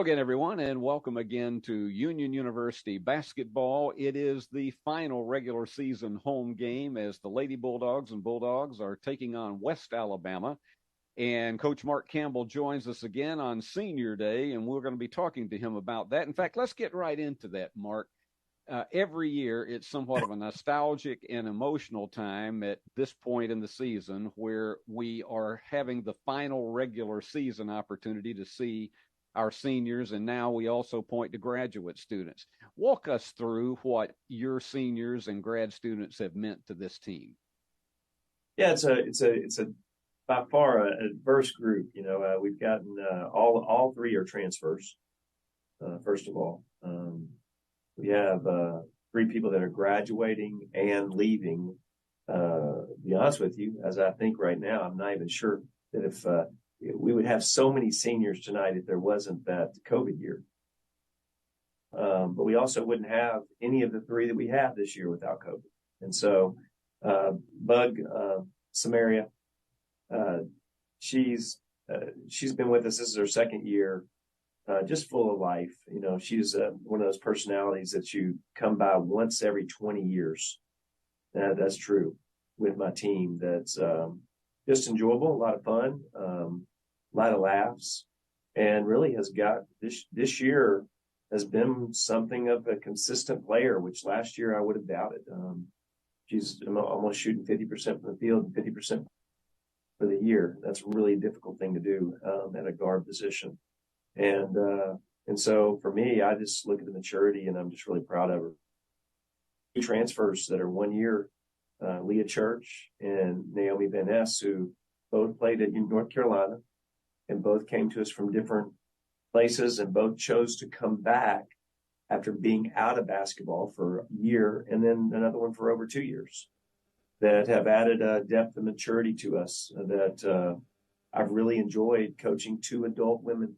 again, everyone, and welcome again to Union University basketball. It is the final regular season home game as the Lady Bulldogs and Bulldogs are taking on West Alabama. And Coach Mark Campbell joins us again on Senior Day, and we're going to be talking to him about that. In fact, let's get right into that, Mark. Every year, it's somewhat of a nostalgic and emotional time at this point in the season where we are having the final regular season opportunity to see our seniors, and now we also point to graduate students. Walk us through what your seniors and grad students have meant to this team. Yeah, it's a by far a diverse group. We've gotten all three are transfers. First of all, we have three people that are graduating and leaving. To be honest with you, as I think right now, I'm not even sure that if we would have so many seniors tonight if there wasn't that COVID year. But we also wouldn't have any of the three that we have this year without COVID. And so, Samaria, she's been with us. This is her second year, just full of life. She's one of those personalities that you come by once every 20 years. That's true with my team. That's just enjoyable, a lot of fun, a lot of laughs, and really has got this year has been something of a consistent player, which last year I would have doubted. She's almost shooting 50% from the field and 50% for the year. That's a really difficult thing to do at a guard position. And so for me, I just look at the maturity and I'm just really proud of her. Two transfers that are 1 year, Leah Church and Naomi Van Ness, who both played at North Carolina and both came to us from different places and both chose to come back after being out of basketball for a year and then another one for over 2 years, that have added a depth and maturity to us that I've really enjoyed coaching two adult women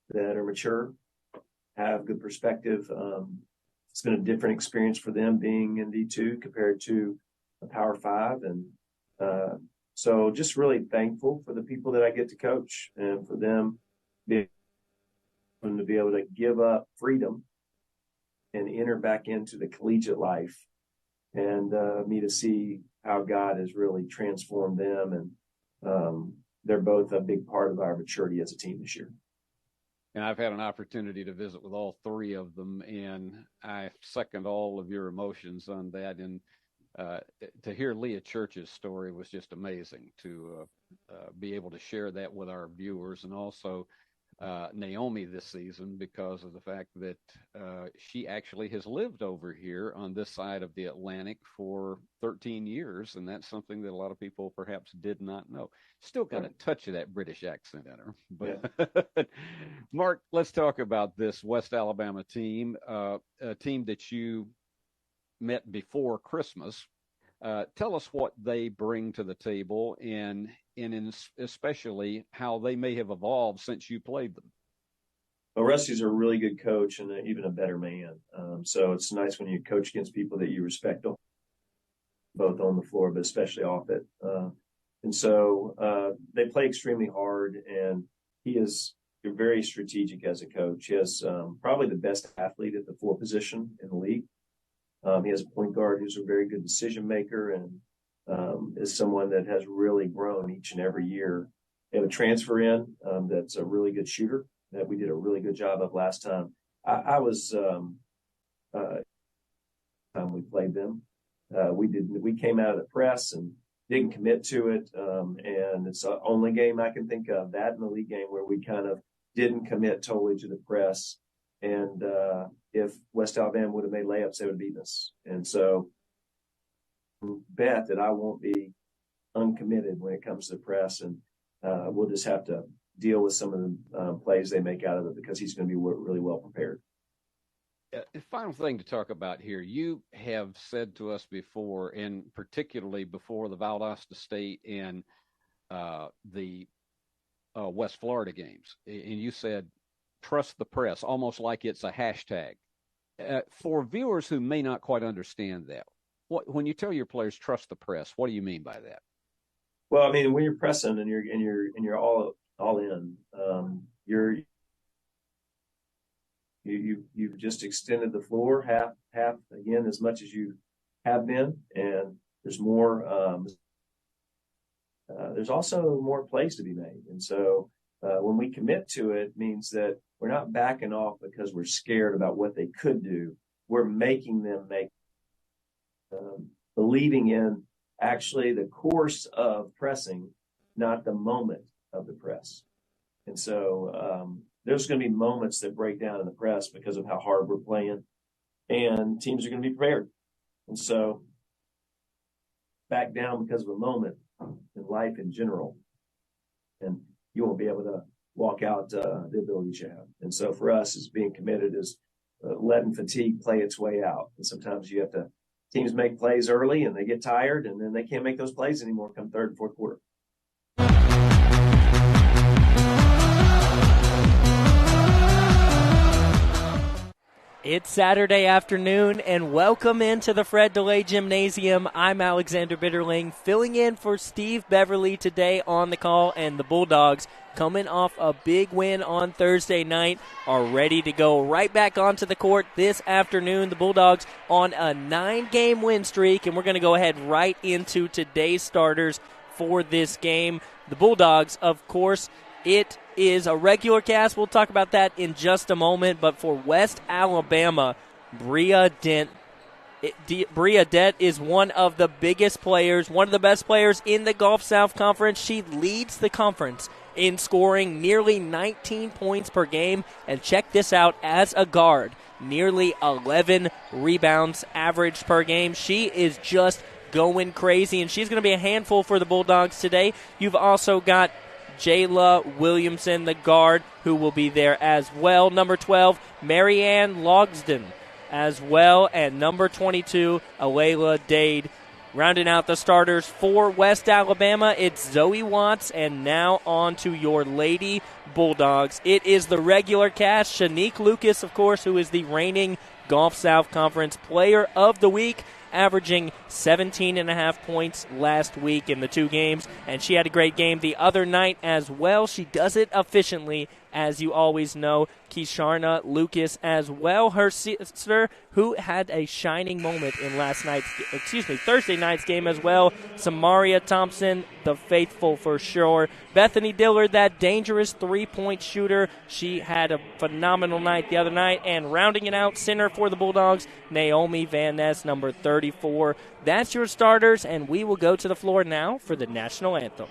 that are mature, have good perspective. It's been a different experience for them being in D2 compared to a Power 5. And so just really thankful for the people that I get to coach and for them to be able to give up freedom and enter back into the collegiate life, and me to see how God has really transformed them. And they're both a big part of our maturity as a team this year. And I've had an opportunity to visit with all three of them, and I second all of your emotions on that. And to hear Leah Church's story was just amazing to be able to share that with our viewers, and also Naomi this season, because of the fact that she actually has lived over here on this side of the Atlantic for 13 years, and that's something that a lot of people perhaps did not know. Still got a touch of that British accent in her. But yeah. Mark, let's talk about this West Alabama team, a team that you met before Christmas. Tell us what they bring to the table, and especially how they may have evolved since you played them. Well, Rusty's a really good coach and even a better man. So it's nice when you coach against people that you respect, both on the floor, but especially off it. And so they play extremely hard, and he is very strategic as a coach. He has probably the best athlete at the 4 position in the league. He has a point guard who's a very good decision maker and is someone that has really grown each and every year. They have a transfer in that's a really good shooter that we did a really good job of last time. I was we played them. We came out of the press and didn't commit to it, and it's the only game I can think of, that in the league game, where we kind of didn't commit totally to the press. And if West Alabama would have made layups, they would have beaten us. And so bet that I won't be uncommitted when it comes to the press, and we'll just have to deal with some of the plays they make out of it, because he's going to be really well prepared. Final thing to talk about here. You have said to us before, and particularly before the Valdosta State and the West Florida games, and you said, trust the press, almost like it's a hashtag. For viewers who may not quite understand that, when you tell your players trust the press, what do you mean by that? Well, I mean, when you're pressing and you're all in, you're You've just extended the floor half again as much as you have been, and there's more. There's also more plays to be made, and so when we commit to it, means that we're not backing off because we're scared about what they could do. We're making them make, believing in actually the course of pressing, not the moment of the press. And so there's going to be moments that break down in the press because of how hard we're playing, and teams are going to be prepared. And so back down because of a moment in life in general, and you won't be able to walk out the abilities you have. And so for us, is being committed is letting fatigue play its way out. And sometimes you have to, teams make plays early and they get tired, and then they can't make those plays anymore come third and fourth quarter. It's Saturday afternoon, and welcome into the Fred DeLay Gymnasium. I'm Alexander Bitterling, filling in for Steve Beverly today on the call, and the Bulldogs, coming off a big win on Thursday night, are ready to go right back onto the court this afternoon. The Bulldogs on a 9-game win streak, and we're going to go ahead right into today's starters for this game. The Bulldogs, of course, it is a regular cast. We'll talk about that in just a moment. But for West Alabama, Bria Dent is one of the biggest players, one of the best players in the Gulf South Conference. She leads the conference in scoring nearly 19 points per game. And check this out, as a guard, nearly 11 rebounds averaged per game. She is just going crazy, and she's going to be a handful for the Bulldogs today. You've also got Jayla Williamson, the guard, who will be there as well. Number 12, Marianne Logsden as well. And number 22, Alayla Dade. Rounding out the starters for West Alabama, it's Zoe Watts. And now on to your Lady Bulldogs. It is the regular cast. Shanique Lucas, of course, who is the reigning Gulf South Conference Player of the Week, averaging 17.5 points last week in the 2 games, and she had a great game the other night as well. She does it efficiently, as you always know. Keisharna Lucas as well, her sister, who had a shining moment in Thursday night's game as well. Samaria Thompson, the faithful for sure. Bethany Dillard, that dangerous 3-point shooter. She had a phenomenal night the other night. And rounding it out, center for the Bulldogs, Naomi Van Ness, number 34. That's your starters, and we will go to the floor now for the national anthem.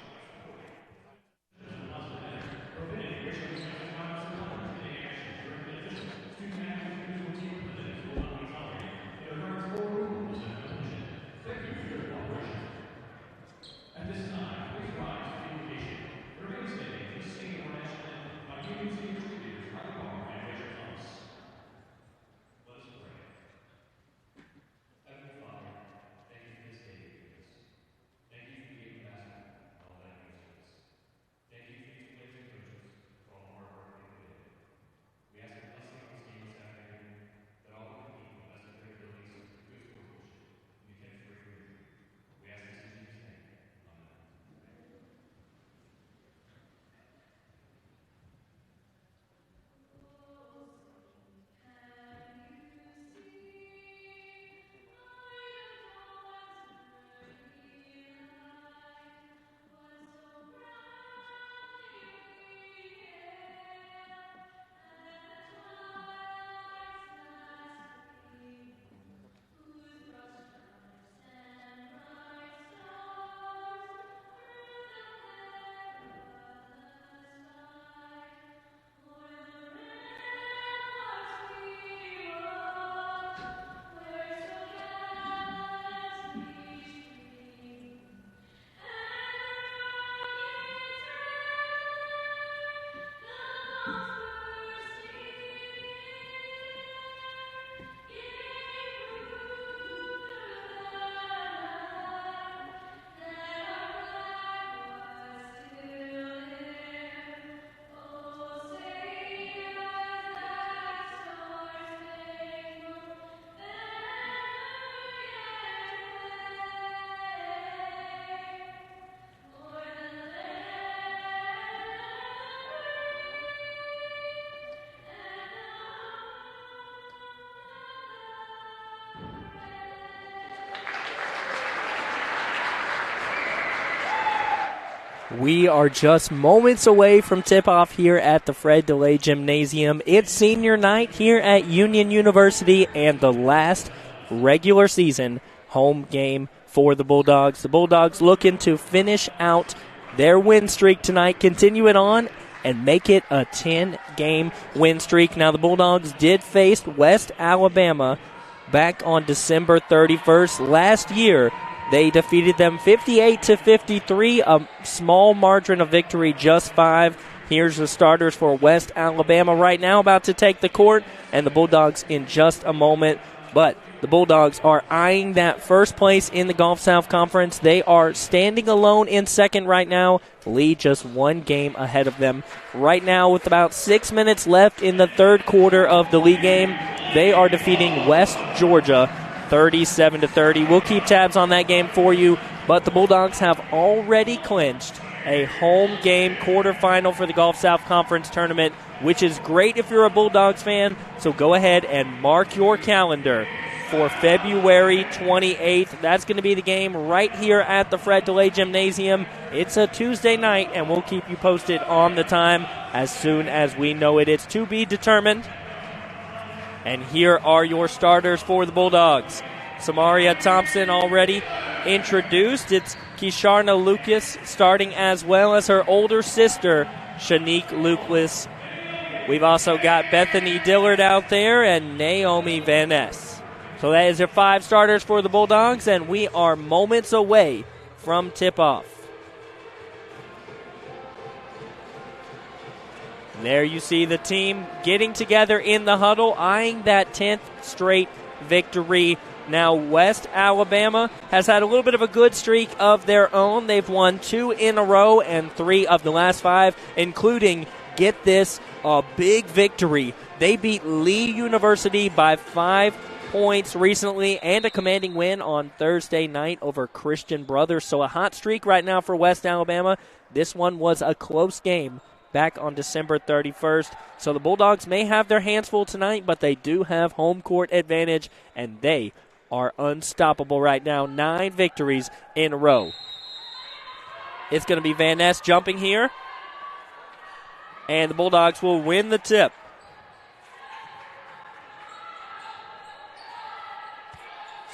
We are just moments away from tip-off here at the Fred DeLay Gymnasium. It's senior night here at Union University and the last regular season home game for the Bulldogs. The Bulldogs looking to finish out their win streak tonight, continue it on, and make it a 10-game win streak. Now, the Bulldogs did face West Alabama back on December 31st. Last year, they defeated them 58-53, a small margin of victory, just 5. Here's the starters for West Alabama right now, about to take the court, and the Bulldogs in just a moment. But the Bulldogs are eyeing that first place in the Gulf South Conference. They are standing alone in second right now, lead just 1 game ahead of them. Right now, with about 6 minutes left in the third quarter of the league game, they are defeating West Georgia 37-30. We'll keep tabs on that game for you, but the Bulldogs have already clinched a home game quarterfinal for the Gulf South Conference tournament, which is great if you're a Bulldogs fan. So go ahead and mark your calendar for February 28th. That's going to be the game right here at the Fred DeLay Gymnasium. It's a Tuesday night, and we'll keep you posted on the time as soon as we know it. It's to be determined. And here are your starters for the Bulldogs. Samaria Thompson already introduced. It's Kisharna Lucas starting, as well as her older sister, Shanique Lucas. We've also got Bethany Dillard out there and Naomi Van Ness. So that is your 5 starters for the Bulldogs, and we are moments away from tip-off. There you see the team getting together in the huddle, eyeing that 10th straight victory. Now, West Alabama has had a little bit of a good streak of their own. They've won 2 in a row and 3 of the last 5, including, get this, a big victory. They beat Lee University by 5 points recently and a commanding win on Thursday night over Christian Brothers. So a hot streak right now for West Alabama. This one was a close game back on December 31st. So the Bulldogs may have their hands full tonight, but they do have home court advantage, and they are unstoppable right now. 9 victories in a row. It's going to be Van Ness jumping here, and the Bulldogs will win the tip.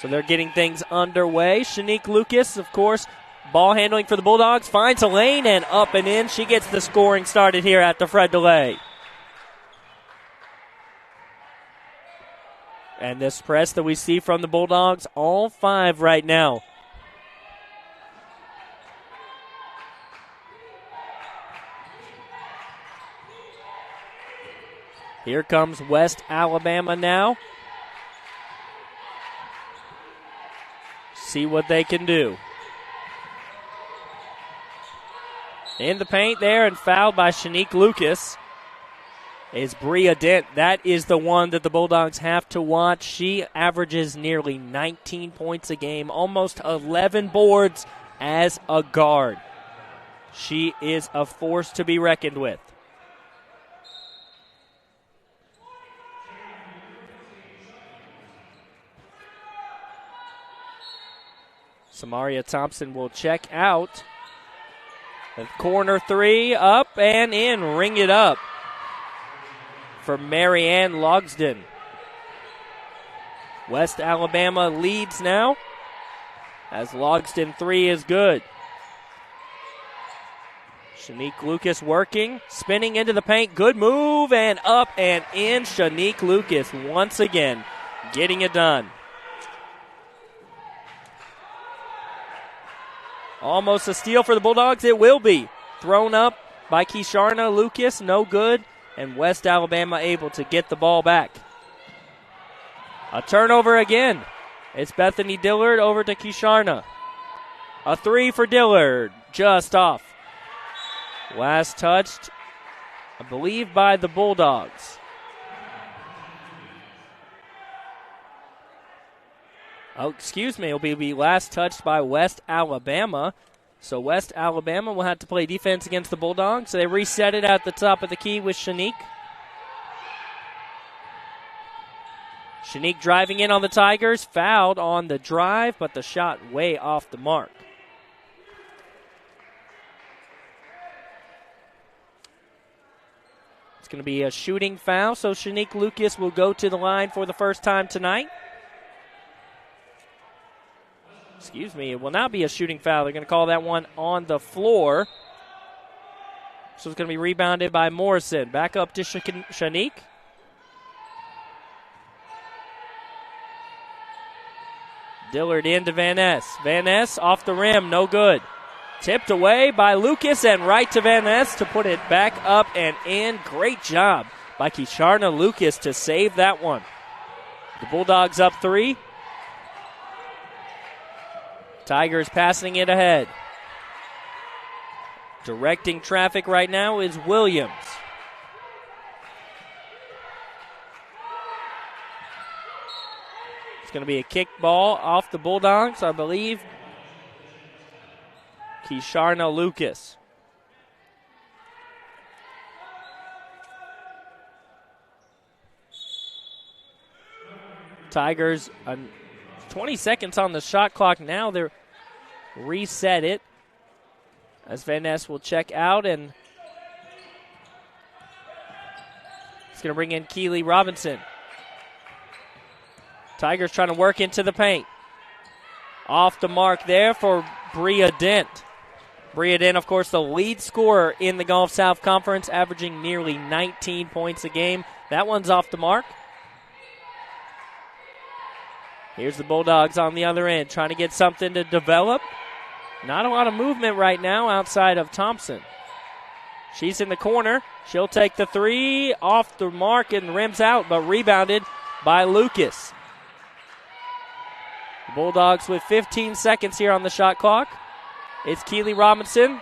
So they're getting things underway. Shanique Lucas, of course, ball handling for the Bulldogs, finds a lane and up and in. She gets the scoring started here at the Fred DeLay. And this press that we see from the Bulldogs, all 5 right now. Here comes West Alabama now. See what they can do. In the paint there and fouled by Shanique Lucas is Bria Dent. That is the one that the Bulldogs have to watch. She averages nearly 19 points a game, almost 11 boards as a guard. She is a force to be reckoned with. Samaria Thompson will check out. The corner 3 up and in. Ring it up for Marianne Logsden. West Alabama leads now as Logsden 3 is good. Shanique Lucas working, spinning into the paint. Good move and up and in. Shanique Lucas once again getting it done. Almost a steal for the Bulldogs. It will be. Thrown up by Kisharna Lucas. No good. And West Alabama able to get the ball back. A turnover again. It's Bethany Dillard over to Kisharna. A 3 for Dillard. Just off. Last touched, I believe, by the Bulldogs. Oh, excuse me, it'll be last touched by West Alabama. So West Alabama will have to play defense against the Bulldogs. So they reset it at the top of the key with Shanique. Shanique driving in on the Tigers. Fouled on the drive, but the shot way off the mark. going to be a shooting foul, so Shanique Lucas will go to the line for the first time tonight. Excuse me, it will not be a shooting foul. They're going to call that one on the floor. So it's going to be rebounded by Morrison. Back up to Shanique. Dillard into Van Ness. Van Ness off the rim, no good. Tipped away by Lucas and right to Van Ness to put it back up and in. Great job by Kisharna Lucas to save that one. The Bulldogs up 3. Tigers passing it ahead. Directing traffic right now is Williams. It's going to be a kick ball off the Bulldogs, I believe. Kisharna Lucas. Tigers, 20 seconds on the shot clock now. They're reset it as Van Ness will check out, and it's going to bring in Keely Robinson. Tigers trying to work into the paint. Off the mark there for Bria Dent. Bria Dent, of course, the lead scorer in the Gulf South Conference, averaging nearly 19 points a game. That one's off the mark. Here's the Bulldogs on the other end, trying to get something to develop. Not a lot of movement right now outside of Thompson. She's in the corner. She'll take the 3 off the mark and rims out, but rebounded by Lucas. The Bulldogs with 15 seconds here on the shot clock. It's Keely Robinson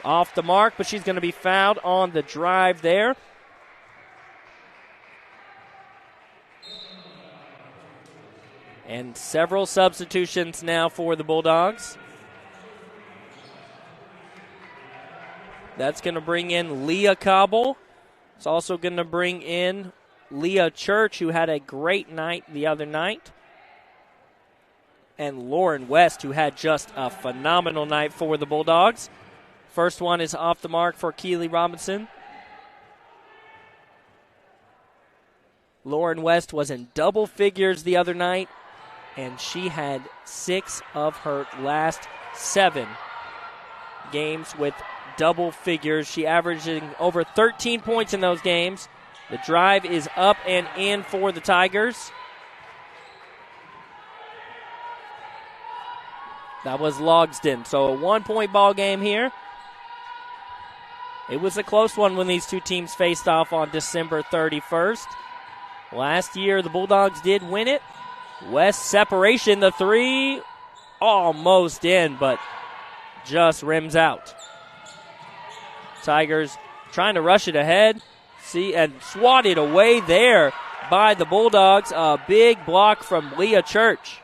off the mark, but she's going to be fouled on the drive there. And several substitutions now for the Bulldogs. That's going to bring in Leah Cobble. It's also going to bring in Leah Church, who had a great night the other night. And Lauren West, who had just a phenomenal night for the Bulldogs. First one is off the mark for Keely Robinson. Lauren West was in double figures the other night, and she had 6 of her last 7 games with double figures. She averaging over 13 points in those games. The drive is up and in for the Tigers. That was Logsdon. So a 1-point ball game here. It was a close one when these two teams faced off on December 31st. Last year, the Bulldogs did win it. West separation, the 3 almost in, but just rims out. Tigers trying to rush it ahead. And swatted away there by the Bulldogs. A big block from Leah Church.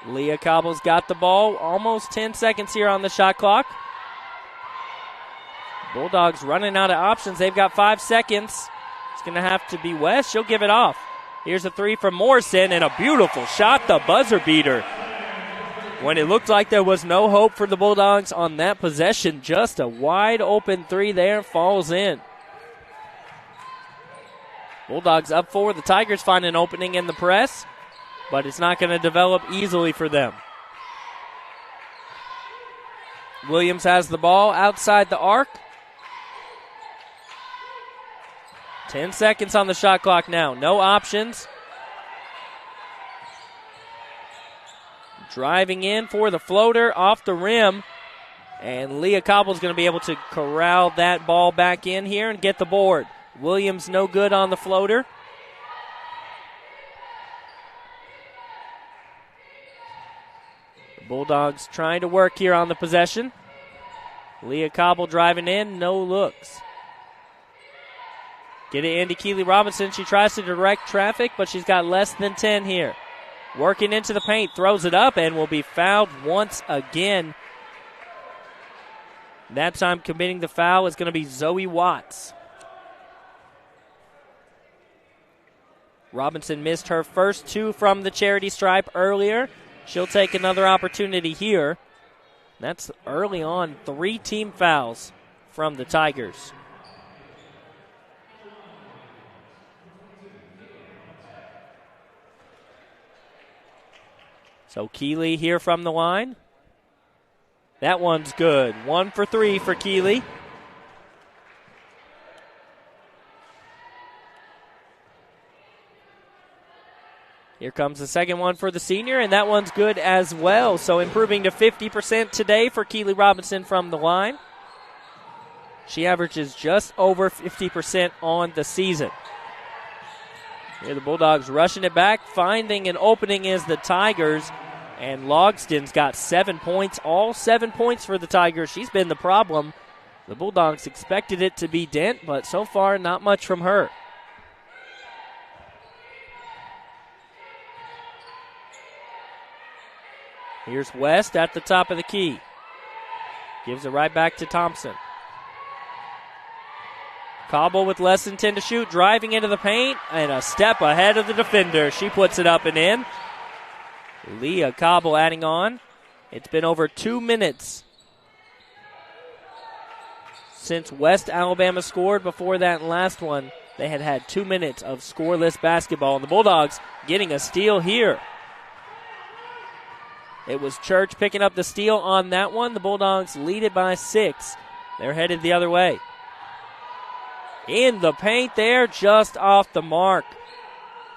Leah Cobble's got the ball. Almost 10 seconds here on the shot clock. Bulldogs running out of options. They've got 5 seconds. It's going to have to be West. She'll give it off. Here's a 3 from Morrison, and a beautiful shot, the buzzer beater. When it looked like there was no hope for the Bulldogs on that possession, just a wide open 3 there, falls in. Bulldogs up 4. The Tigers find an opening in the press, but it's not going to develop easily for them. Williams has the ball outside the arc. 10 seconds on the shot clock now. No options. Driving in for the floater off the rim. And Leah Cobble's going to be able to corral that ball back in here and get the board. Williams no good on the floater. The Bulldogs trying to work here on the possession. Leah Cobble driving in, no looks. Get it into Keely Robinson. She tries to direct traffic, but she's got less than 10 here. Working into the paint, throws it up, and will be fouled once again. That time committing the foul is going to be Zoe Watts. Robinson missed her first 2 from the charity stripe earlier. She'll take another opportunity here. That's early on, 3 team fouls from the Tigers. So Keeley here from the line. That one's good. 1 for 3 for Keeley. Here comes the second one for the senior, and that one's good as well. So improving to 50% today for Keeley Robinson from the line. She averages just over 50% on the season. Here the Bulldogs rushing it back. Finding an opening is the Tigers. And Logston's got 7 points. All 7 points for the Tigers. She's been the problem. The Bulldogs expected it to be Dent, but so far not much from her. Here's West at the top of the key. Gives it right back to Thompson. Cobble with less than 10 to shoot, driving into the paint, and a step ahead of the defender. She puts it up and in. Leah Cobble adding on. It's been over 2 minutes since West Alabama scored. Before that last one, they had 2 minutes of scoreless basketball. And the Bulldogs getting a steal here. It was Church picking up the steal on that one. The Bulldogs lead it by 6. They're headed the other way. In the paint there, just off the mark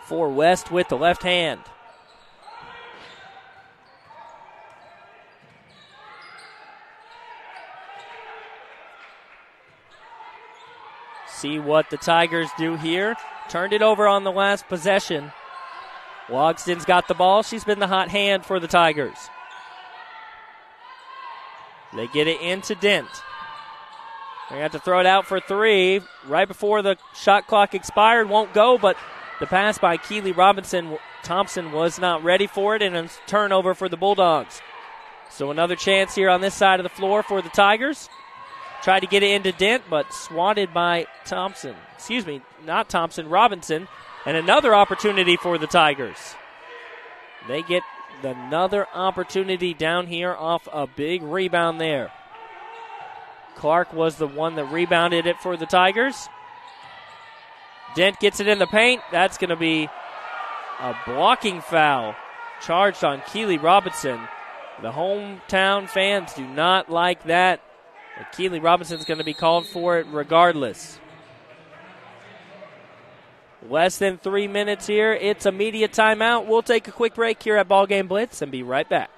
for West with the left hand. See what the Tigers do here. Turned it over on the last possession. Logston's got the ball. She's been the hot hand for the Tigers. They get it into Dent. They have to throw it out for 3 right before the shot clock expired. Won't go, but the pass by Keeley Robinson Thompson was not ready for it, and a turnover for the Bulldogs. So another chance here on this side of the floor for the Tigers. Tried to get it into Dent, but swatted by Thompson. Excuse me, not Thompson, Robinson. And another opportunity for the Tigers. They get another opportunity down here off a big rebound there. Clark was the one that rebounded it for the Tigers. Dent gets it in the paint. That's going to be a blocking foul charged on Keeley Robinson. The hometown fans do not like that. But Keeley Robinson's going to be called for it regardless. Less than 3 minutes here. It's a media timeout. We'll take a quick break here at BallGame Blitz and be right back.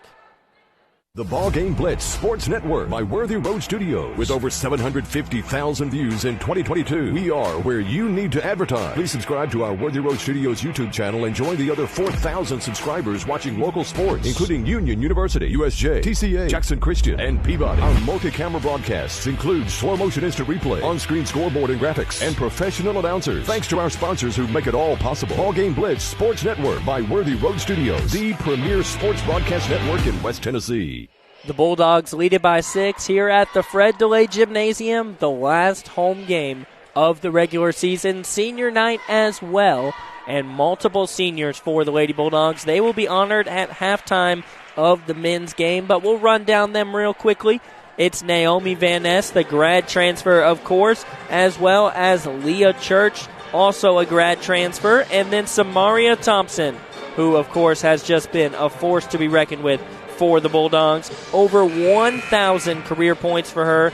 The BallGame Blitz Sports Network by Worthy Road Studios. With over 750,000 views in 2022, we are where you need to advertise. Please subscribe to our Worthy Road Studios YouTube channel and join the other 4,000 subscribers watching local sports, including Union University, USJ, TCA, Jackson Christian, and Peabody. Our multi-camera broadcasts include slow-motion instant replay, on-screen scoreboard and graphics, and professional announcers. Thanks to our sponsors who make it all possible. BallGame Blitz Sports Network by Worthy Road Studios, the premier sports broadcast network in West Tennessee. The Bulldogs lead it by 6 here at the Fred DeLay Gymnasium, the last home game of the regular season. Senior night as well, and multiple seniors for the Lady Bulldogs. They will be honored at halftime of the men's game, but we'll run down them real quickly. It's Naomi Van Ness, the grad transfer, of course, as well as Leah Church, also a grad transfer, and then Samaria Thompson, who, of course, has just been a force to be reckoned with for the Bulldogs. Over 1,000 career points for her,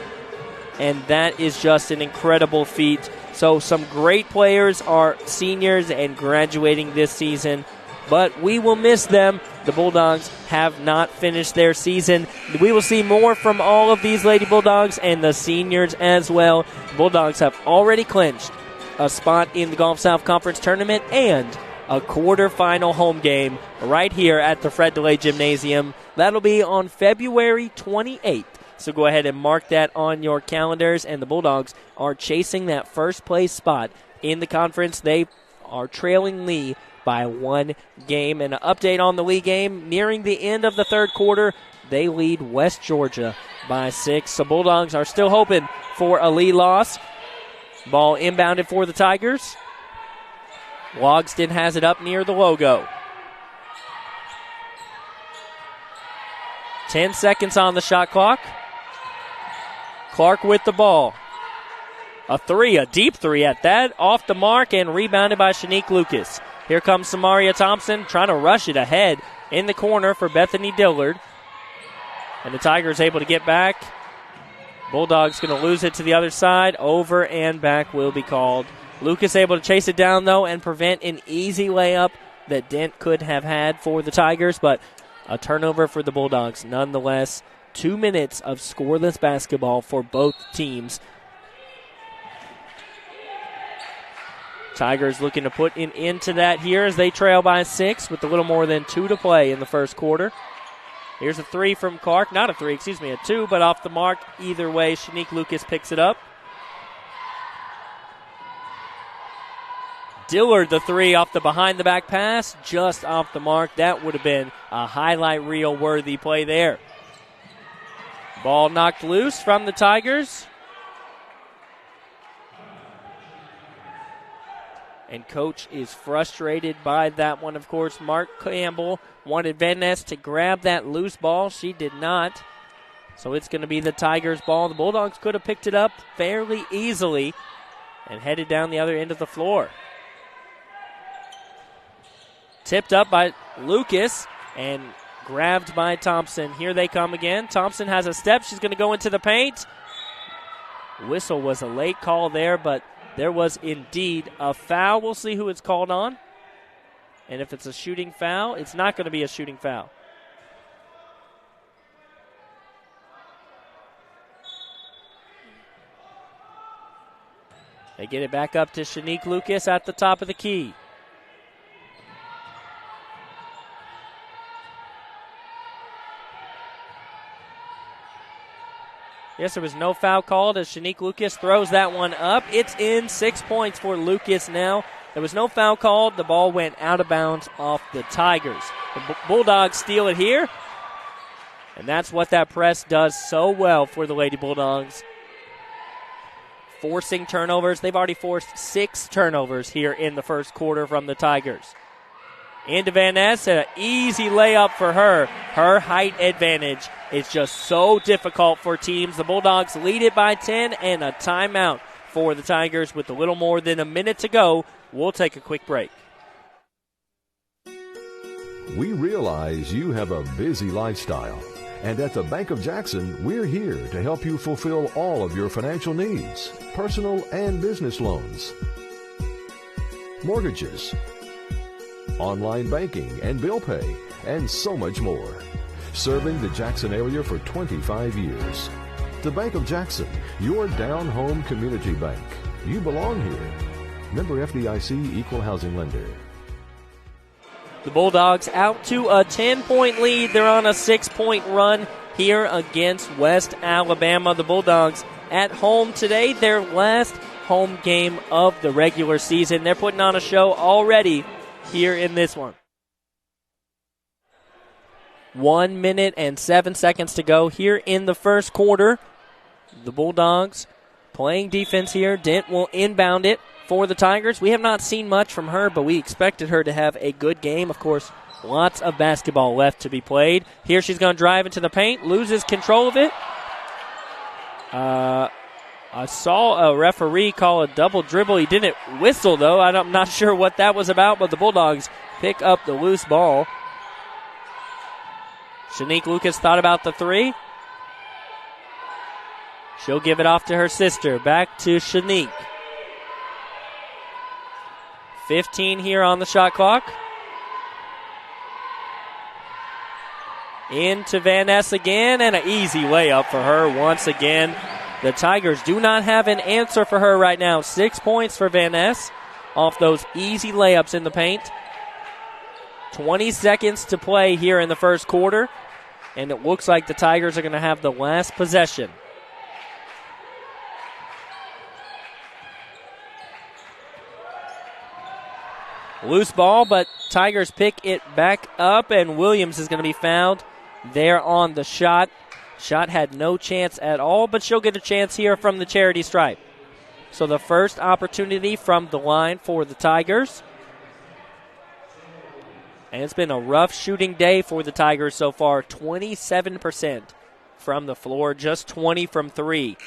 and that is just an incredible feat. So some great players are seniors and graduating this season, but we will miss them. The Bulldogs have not finished their season. We will see more from all of these Lady Bulldogs and the seniors as well. The Bulldogs have already clinched a spot in the Gulf South Conference Tournament and a quarterfinal home game right here at the Fred DeLay Gymnasium. That'll be on February 28th. So go ahead and mark that on your calendars. And the Bulldogs are chasing that first place spot in the conference. They are trailing Lee by 1 game. And an update on the Lee game, nearing the end of the third quarter, they lead West Georgia by 6. So Bulldogs are still hoping for a Lee loss. Ball inbounded for the Tigers. Logsdon has it up near the logo. 10 seconds on the shot clock. Clark with the ball. A three, a deep three at that, off the mark and rebounded by Shanique Lucas. Here comes Samaria Thompson trying to rush it ahead in the corner for Bethany Dillard. And the Tigers able to get back. Bulldogs going to lose it to the other side. Over and back will be called. Lucas able to chase it down, though, and prevent an easy layup that Dent could have had for the Tigers, but a turnover for the Bulldogs. Nonetheless, 2 minutes of scoreless basketball for both teams. Tigers looking to put an end to that here as they trail by 6 with a little more than 2 to play in the first quarter. Here's a three from Clark. Not a three, excuse me, a 2, but off the mark. Either way, Shanique Lucas picks it up. Dillard, the three off the behind-the-back pass, just off the mark. That would have been a highlight reel-worthy play there. Ball knocked loose from the Tigers. And Coach is frustrated by that one, of course. Mark Campbell wanted Van Ness to grab that loose ball. She did not. So it's going to be the Tigers' ball. The Bulldogs could have picked it up fairly easily and headed down the other end of the floor. Tipped up by Lucas and grabbed by Thompson. Here they come again. Thompson has a step. She's going to go into the paint. Whistle was a late call there, but there was indeed a foul. We'll see who it's called on. And if it's a shooting foul, it's not going to be a shooting foul. They get it back up to Shanique Lucas at the top of the key. Yes, there was no foul called as Shanique Lucas throws that one up. It's in. 6 points for Lucas now. There was no foul called. The ball went out of bounds off the Tigers. The Bulldogs steal it here. And that's what that press does so well for the Lady Bulldogs. Forcing turnovers. They've already forced 6 turnovers here in the first quarter from the Tigers. Into Van Ness, an easy layup for her. Her height advantage is just so difficult for teams. The Bulldogs lead it by 10 and a timeout for the Tigers with a little more than a minute to go. We'll take a quick break. We realize you have a busy lifestyle, and at the Bank of Jackson, we're here to help you fulfill all of your financial needs, personal and business loans, mortgages, online banking and bill pay, and so much more. Serving the Jackson area for 25 years. The Bank of Jackson, your down-home community bank. You belong here. Member FDIC, Equal Housing Lender. The Bulldogs out to a 10-point lead. They're on a 6-point run here against West Alabama. The Bulldogs at home today, their last home game of the regular season. They're putting on a show already here in this one. 1 minute and 7 seconds to go here in the first quarter. The Bulldogs playing defense here. Dent will inbound it for the Tigers. We have not seen much from her, but we expected her to have a good game. Of course, lots of basketball left to be played. Here she's going to drive into the paint, loses control of it. I saw a referee call a double dribble. He didn't whistle, though. I'm not sure what that was about, but the Bulldogs pick up the loose ball. Shanique Lucas thought about the three. She'll give it off to her sister. Back to Shanique. 15 here on the shot clock. Into Van Ness again, and an easy layup for her once again. The Tigers do not have an answer for her right now. 6 points for Van Ness off those easy layups in the paint. 20 seconds to play here in the first quarter, and it looks like the Tigers are going to have the last possession. Loose ball, but Tigers pick it back up, and Williams is going to be fouled there on the shot. Shot had no chance at all, but she'll get a chance here from the charity stripe. So the first opportunity from the line for the Tigers. And it's been a rough shooting day for the Tigers so far. 27% from the floor, just 20 from three.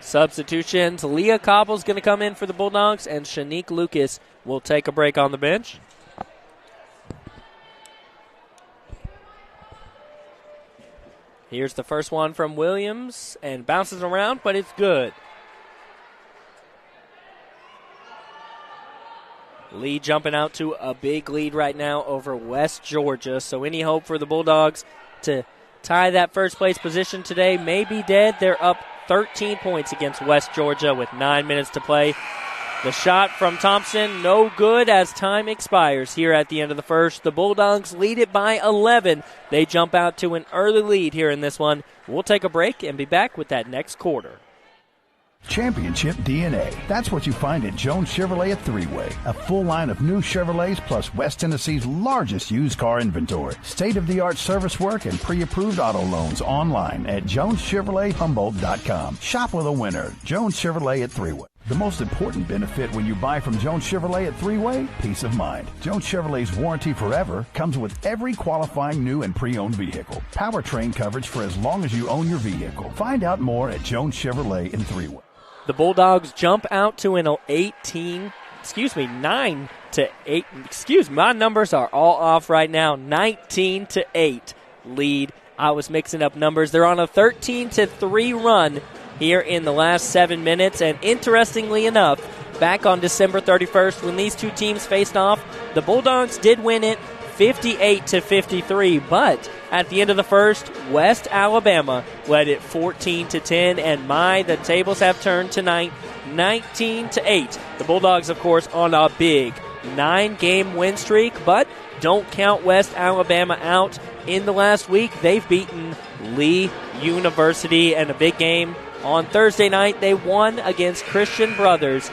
Substitutions. Leah Cobble's going to come in for the Bulldogs, and Shanique Lucas will take a break on the bench. Here's the first one from Williams, and bounces around, but it's good. Lee jumping out to a big lead right now over West Georgia, so any hope for the Bulldogs to tie that first place position today may be dead. They're up 13 points against West Georgia with 9 minutes to play. The shot from Thompson, no good as time expires here at the end of the first. The Bulldogs lead it by 11. They jump out to an early lead here in this one. We'll take a break and be back with that next quarter. Championship DNA. That's what you find at Jones Chevrolet at Three-Way. A full line of new Chevrolets plus West Tennessee's largest used car inventory. State-of-the-art service work and pre-approved auto loans online at JonesChevroletHumboldt.com. Shop with a winner. Jones Chevrolet at Three-Way. The most important benefit when you buy from Jones Chevrolet at Three-Way? Peace of mind. Jones Chevrolet's warranty forever comes with every qualifying new and pre-owned vehicle. Powertrain coverage for as long as you own your vehicle. Find out more at Jones Chevrolet in Three-Way. The Bulldogs jump out to an 9 to 8. My numbers are all off right now. 19 to 8 lead. I was mixing up numbers. They're on a 13 to 3 run here in the last 7 minutes. And interestingly enough, back on December 31st, when these two teams faced off, the Bulldogs did win it 58 to 53. But at the end of the first, West Alabama led it 14 to 10. And the tables have turned tonight, 19 to 8. The Bulldogs, of course, on a big 9-game win streak, but don't count West Alabama out. In the last week, they've beaten Lee University in a big game. On Thursday night, they won against Christian Brothers.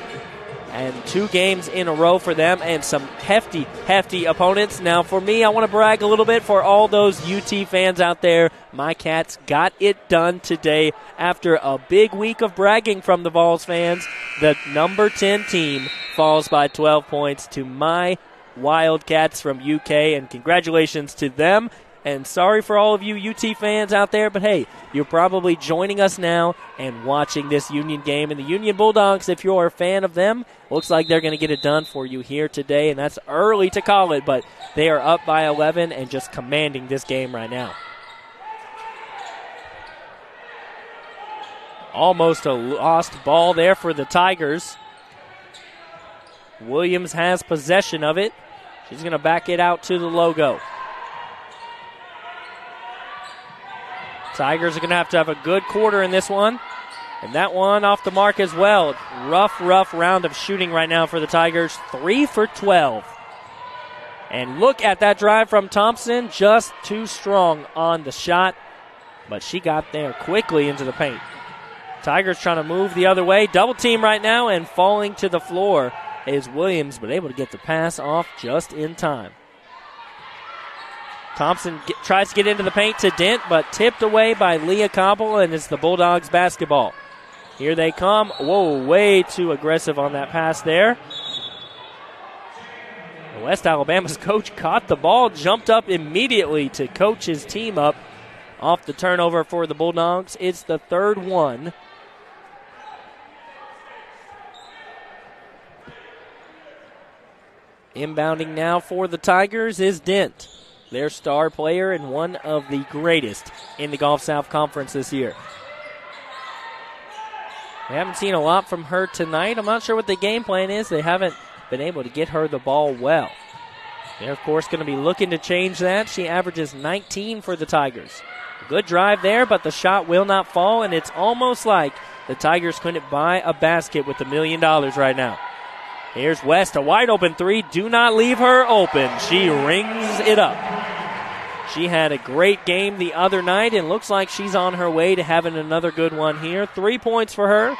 And 2 games in a row for them and some hefty opponents. Now, for me, I want to brag a little bit for all those UT fans out there. My Cats got it done today after a big week of bragging from the Vols fans. The number 10 team falls by 12 points to my Wildcats from UK, and congratulations to them. And sorry for all of you UT fans out there, but hey, you're probably joining us now and watching this Union game. And the Union Bulldogs, if you're a fan of them, looks like they're going to get it done for you here today. And that's early to call it, but they are up by 11 and just commanding this game right now. Almost a lost ball there for the Tigers. Williams has possession of it. She's going to back it out to the logo. Tigers are going to have a good quarter in this one. And that one off the mark as well. Rough round of shooting right now for the Tigers. 3 for 12. And look at that drive from Thompson. Just too strong on the shot. But she got there quickly into the paint. Tigers trying to move the other way. Double team right now, and falling to the floor is Williams, but able to get the pass off just in time. Thompson tries to get into the paint to Dent, but tipped away by Leah Cobble, and it's the Bulldogs basketball. Here they come. Whoa, way too aggressive on that pass there. West Alabama's coach caught the ball, jumped up immediately to coach his team up off the turnover for the Bulldogs. It's the third one. Inbounding now for the Tigers is Dent, their star player and one of the greatest in the Gulf South Conference this year. We haven't seen a lot from her tonight. I'm not sure what the game plan is. They haven't been able to get her the ball well. They're, of course, going to be looking to change that. She averages 19 for the Tigers. Good drive there, but the shot will not fall, and it's almost like the Tigers couldn't buy a basket with $1 million right now. Here's West, a wide open three. Do not leave her open. She rings it up. She had a great game the other night and looks like she's on her way to having another good one here. 3 points for her.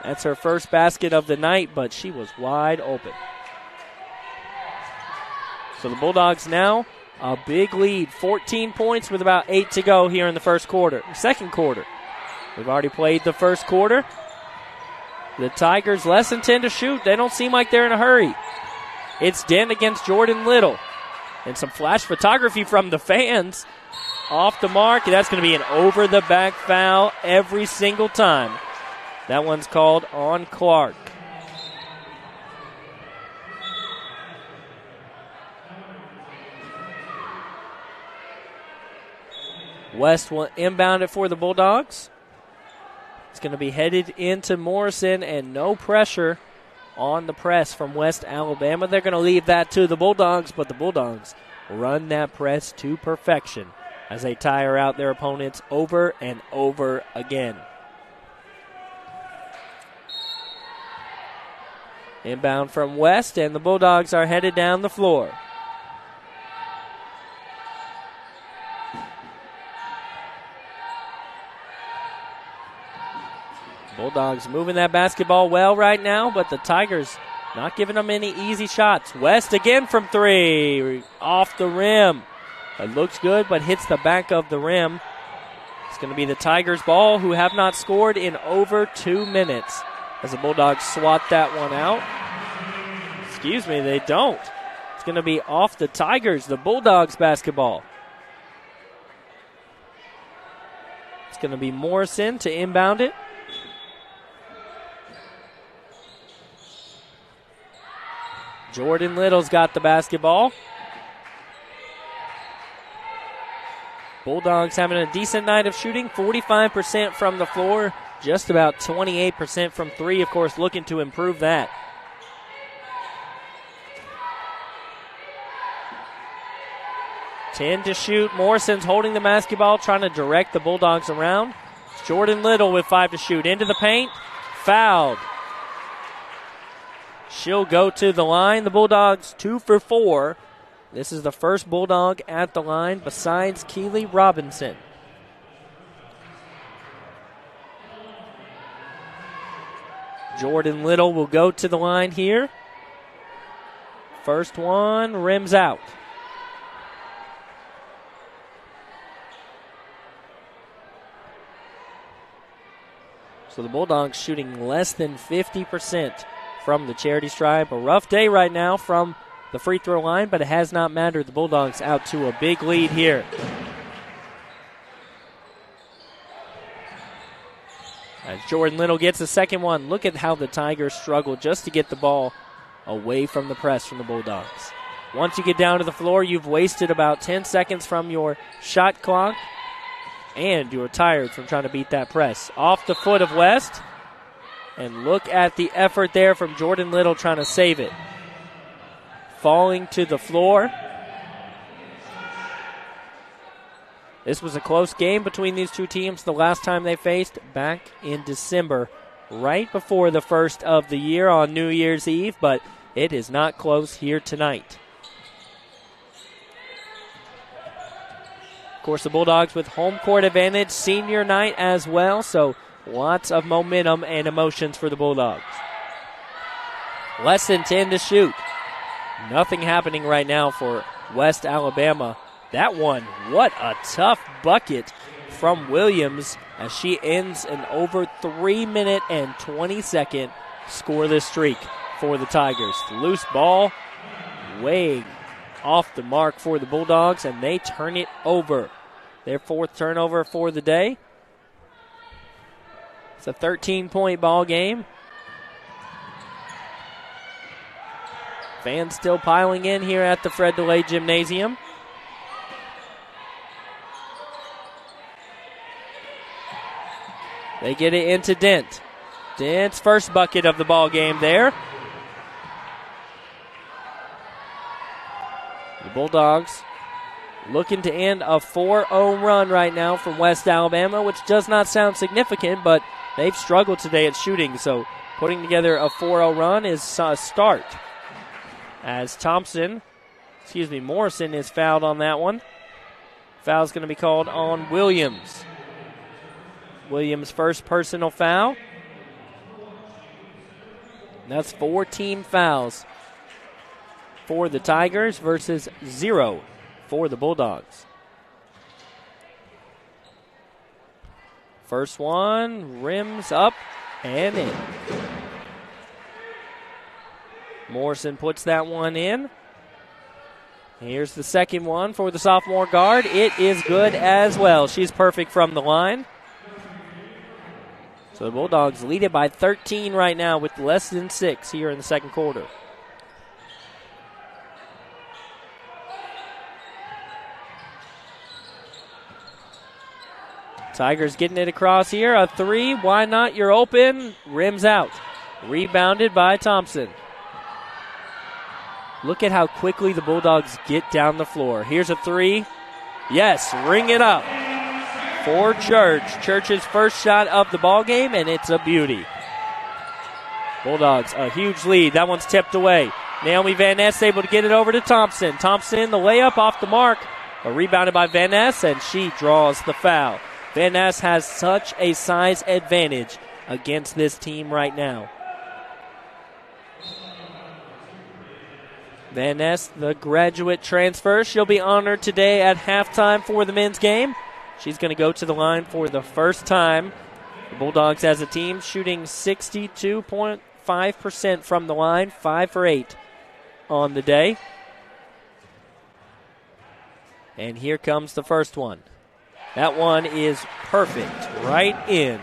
That's her first basket of the night, but she was wide open. So the Bulldogs now a big lead, 14 points with about 8 to go here in the second quarter. We've already played the first quarter. The Tigers less than 10 to shoot. They don't seem like they're in a hurry. It's Dent against Jordan Little. And some flash photography from the fans. Off the mark. That's going to be an over-the-back foul every single time. That one's called on Clark. West will inbound it for the Bulldogs. It's going to be headed into Morrison, and no pressure on the press from West Alabama. They're going to leave that to the Bulldogs, but the Bulldogs run that press to perfection as they tire out their opponents over and over again. Inbound from West, and the Bulldogs are headed down the floor. Bulldogs moving that basketball well right now, but the Tigers not giving them any easy shots. West again from three, off the rim. It looks good, but hits the back of the rim. It's going to be the Tigers' ball, who have not scored in over 2 minutes. As the Bulldogs swat that one out. Excuse me, they don't. It's going to be off the Tigers, the Bulldogs basketball. It's going to be Morrison to inbound it. Jordan Little's got the basketball. Bulldogs having a decent night of shooting, 45% from the floor, just about 28% from three. Of course, looking to improve that. Ten to shoot. Morrison's holding the basketball, trying to direct the Bulldogs around. It's Jordan Little with 5 to shoot. Into the paint. Fouled. She'll go to the line. The Bulldogs 2 for 4. This is the first Bulldog at the line besides Keely Robinson. Jordan Little will go to the line here. First one rims out. So the Bulldogs shooting less than 50% from the charity stripe. A rough day right now from the free throw line, but it has not mattered. The Bulldogs out to a big lead here. As Jordan Little gets the second one, look at how the Tigers struggle just to get the ball away from the press from the Bulldogs. Once you get down to the floor, you've wasted about 10 seconds from your shot clock, and you're tired from trying to beat that press. Off the foot of West. And look at the effort there from Jordan Little trying to save it. Falling to the floor. This was a close game between these two teams the last time they faced back in December, right before the first of the year on New Year's Eve, but it is not close here tonight. Of course, the Bulldogs with home court advantage, senior night as well, so lots of momentum and emotions for the Bulldogs. Less than 10 to shoot. Nothing happening right now for West Alabama. That one, what a tough bucket from Williams as she ends an over 3-minute and 20-second scoreless streak for the Tigers. Loose ball, way off the mark for the Bulldogs, and they turn it over. Their fourth turnover for the day. It's a 13-point ball game. Fans still piling in here at the Fred DeLay Gymnasium. They get it into Dent. Dent's first bucket of the ball game there. The Bulldogs looking to end a 4-0 run right now from West Alabama, which does not sound significant, but they've struggled today at shooting, so putting together a 4-0 run is a start. As Morrison is fouled on that one. Foul's going to be called on Williams. Williams' first personal foul. That's 4 team fouls for the Tigers versus 0 for the Bulldogs. First one rims up and in. Morrison puts that one in. Here's the second one for the sophomore guard. It is good as well. She's perfect from the line. So the Bulldogs lead it by 13 right now with less than 6 here in the second quarter. Tigers getting it across here. A three. Why not? You're open. Rims out. Rebounded by Thompson. Look at how quickly the Bulldogs get down the floor. Here's a three. Yes, ring it up for Church. Church's first shot of the ball game, and it's a beauty. Bulldogs, a huge lead. That one's tipped away. Naomi Van Ness able to get it over to Thompson. Thompson, the layup off the mark. Rebounded by Van Ness, and she draws the foul. Van Ness has such a size advantage against this team right now. Van Ness, the graduate transfer, she'll be honored today at halftime for the men's game. She's going to go to the line for the first time. The Bulldogs as a team shooting 62.5% from the line, 5 for 8 on the day. And here comes the first one. That one is perfect, right in.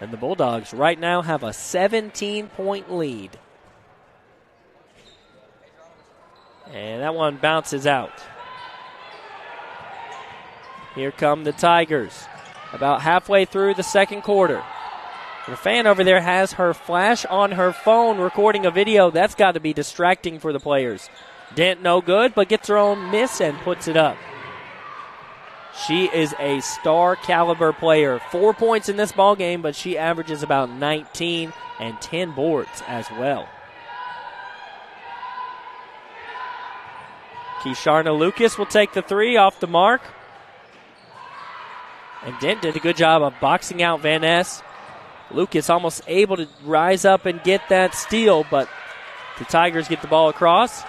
And the Bulldogs right now have a 17-point lead. And that one bounces out. Here come the Tigers. About halfway through the second quarter. The fan over there has her flash on her phone recording a video. That's got to be distracting for the players. Dent no good, but gets her own miss and puts it up. She is a star caliber player. 4 points in this ball game, but she averages about 19 and 10 boards as well. Keisharna Lucas will take the three off the mark. And Dent did a good job of boxing out Van Ness. Lucas almost able to rise up and get that steal, but the Tigers get the ball across.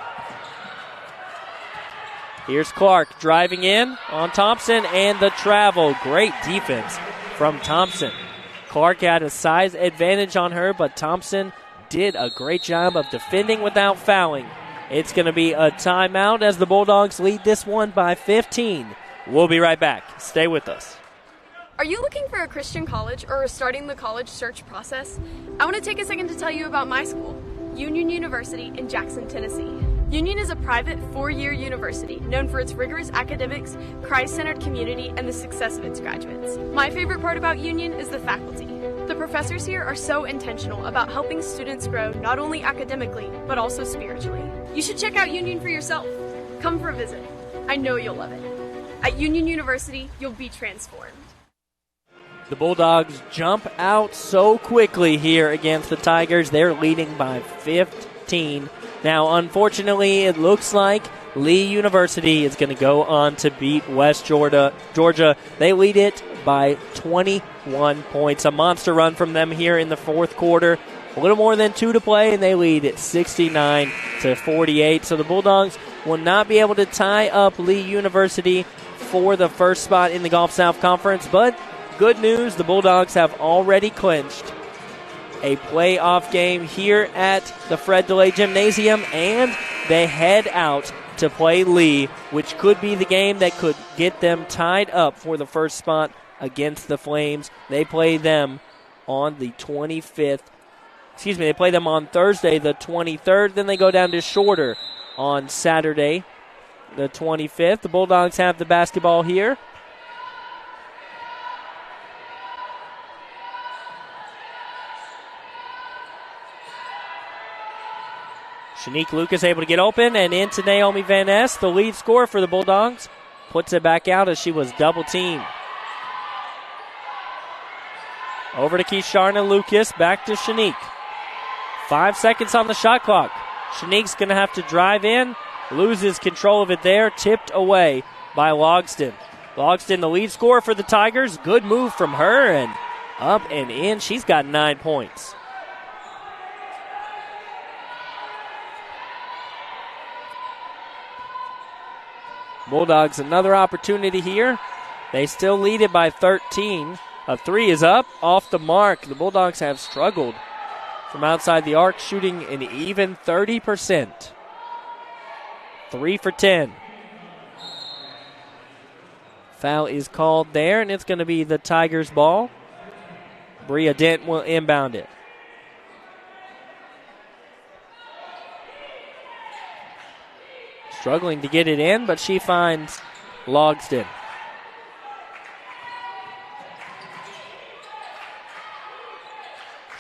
Here's Clark driving in on Thompson and the travel. Great defense from Thompson. Clark had a size advantage on her, but Thompson did a great job of defending without fouling. It's going to be a timeout as the Bulldogs lead this one by 15. We'll be right back. Stay with us. Are you looking for a Christian college or are starting the college search process? I want to take a second to tell you about my school, Union University in Jackson, Tennessee. Union is a private 4-year university known for its rigorous academics, Christ-centered community, and the success of its graduates. My favorite part about Union is the faculty. The professors here are so intentional about helping students grow not only academically, but also spiritually. You should check out Union for yourself. Come for a visit. I know you'll love it. At Union University, you'll be transformed. The Bulldogs jump out so quickly here against the Tigers. They're leading by 15. Now, unfortunately, it looks like Lee University is going to go on to beat West Georgia. They lead it by 21 points. A monster run from them here in the fourth quarter. A little more than 2 to play, and they lead at 69-48. So the Bulldogs will not be able to tie up Lee University for the first spot in the Gulf South Conference, but good news, the Bulldogs have already clinched a playoff game here at the Fred DeLay Gymnasium, and they head out to play Lee, which could be the game that could get them tied up for the first spot against the Flames. They play them on the 25th. They play them on Thursday, the 23rd. Then they go down to Shorter on Saturday, the 25th. The Bulldogs have the basketball here. Shanique Lucas able to get open and into Naomi Van Ness, the lead scorer for the Bulldogs. Puts it back out as she was double-teamed. Over to Keisharna Lucas, back to Shanique. 5 seconds on the shot clock. Shanique's going to have to drive in, loses control of it there, tipped away by Logston. Logston, the lead scorer for the Tigers. Good move from her, and up and in. She's got 9 points. Bulldogs, another opportunity here. They still lead it by 13. A three is up, off the mark. The Bulldogs have struggled from outside the arc, shooting an even 30%. 3 for 10. Foul is called there, and it's going to be the Tigers' ball. Bria Dent will inbound it. Struggling to get it in, but she finds Logsdon.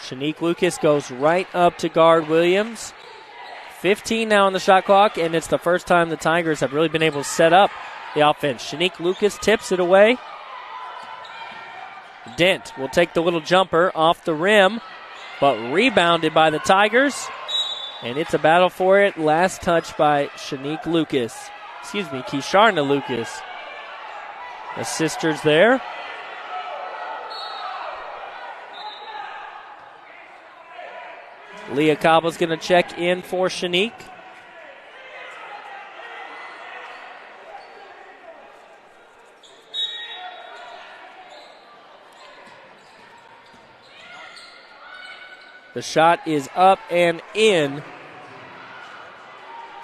Shanique Lucas goes right up to guard Williams. 15 now on the shot clock, and it's the first time the Tigers have really been able to set up the offense. Shanique Lucas tips it away. Dent will take the little jumper off the rim, but rebounded by the Tigers. And it's a battle for it. Last touch by Shanique Lucas. Keisharna Lucas. The sisters there. Leah Cobble's going to check in for Shanique. The shot is up and in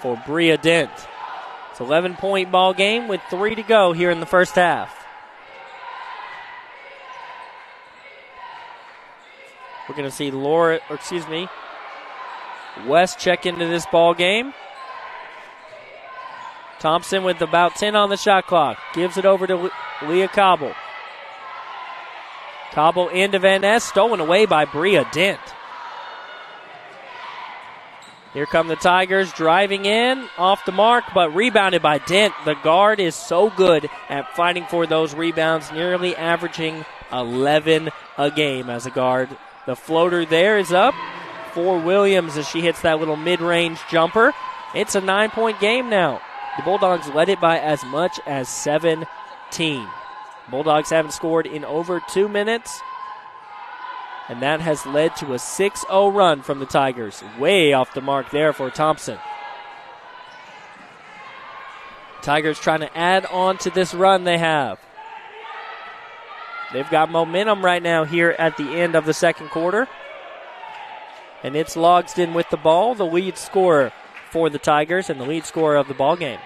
for Bria Dent. It's an 11-point ball game with 3 to go here in the first half. We're going to see West check into this ball game. Thompson with about 10 on the shot clock. Gives it over to Leah Cobble. Cobble into Van Ness. Stolen away by Bria Dent. Here come the Tigers driving in. Off the mark, but rebounded by Dent. The guard is so good at fighting for those rebounds, nearly averaging 11 a game as a guard. The floater there is up for Williams as she hits that little mid-range jumper. It's a 9-point game now. The Bulldogs led it by as much as 17. Bulldogs haven't scored in over 2 minutes, and that has led to a 6-0 run from the Tigers. Way off the mark there for Thompson. Tigers trying to add on to this run they have. They've got momentum right now here at the end of the second quarter. And it's Logsdon with the ball, the lead scorer for the Tigers and the lead scorer of the ball game.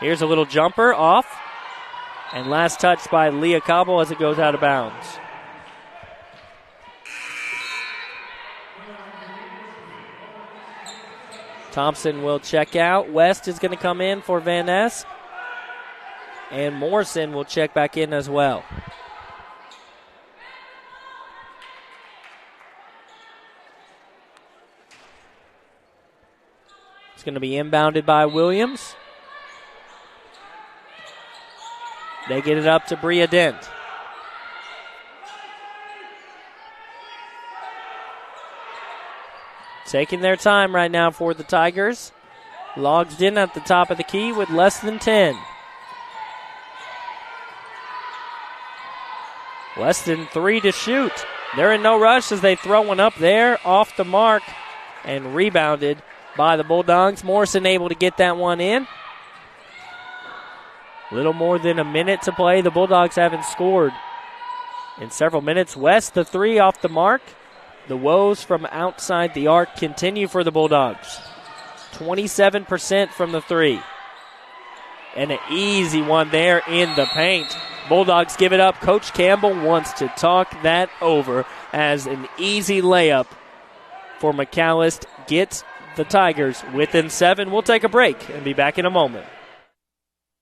Here's a little jumper off. And last touch by Leah Cobble as it goes out of bounds. Thompson will check out. West is going to come in for Van Ness. And Morrison will check back in as well. It's going to be inbounded by Williams. They get it up to Bria Dent. Taking their time right now for the Tigers. Logsdon at the top of the key with less than 10. Less than 3 to shoot. They're in no rush as they throw one up there off the mark and rebounded by the Bulldogs. Morrison able to get that one in. Little more than a minute to play. The Bulldogs haven't scored in several minutes. West, the 3 off the mark. The woes from outside the arc continue for the Bulldogs. 27% from the 3. And an easy one there in the paint. Bulldogs give it up. Coach Campbell wants to talk that over as an easy layup for McAllister gets the Tigers within 7. We'll take a break and be back in a moment.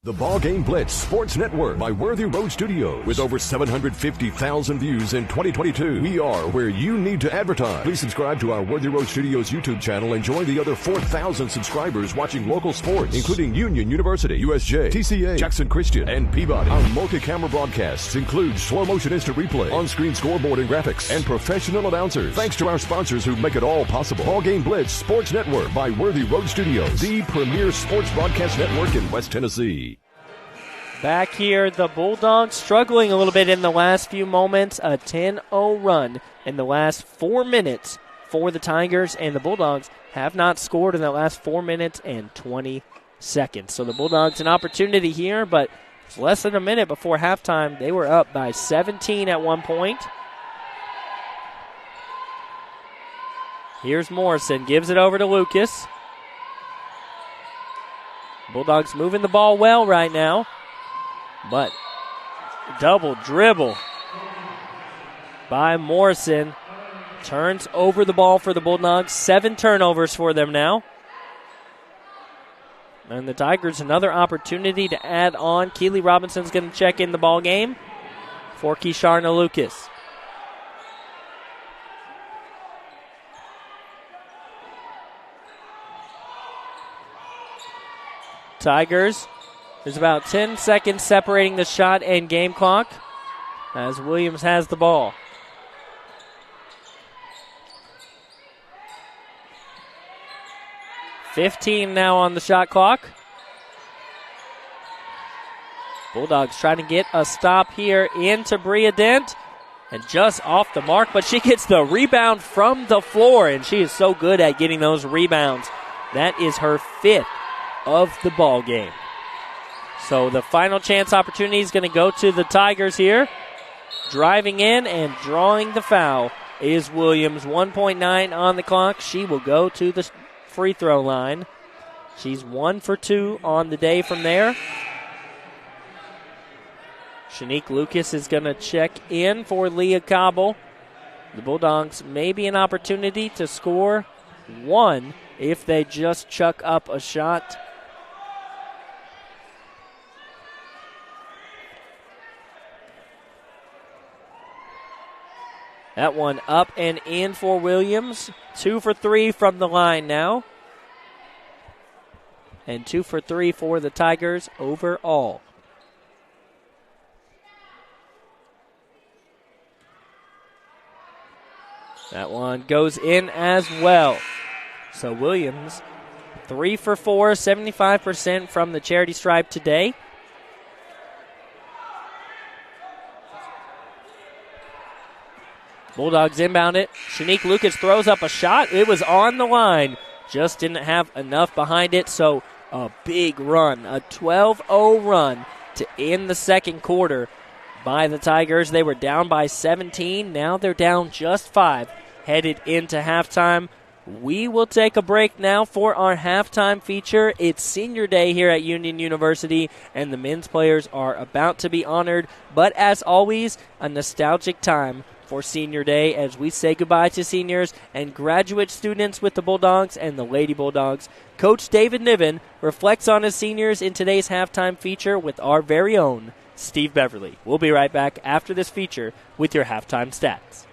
The BallGame Blitz Sports Network by Worthy Road Studios. With over 750,000 views in 2022, we are where you need to advertise. Please subscribe to our Worthy Road Studios YouTube channel and join the other 4,000 subscribers watching local sports, including Union University, USJ, TCA, Jackson Christian, and Peabody. Our multi-camera broadcasts include slow motion instant replay, on-screen scoreboard and graphics, and professional announcers. Thanks to our sponsors who make it all possible. BallGame Blitz Sports Network by Worthy Road Studios, the premier sports broadcast network in West Tennessee. Back here, the Bulldogs struggling a little bit in the last few moments. A 10-0 run in the last 4 minutes for the Tigers, and the Bulldogs have not scored in the last 4 minutes and 20 seconds. So the Bulldogs an opportunity here, but it's less than a minute before halftime. They were up by 17 at one point. Here's Morrison, gives it over to Lucas. Bulldogs moving the ball well right now, but double dribble by Morrison. Turns over the ball for the Bulldogs. 7 turnovers for them now. And the Tigers, another opportunity to add on. Keely Robinson's going to check in the ball game for Keysharna Lucas. Tigers, there's about 10 seconds separating the shot and game clock as Williams has the ball. $15 now on the shot clock. Bulldogs trying to get a stop here into Bria Dent. And just off the mark, but she gets the rebound from the floor, and she is so good at getting those rebounds. That is her 5th of the ball game. So the final chance opportunity is going to go to the Tigers here. Driving in and drawing the foul is Williams. 1.9 on the clock. She will go to the free throw line. She's 1 for 2 on the day from there. Shanique Lucas is going to check in for Leah Cobble. The Bulldogs maybe an opportunity to score 1 if they just chuck up a shot. That one up and in for Williams. 2 for 3 from the line now. And 2 for 3 for the Tigers overall. That one goes in as well. So Williams, 3 for 4, 75% from the charity stripe today. Bulldogs inbound it. Shanique Lucas throws up a shot. It was on the line. Just didn't have enough behind it. So a big run, a 12-0 run to end the second quarter by the Tigers. They were down by 17. Now they're down just 5 headed into halftime. We will take a break now for our halftime feature. It's senior day here at Union University, and the men's players are about to be honored. But as always, a nostalgic time for senior day as we say goodbye to seniors and graduate students with the Bulldogs and the Lady Bulldogs. Coach David Niven reflects on his seniors in today's halftime feature with our very own Steve Beverly. We'll be right back after this feature with your halftime stats.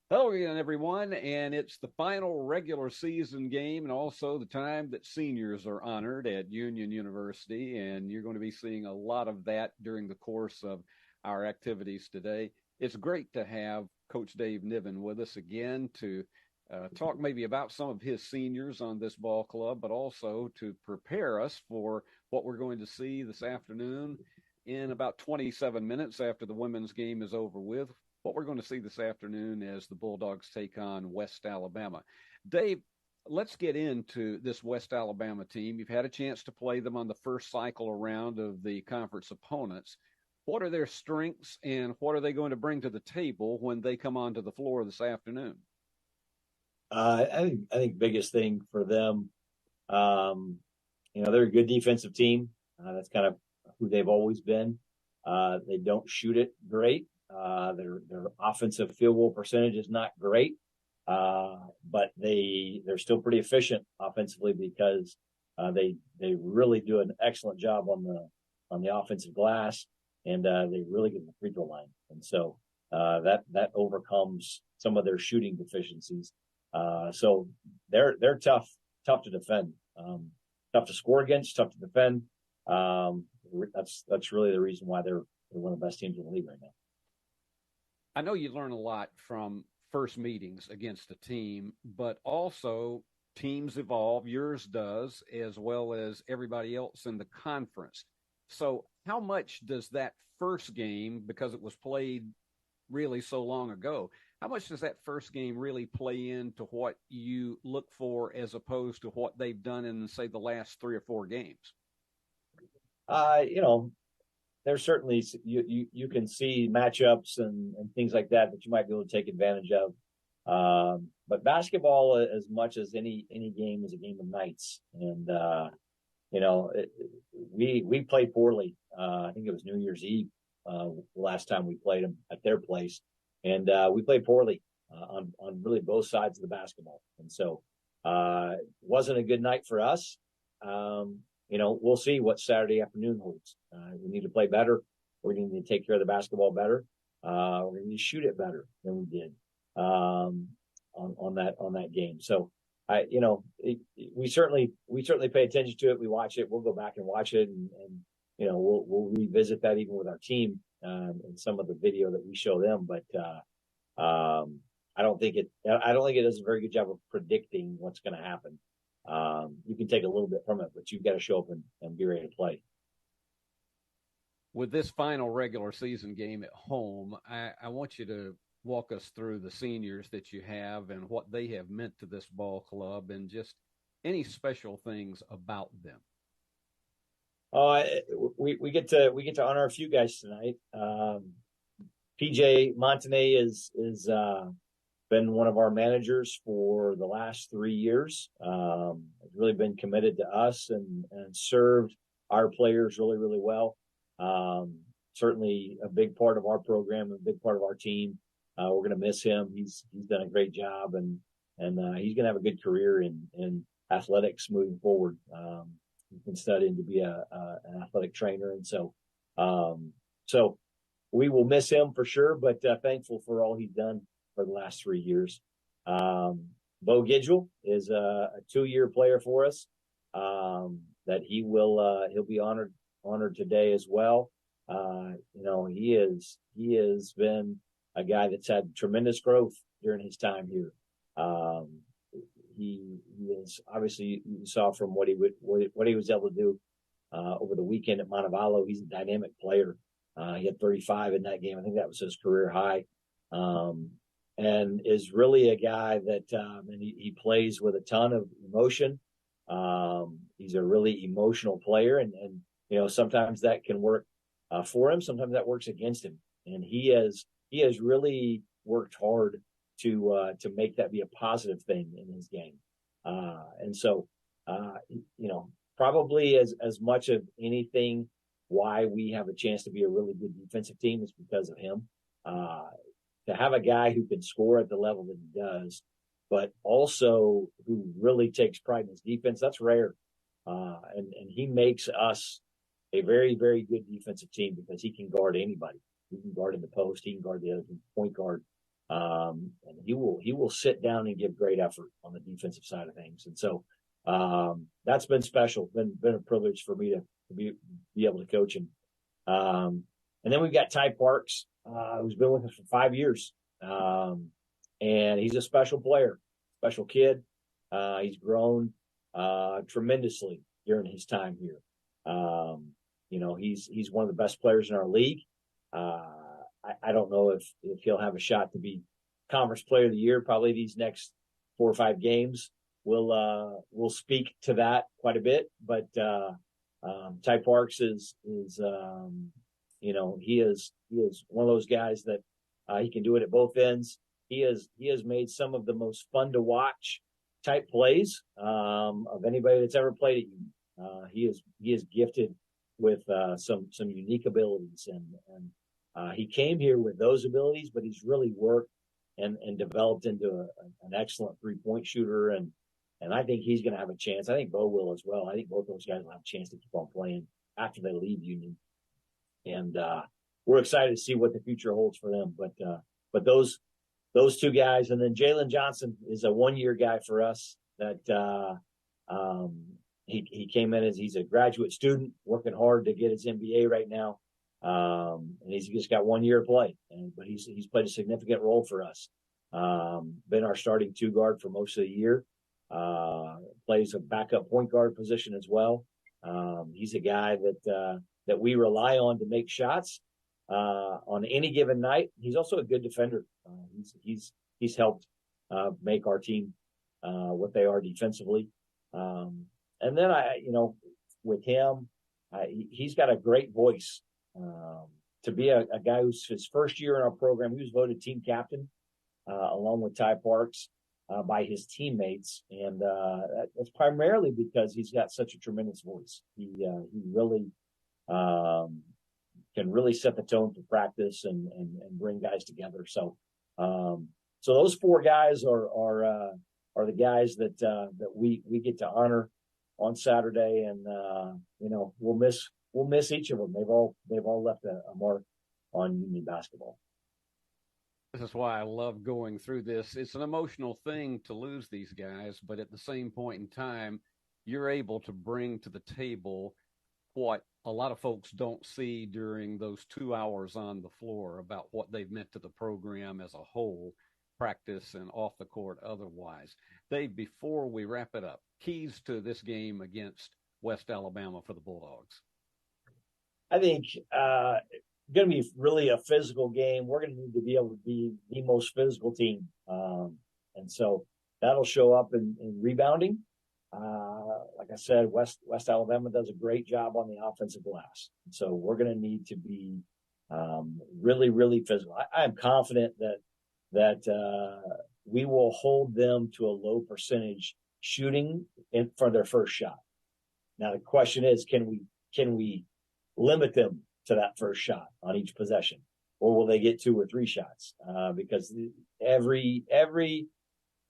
Hello again, everyone, and it's the final regular season game and also the time that seniors are honored at Union University, and you're going to be seeing a lot of that during the course of our activities today. It's great to have Coach Dave Niven with us again to talk maybe about some of his seniors on this ball club, but also to prepare us for what we're going to see this afternoon in about 27 minutes after the women's game is over with. What we're going to see this afternoon as the Bulldogs take on West Alabama. Dave, let's get into this West Alabama team. You've had a chance to play them on the first cycle around of the conference opponents. What are their strengths and what are they going to bring to the table when they come onto the floor this afternoon? I think biggest thing for them, they're a good defensive team. That's kind of who they've always been. They don't shoot it great. Their offensive field goal percentage is not great, but they're still pretty efficient offensively because they really do an excellent job on the offensive glass, and they really get the free throw line, and so that overcomes some of their shooting deficiencies. So they're tough to defend, tough to score against, tough to defend. That's really the reason why they're one of the best teams in the league right now. I know you learn a lot from first meetings against a team, but also teams evolve, yours does, as well as everybody else in the conference. So how much does that first game, because it was played really so long ago, how much does that first game really play into what you look for as opposed to what they've done in, say, the last 3 or 4 games? there's certainly you can see matchups and things like that you might be able to take advantage of. But basketball, as much as any game, is a game of nights, and we played poorly. I think it was New Year's Eve last time we played them at their place, and we played poorly on really both sides of the basketball, and so it wasn't a good night for us. We'll see what Saturday afternoon holds. We need to play better. We need to take care of the basketball better. We need to shoot it better than we did on that game. So we certainly pay attention to it. We watch it. We'll go back and watch it, and we'll revisit that even with our team and some of the video that we show them. But I don't think it does a very good job of predicting what's going to happen. You can take a little bit from it, but you've got to show up and be ready to play. With this final regular season game at home, I want you to walk us through the seniors that you have and what they have meant to this ball club and just any special things about them. We get to honor a few guys tonight. PJ Montanay is been one of our managers for the last 3 years. Has really been committed to us and served our players really, really well. Certainly a big part of our program, a big part of our team. We're going to miss him. He's done a great job, and he's going to have a good career in athletics moving forward. He's been studying to be an athletic trainer, and so we will miss him for sure. But thankful for all he's done for the last 3 years. Bo Gidgel is a 2-year player for us. That he'll be honored today as well. He has been a guy that's had tremendous growth during his time here. He is obviously, you saw from what he was able to do over the weekend at Montevallo. He's a dynamic player. He had 35 in that game. I think that was his career high. And is really a guy that and he plays with a ton of emotion. He's a really emotional player, and sometimes that can work for him. Sometimes that works against him. And he has really worked hard to make that be a positive thing in his game. And so, probably as much of anything, why we have a chance to be a really good defensive team is because of him. To have a guy who can score at the level that he does, but also who really takes pride in his defense, that's rare. And he makes us a very, very good defensive team because he can guard anybody. He can guard in the post. He can guard the other point guard. And he will sit down and give great effort on the defensive side of things. And so, that's been special, been a privilege for me to be able to coach him. And then we've got Ty Parks, who's been with us for 5 years. And he's a special player, special kid. He's grown, tremendously during his time here. He's one of the best players in our league. I don't know if he'll have a shot to be conference player of the year. Probably these next 4 or 5 games will speak to that quite a bit. But Ty Parks is he is one of those guys that he can do it at both ends. He has made some of the most fun to watch type plays of anybody that's ever played at Union. He is gifted with some unique abilities, and he came here with those abilities, but he's really worked and developed into an excellent 3-point shooter, and I think he's going to have a chance. I think Bo will as well. I think both those guys will have a chance to keep on playing after they leave Union, and we're excited to see what the future holds for them. But those 2 guys, and then Jalen Johnson is a 1-year guy for us. That he came in as he's a graduate student, working hard to get his MBA right now. And he's just got 1 year of play, but he's played a significant role for us. Been our starting 2 guard for most of the year. Plays a backup point guard position as well. He's a guy that we rely on to make shots on any given night. He's also a good defender. He's helped make our team what they are defensively. And then with him, he's got a great voice. To be a guy who's his first year in our program, he was voted team captain along with Ty Parks by his teammates, and that's primarily because he's got such a tremendous voice. He really can really set the tone for practice and bring guys together. So those 4 guys are the guys that we get to honor on Saturday, and we'll miss each of them. They've all left a mark on Union basketball. This is why I love going through this. It's an emotional thing to lose these guys, but at the same point in time, you're able to bring to the table what a lot of folks don't see during those 2 hours on the floor about what they've meant to the program as a whole, practice and off the court otherwise. Dave, before we wrap it up, keys to this game against West Alabama for the Bulldogs. I think going to be really a physical game. We're going to need to be able to be the most physical team. And so that'll show up in rebounding. Like I said, West Alabama does a great job on the offensive glass. And so we're going to need to be really, really physical. I am confident that we will hold them to a low percentage shooting for their first shot. Now the question is, can we limit them to that first shot on each possession, or will they get 2 or 3 shots? Because every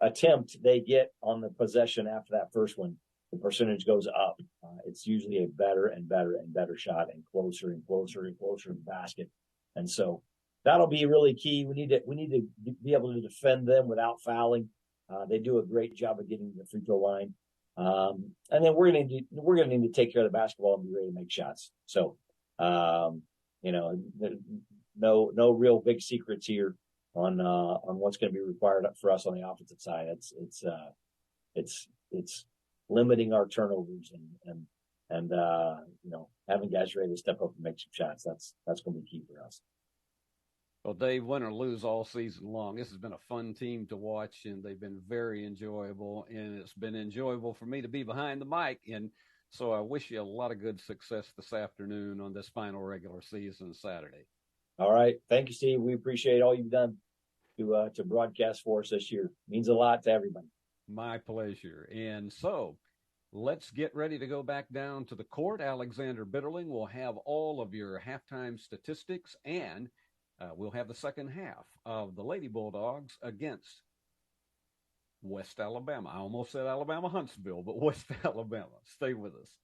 attempt they get on the possession after that first one, the percentage goes up. It's usually a better and better and better shot, and closer and closer and closer to the basket. And so that'll be really key. We need to be able to defend them without fouling. They do a great job of getting to the free throw line. And then we're going to need to take care of the basketball and be ready to make shots. So, no real big secrets here on what's going to be required for us on the offensive side. It's limiting our turnovers and having guys ready to step up and make some shots. That's going to be key for us. Well, Dave, win or lose all season long, this has been a fun team to watch, and they've been very enjoyable, and it's been enjoyable for me to be behind the mic. And so I wish you a lot of good success this afternoon on this final regular season Saturday. All right. Thank you, Steve. We appreciate all you've done to broadcast for us this year. It means a lot to everybody. My pleasure. And so let's get ready to go back down to the court. Alexander Bitterling will have all of your halftime statistics, and we'll have the second half of the Lady Bulldogs against West Alabama. I almost said Alabama Huntsville, but West Alabama. Stay with us.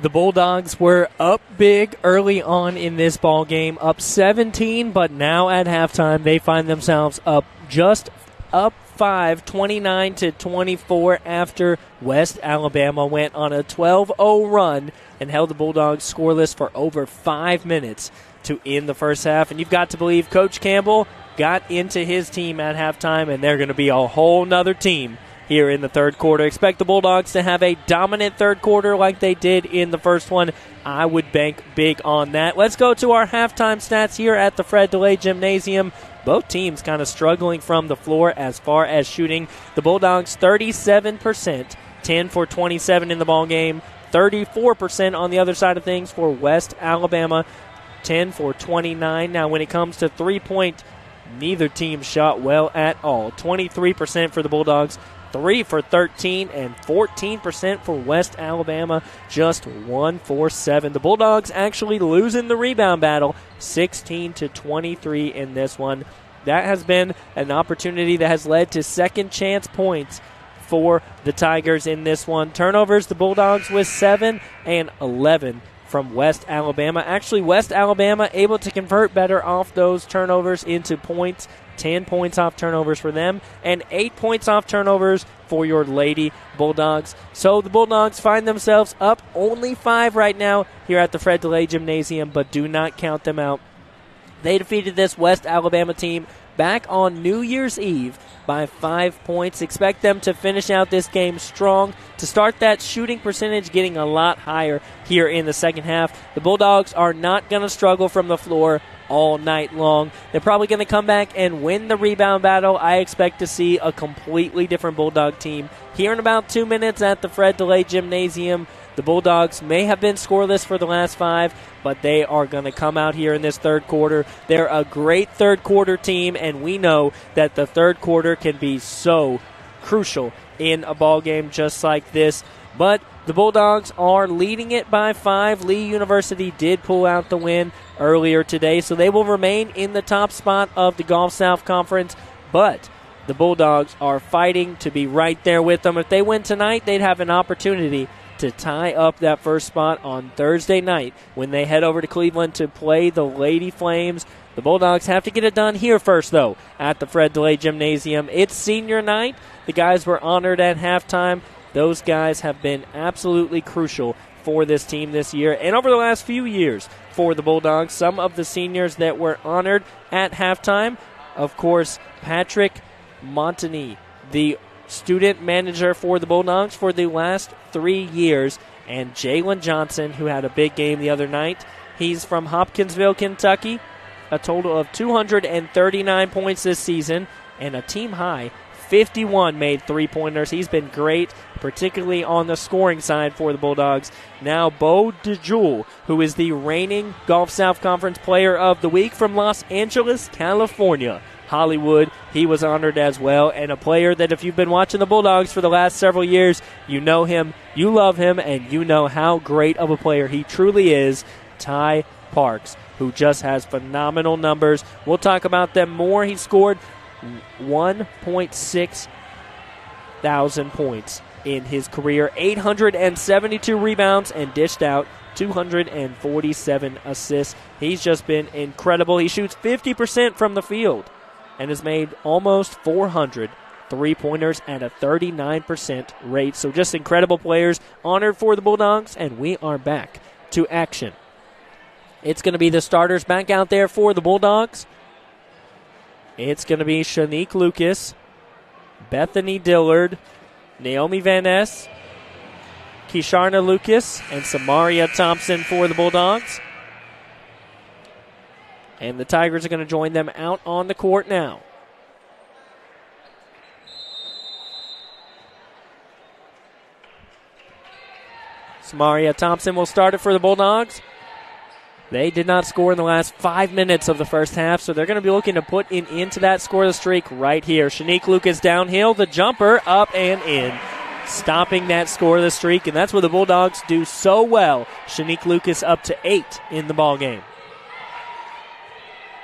The Bulldogs were up big early on in this ball game, up 17, but now at halftime they find themselves up 5, 29-24 after West Alabama went on a 12-0 run and held the Bulldogs scoreless for over 5 minutes to end the first half. And you've got to believe Coach Campbell got into his team at halftime, and they're going to be a whole nother team here in the third quarter. Expect the Bulldogs to have a dominant third quarter like they did in the first one. I would bank big on that. Let's go to our halftime stats here at the Fred DeLay Gymnasium. Both teams kind of struggling from the floor as far as shooting. The Bulldogs 37%, 10 for 27 in the ball game. 34% on the other side of things for West Alabama, 10 for 29. Now when it comes to three-point, neither team shot well at all. 23% for the Bulldogs, 3 for 13, and 14% for West Alabama, just 1 for 7. The Bulldogs actually losing the rebound battle, 16-23 in this one. That has been an opportunity that has led to second chance points for the Tigers in this one. Turnovers, the Bulldogs with 7 and 11 from West Alabama. Actually, West Alabama able to convert better off those turnovers into points. 10 points off turnovers for them, and 8 points off turnovers for your Lady Bulldogs. So the Bulldogs find themselves up only 5 right now here at the Fred DeLay Gymnasium, but do not count them out. They defeated this West Alabama team back on New Year's Eve by 5 points. Expect them to finish out this game strong, to start that shooting percentage getting a lot higher here in the second half. The Bulldogs are not going to struggle from the floor all night long. They're probably going to come back and win the rebound battle. I expect to see a completely different Bulldog team here in about 2 minutes at the Fred DeLay Gymnasium. The Bulldogs may have been scoreless for the last 5, but they are going to come out here in this third quarter. They're a great third quarter team, and we know that the third quarter can be so crucial in a ball game just like this. But the Bulldogs are leading it by 5. Lee University did pull out the win earlier today, so they will remain in the top spot of the Gulf South Conference. But the Bulldogs are fighting to be right there with them. If they win tonight, they'd have an opportunity to tie up that first spot on Thursday night when they head over to Cleveland to play the Lady Flames. The Bulldogs have to get it done here first, though, at the Fred DeLay Gymnasium. It's senior night. The guys were honored at halftime. Those guys have been absolutely crucial for this team this year and over the last few years for the Bulldogs. Some of the seniors that were honored at halftime, of course, Patrick Montagny, the student manager for the Bulldogs for the last 3 years, and Jalen Johnson, who had a big game the other night. He's from Hopkinsville, Kentucky, a total of 239 points this season, and a team high 51 made three-pointers. He's been great, particularly on the scoring side for the Bulldogs. Now, Bo DeJoule, who is the reigning Gulf South Conference Player of the Week from Los Angeles, California. Hollywood, he was honored as well, and a player that if you've been watching the Bulldogs for the last several years, you know him, you love him, and you know how great of a player he truly is, Ty Parks, who just has phenomenal numbers. We'll talk about them more. He scored 1.6 thousand points in his career, 872 rebounds, and dished out 247 assists. He's just been incredible. He shoots 50% from the field and has made almost 400 three-pointers at a 39% rate. So just incredible players honored for the Bulldogs, and we are back to action. It's going to be the starters back out there for the Bulldogs. It's going to be Shanique Lucas, Bethany Dillard, Naomi Van Ness, Kisharna Lucas, and Samaria Thompson for the Bulldogs. And the Tigers are going to join them out on the court now. Samaria Thompson will start it for the Bulldogs. They did not score in the last 5 minutes of the first half, so they're going to be looking to put into that scoreless streak right here. Shanique Lucas downhill, the jumper up and in, stopping that scoreless streak, and that's what the Bulldogs do so well. Shanique Lucas up to 8 in the ballgame.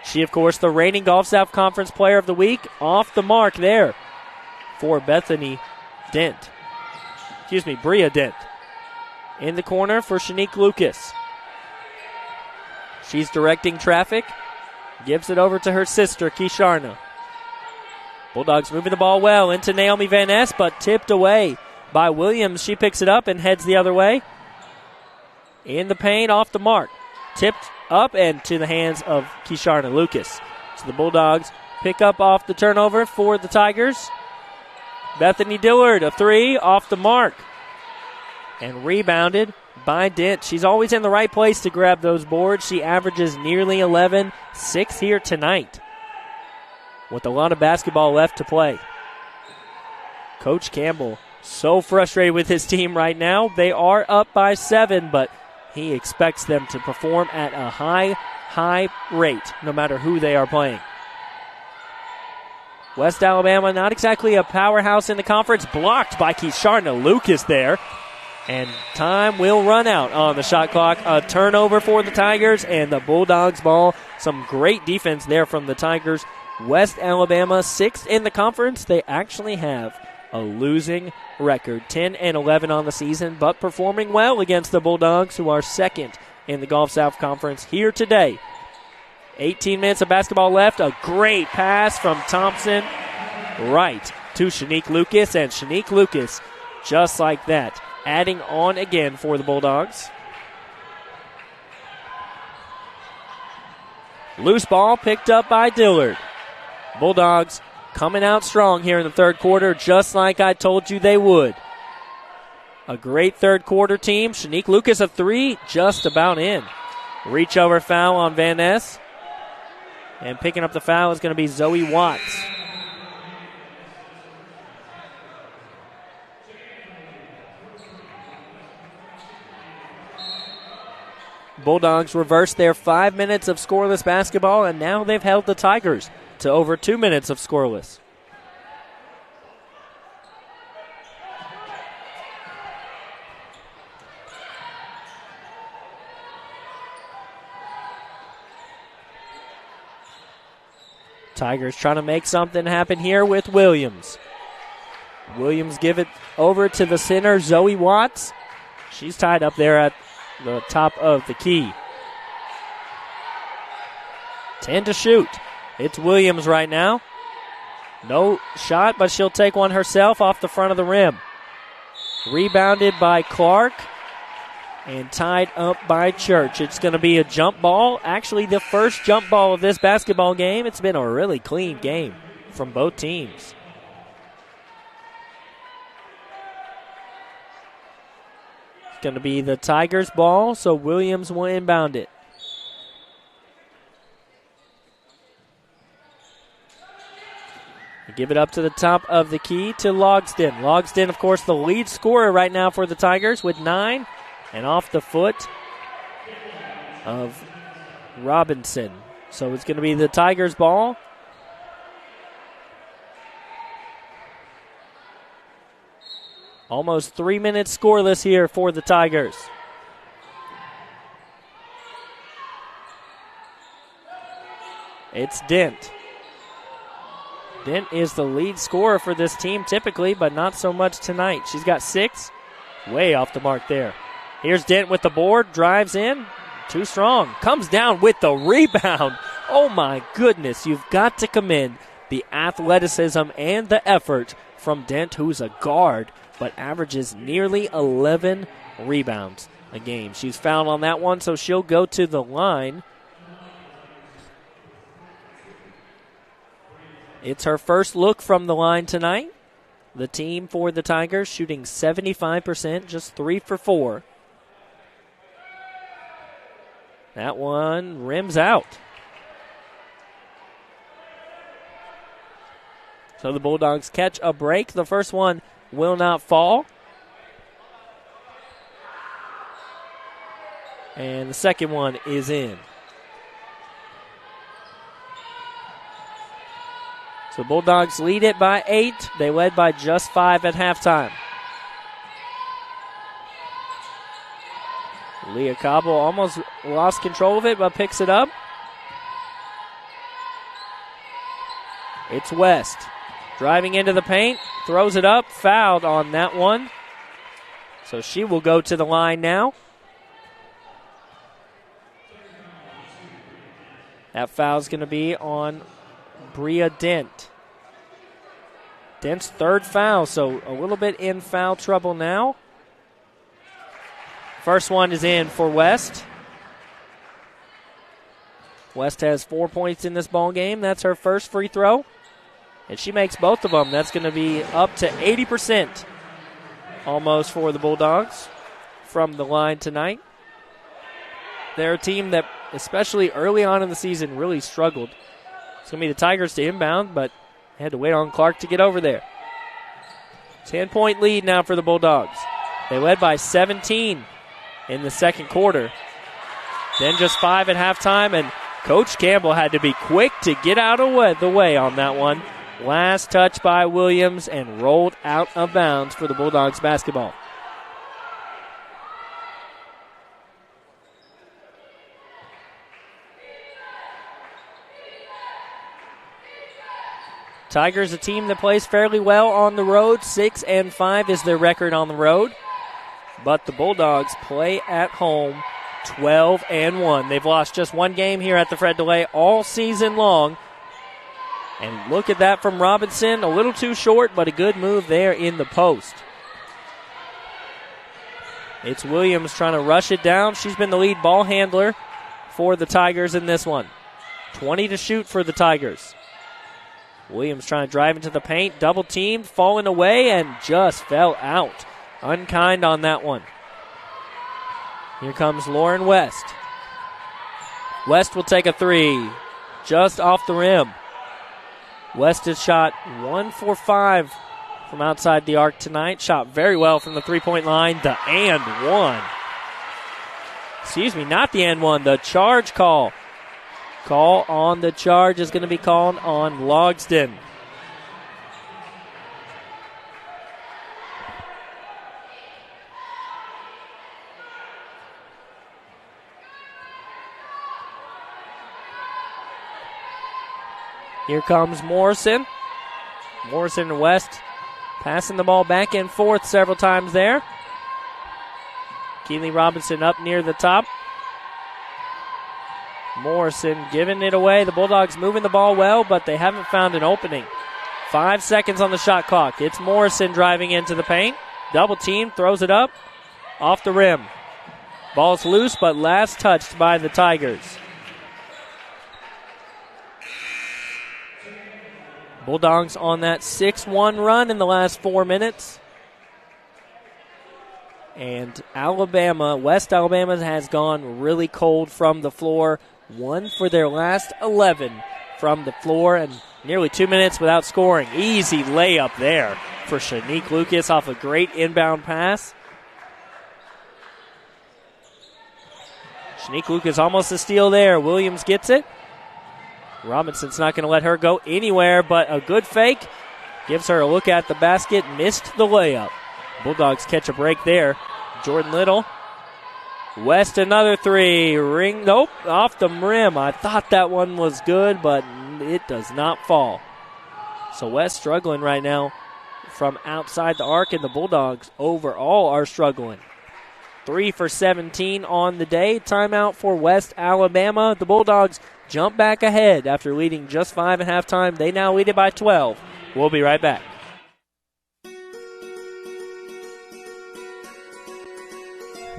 She, of course, the reigning Gulf South Conference Player of the Week, off the mark there for Bethany Dent. Bria Dent. In the corner for Shanique Lucas. She's directing traffic, gives it over to her sister, Kisharna. Bulldogs moving the ball well into Naomi Van Ness, but tipped away by Williams. She picks it up and heads the other way. In the paint, off the mark. Tipped up and to the hands of Kisharna Lucas. So the Bulldogs pick up off the turnover for the Tigers. Bethany Dillard, a three, off the mark. And rebounded by Dent. She's always in the right place to grab those boards. She averages nearly 11, 6 here tonight, with a lot of basketball left to play. Coach Campbell so frustrated with his team right now. They are up by 7, but he expects them to perform at a high rate, no matter who they are playing. West Alabama, not exactly a powerhouse in the conference, blocked by Kisharna Lucas there. And time will run out on the shot clock. A turnover for the Tigers and the Bulldogs ball. Some great defense there from the Tigers. West Alabama, 6th in the conference. They actually have a losing record, 10-11 on the season, but performing well against the Bulldogs, who are 2nd in the Gulf South Conference here today. 18 minutes of basketball left. A great pass from Thompson right to Shanique Lucas, and Shanique Lucas, just like that, adding on again for the Bulldogs. Loose ball picked up by Dillard. Bulldogs coming out strong here in the third quarter, just like I told you they would. A great third quarter team. Shanique Lucas, a three, just about in. Reach over foul on Van Ness. And picking up the foul is going to be Zoe Watts. Bulldogs reversed their 5 minutes of scoreless basketball, and now they've held the Tigers to over 2 minutes of scoreless. Tigers trying to make something happen here with Williams. Williams give it over to the center, Zoe Watts. She's tied up there at the top of the key. 10 to shoot. It's Williams right now. No shot, but she'll take one herself off the front of the rim. Rebounded by Clark and tied up by Church. It's going to be a jump ball. Actually, the first jump ball of this basketball game. It's been a really clean game from both teams. It's going to be the Tigers' ball, so Williams will inbound it. Give it up to the top of the key to Logsdon. Logsdon, of course, the lead scorer right now for the Tigers with 9. And off the foot of Robinson. So it's going to be the Tigers' ball. Almost 3 minutes scoreless here for the Tigers. It's Dent. Dent is the lead scorer for this team typically, but not so much tonight. She's got 6. Way off the mark there. Here's Dent with the board, drives in, too strong, comes down with the rebound. Oh my goodness, you've got to commend the athleticism and the effort from Dent, who's a guard, but averages nearly 11 rebounds a game. She's fouled on that one, so she'll go to the line. It's her first look from the line tonight. The team for the Tigers shooting 75%, just 3 for 4. That one rims out. So the Bulldogs catch a break. The first one will not fall. And the second one is in. So Bulldogs lead it by 8. They led by just 5 at halftime. Leah Cobble almost lost control of it, but picks it up. It's West. Driving into the paint, throws it up, fouled on that one. So she will go to the line now. That foul's going to be on Bria Dent. Dent's third foul, so a little bit in foul trouble now. First one is in for West. West has 4 points in this ball game. That's her first free throw. And she makes both of them. That's going to be up to 80% almost for the Bulldogs from the line tonight. They're a team that, especially early on in the season, really struggled. It's going to be the Tigers to inbound, but had to wait on Clark to get over there. 10-point lead now for the Bulldogs. They led by 17 in the second quarter. Then just 5 at halftime, and Coach Campbell had to be quick to get out of the way on that one. Last touch by Williams and rolled out of bounds for the Bulldogs basketball. Tigers, a team that plays fairly well on the road. 6-5 is their record on the road. But the Bulldogs play at home 12-1. They've lost just one game here at the Fred DeLay all season long. And look at that from Robinson. A little too short, but a good move there in the post. It's Williams trying to rush it down. She's been the lead ball handler for the Tigers in this one. 20 to shoot for the Tigers. Williams trying to drive into the paint, double teamed, falling away, and just fell out. Unkind on that one. Here comes Lauren West. West will take a three, just off the rim. West has shot 1 for 5 from outside the arc tonight. Shot very well from the three-point line. The and one. Excuse me, not the and one, the charge call. Call on the charge is going to be called on Logsdon. Here comes Morrison. Morrison and West passing the ball back and forth several times there. Keely Robinson up near the top. Morrison giving it away. The Bulldogs moving the ball well, but they haven't found an opening. 5 seconds on the shot clock. It's Morrison driving into the paint. Double team, throws it up. Off the rim. Ball's loose, but last touched by the Tigers. Bulldogs on that 6-1 run in the last 4 minutes. And West Alabama has gone really cold from the floor. 1 for their last 11 from the floor, and nearly 2 minutes without scoring. Easy layup there for Shanique Lucas off a great inbound pass. Shanique Lucas almost a steal there. Williams gets it. Robinson's not going to let her go anywhere, but a good fake. Gives her a look at the basket. Missed the layup. Bulldogs catch a break there. Jordan Little. West another three. Nope, off the rim. I thought that one was good, but it does not fall. So West struggling right now from outside the arc, and the Bulldogs overall are struggling. 3 for 17 on the day. Timeout for West Alabama. The Bulldogs jump back ahead after leading just 5 at halftime. They now lead it by 12. We'll be right back.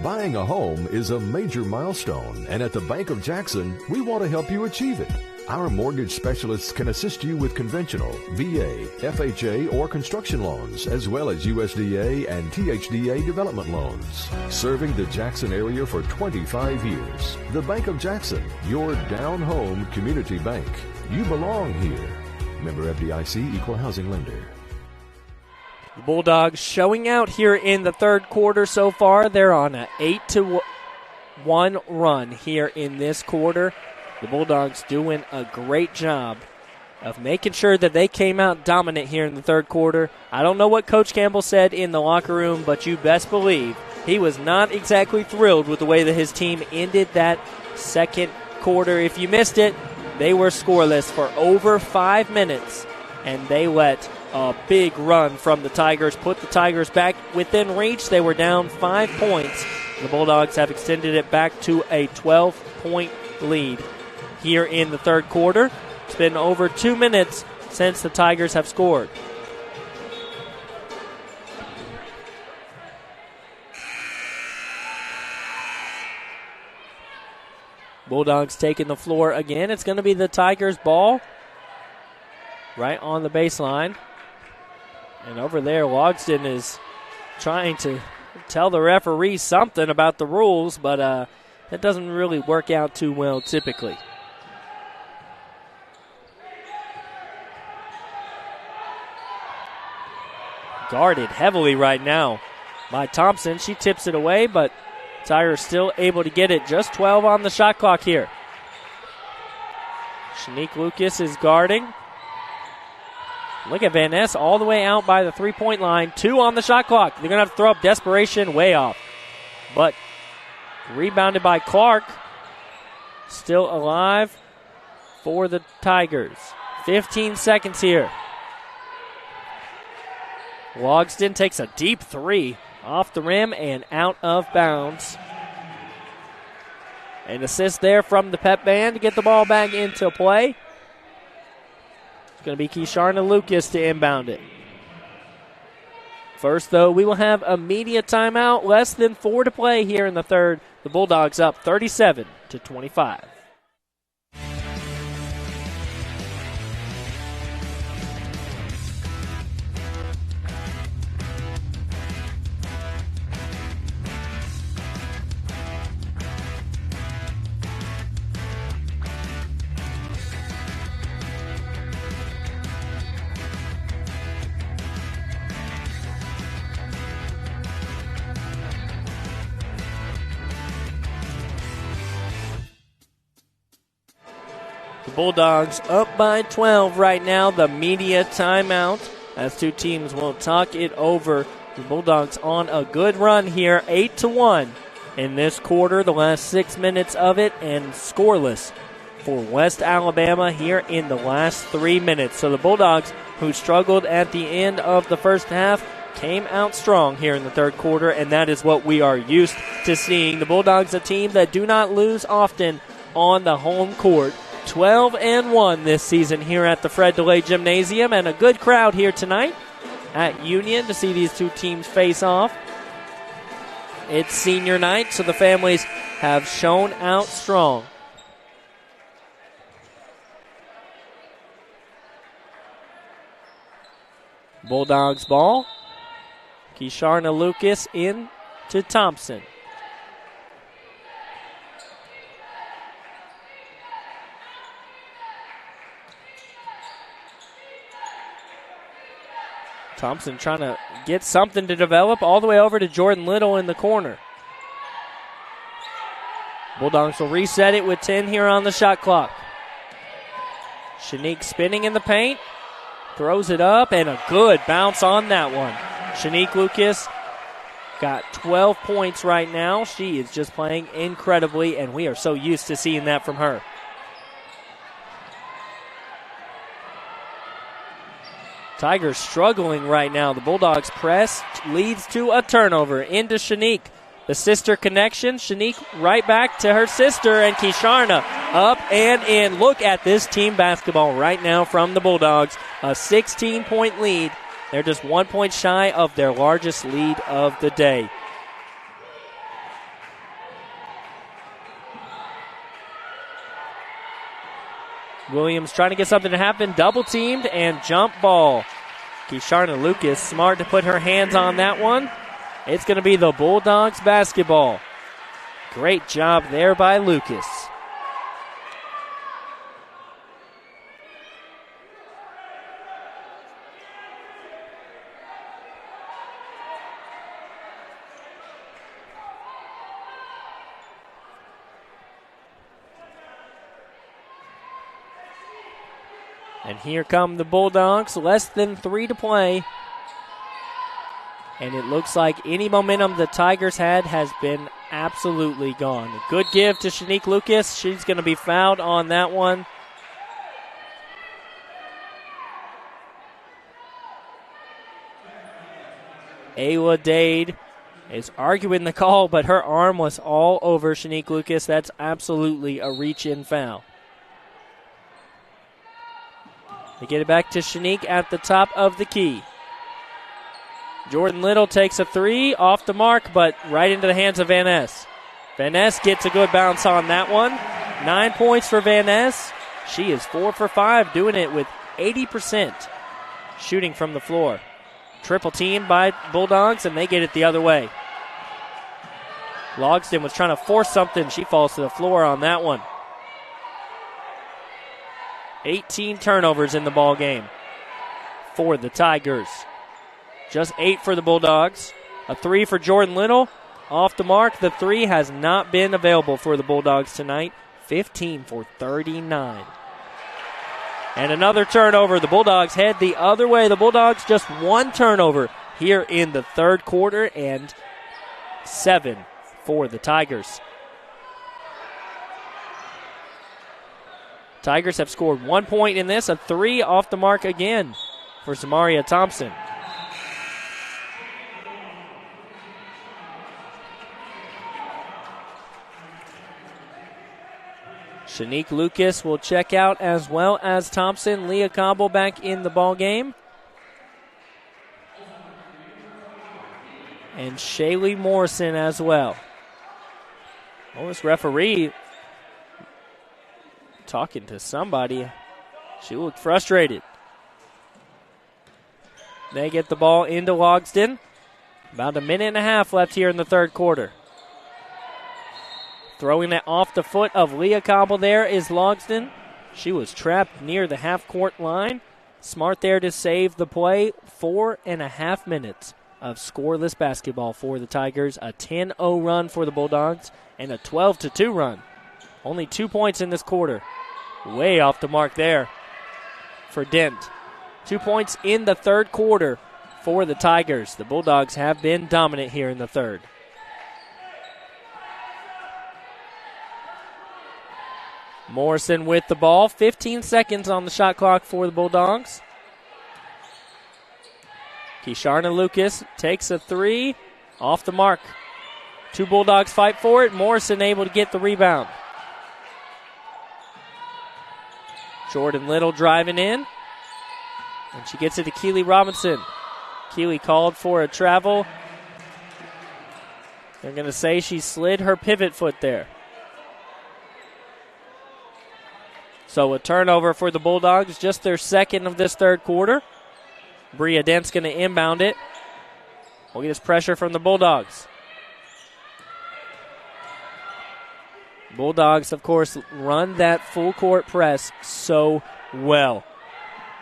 Buying a home is a major milestone, and at the Bank of Jackson, we want to help you achieve it. Our mortgage specialists can assist you with conventional, VA, FHA, or construction loans, as well as USDA and THDA development loans. Serving the Jackson area for 25 years. The Bank of Jackson, your down-home community bank. You belong here. Member FDIC, Equal Housing Lender. The Bulldogs showing out here in the third quarter so far. They're on an 8-1 run here in this quarter. The Bulldogs doing a great job of making sure that they came out dominant here in the third quarter. I don't know what Coach Campbell said in the locker room, but you best believe he was not exactly thrilled with the way that his team ended that second quarter. If you missed it, they were scoreless for over 5 minutes, and they let a big run from the Tigers put the Tigers back within reach. They were down 5 points. The Bulldogs have extended it back to a 12-point lead here in the third quarter. It's been over 2 minutes since the Tigers have scored. Bulldogs taking the floor again. It's going to be the Tigers' ball right on the baseline. And over there, Logsdon is trying to tell the referee something about the rules, but that doesn't really work out too well typically. Guarded heavily right now by Thompson. She tips it away, but Tigers still able to get it. Just 12 on the shot clock here. Shanique Lucas is guarding. Look at Van Ness all the way out by the three-point line. 2 on the shot clock. They're going to have to throw up desperation way off. But rebounded by Clark. Still alive for the Tigers. 15 seconds here. Logsdon takes a deep 3 off the rim and out of bounds. An assist there from the pep band to get the ball back into play. It's going to be Keysharna Lucas to inbound it. First, though, we will have a media timeout. Less than 4 to play here in the third. The Bulldogs up 37-25. The Bulldogs up by 12 right now. The media timeout as two teams will talk it over. The Bulldogs on a good run here, 8-1 in this quarter, the last 6 minutes of it, and scoreless for West Alabama here in the last 3 minutes. So the Bulldogs, who struggled at the end of the first half, came out strong here in the third quarter, and that is what we are used to seeing. The Bulldogs, a team that do not lose often on the home court. 12-1 this season here at the Fred DeLay Gymnasium, and a good crowd here tonight at Union to see these two teams face off. It's senior night, so the families have shown out strong. Bulldogs ball. Keisharna Lucas in to Thompson. Thompson trying to get something to develop all the way over to Jordan Little in the corner. Bulldogs will reset it with 10 here on the shot clock. Shanique spinning in the paint. Throws it up, and a good bounce on that one. Shanique Lucas got 12 points right now. She is just playing incredibly, and we are so used to seeing that from her. Tigers struggling right now. The Bulldogs press leads to a turnover into Shanique. The sister connection. Shanique right back to her sister, and Keisharna up and in. Look at this team basketball right now from the Bulldogs. A 16-point lead. They're just 1 point shy of their largest lead of the day. Williams trying to get something to happen. Double teamed and jump ball. Keisharna Lucas smart to put her hands on that one. It's going to be the Bulldogs basketball. Great job there by Lucas. And here come the Bulldogs, less than 3 to play. And it looks like any momentum the Tigers had has been absolutely gone. A good give to Shanique Lucas. She's going to be fouled on that one. Ayla Dade is arguing the call, but her arm was all over Shanique Lucas. That's absolutely a reach-in foul. They get it back to Shanique at the top of the key. Jordan Little takes a three off the mark, but right into the hands of Van Ness. Van Ness gets a good bounce on that one. 9 points for Van Ness. She is 4 for 5, doing it with 80% shooting from the floor. Triple team by Bulldogs, and they get it the other way. Logsdon was trying to force something. She falls to the floor on that one. 18 turnovers in the ball game for the Tigers. Just 8 for the Bulldogs. A 3 for Jordan Little. Off the mark. The 3 has not been available for the Bulldogs tonight. 15 for 39. And another turnover. The Bulldogs head the other way. The Bulldogs just 1 turnover here in the third quarter, and 7 for the Tigers. Tigers have scored 1 point in this. A 3 off the mark again for Samaria Thompson. Shanique Lucas will check out as well as Thompson. Leah Cobble back in the ball game. And Shaylee Morrison as well. Oh, this referee talking to somebody. She looked frustrated. They get the ball into Logsdon. About a minute and a half left here in the third quarter. Throwing it off the foot of Leah Cobble there is Logsdon. She was trapped near the half-court line. Smart there to save the play. 4.5 minutes of scoreless basketball for the Tigers. A 10-0 run for the Bulldogs and a 12-2 run. Only 2 points in this quarter. Way off the mark there for Dent. 2 points in the third quarter for the Tigers. The Bulldogs have been dominant here in the third. Morrison with the ball. 15 seconds on the shot clock for the Bulldogs. Keysharna Lucas takes a three. Off the mark. Two Bulldogs fight for it. Morrison able to get the rebound. Jordan Little driving in. And she gets it to Keely Robinson. Keely called for a travel. They're going to say she slid her pivot foot there. So a turnover for the Bulldogs, just their second of this third quarter. Bria Dent's going to inbound it. We'll get this pressure from the Bulldogs. Bulldogs, of course, run that full court press so well.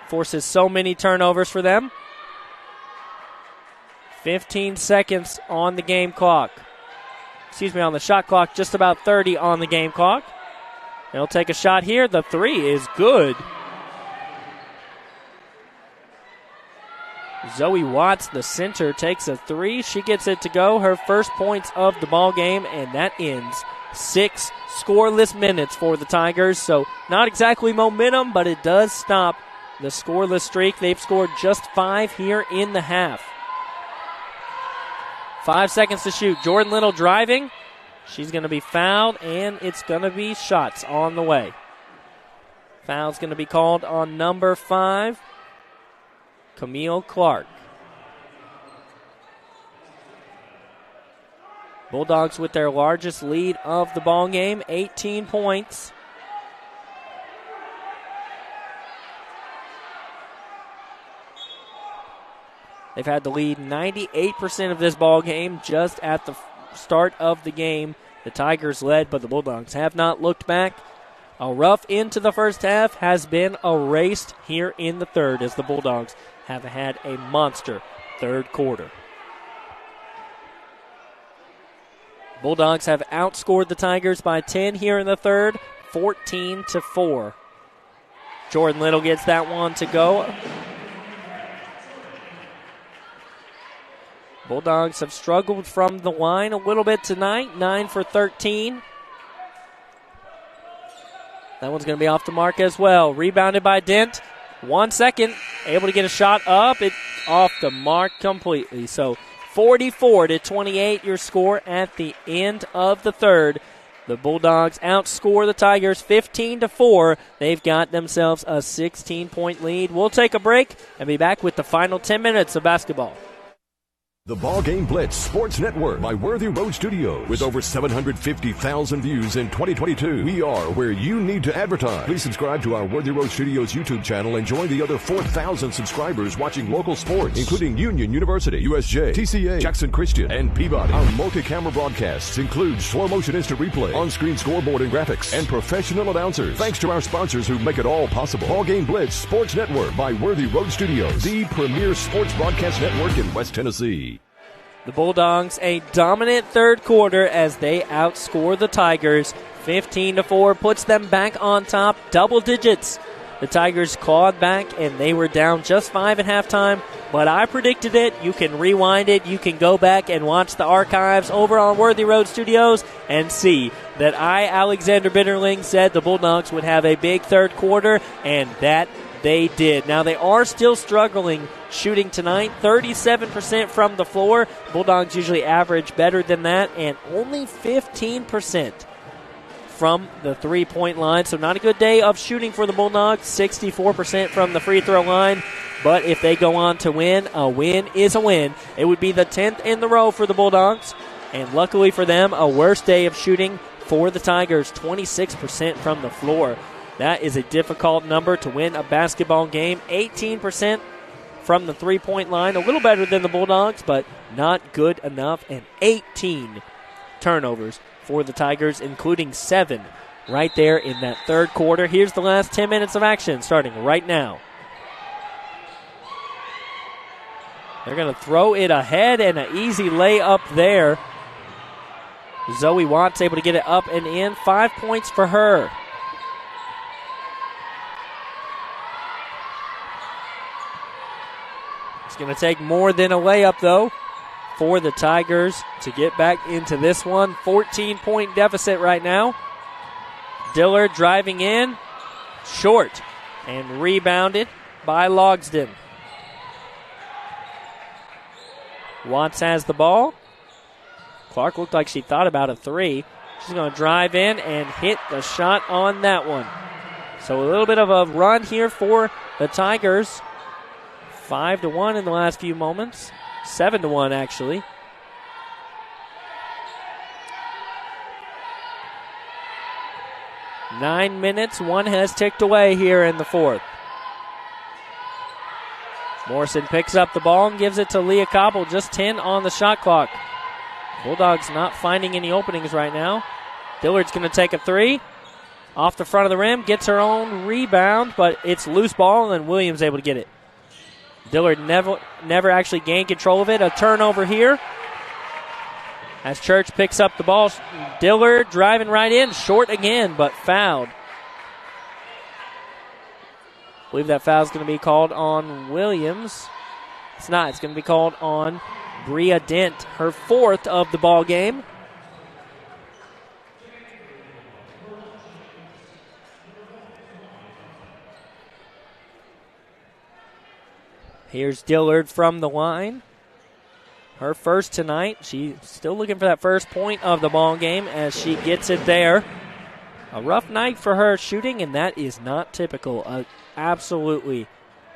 Forces so many turnovers for them. 15 seconds on the game clock. On the shot clock, just about 30 on the game clock. They'll take a shot here. The three is good. Zoe Watts, the center, takes a three. She gets it to go. Her first points of the ball game, and that ends 6 scoreless minutes for the Tigers. So not exactly momentum, but it does stop the scoreless streak. They've scored just 5 here in the half. 5 seconds to shoot. Jordan Little driving. She's going to be fouled, and it's going to be shots on the way. Foul's going to be called on number 5, Camille Clark. Bulldogs with their largest lead of the ball game, 18 points. They've had the lead 98% of this ball game. Just at the start of the game, the Tigers led, but the Bulldogs have not looked back. A rough into the first half has been erased here in the third as the Bulldogs have had a monster third quarter. Bulldogs have outscored the Tigers by 10 here in the third, 14-4. Jordan Little gets that one to go. Bulldogs have struggled from the line a little bit tonight, 9 for 13. That one's going to be off the mark as well. Rebounded by Dent. 1 second, able to get a shot up. It off the mark completely. So 44-28 your score at the end of the third. The Bulldogs outscore the Tigers 15-4. They've got themselves a 16-point lead. We'll take a break and be back with the final 10 minutes of basketball. The BallGame Blitz Sports Network by Worthy Road Studios. With over 750,000 views in 2022, we are where you need to advertise. Please subscribe to our Worthy Road Studios YouTube channel and join the other 4,000 subscribers watching local sports, including Union University, USJ, TCA, Jackson Christian, and Peabody. Our multi-camera broadcasts include slow motion instant replay, on-screen scoreboard and graphics, and professional announcers. Thanks to our sponsors who make it all possible. BallGame Blitz Sports Network by Worthy Road Studios, the premier sports broadcast network in West Tennessee. The Bulldogs a dominant third quarter as they outscore the Tigers 15-4, puts them back on top, double digits. The Tigers clawed back and they were down just 5 at halftime, but I predicted it. You can rewind it. You can go back and watch the archives over on Worthy Road Studios and see that I, Alexander Bitterling, said the Bulldogs would have a big third quarter, and that they did. Now, they are still struggling shooting tonight, 37% from the floor. Bulldogs usually average better than that, and only 15% from the three-point line. So not a good day of shooting for the Bulldogs, 64% from the free throw line. But if they go on to win, a win is a win. It would be the 10th in the row for the Bulldogs, and luckily for them, a worse day of shooting for the Tigers, 26% from the floor. That is a difficult number to win a basketball game. 18% from the three-point line. A little better than the Bulldogs, but not good enough. And 18 turnovers for the Tigers, including 7 right there in that third quarter. Here's the last 10 minutes of action starting right now. They're going to throw it ahead, and an easy layup there. Zoe Watts able to get it up and in. 5 points for her. It's going to take more than a layup, though, for the Tigers to get back into this one. 14-point deficit right now. Dillard driving in, short, and rebounded by Logsden. Watts has the ball. Clark looked like she thought about a three. She's going to drive in and hit the shot on that one. So a little bit of a run here for the Tigers. 5-1 in the last few moments. 7-1 actually. Nine minutes, one has ticked away here in the fourth. Morrison picks up the ball and gives it to Leah Koppel. Just 10 on the shot clock. Bulldogs not finding any openings right now. Dillard's going to take a three. Off the front of the rim, gets her own rebound, but it's loose ball, and Williams able to get it. Dillard never actually gained control of it. A turnover here as Church picks up the ball. Dillard driving right in, short again, but fouled. I believe that foul is going to be called on Williams. It's not. It's going to be called on Bria Dent, her fourth of the ball game. Here's Dillard from the line. Her first tonight. She's still looking for that first point of the ball game as she gets it there. A rough night for her shooting, and that is not typical. An absolutely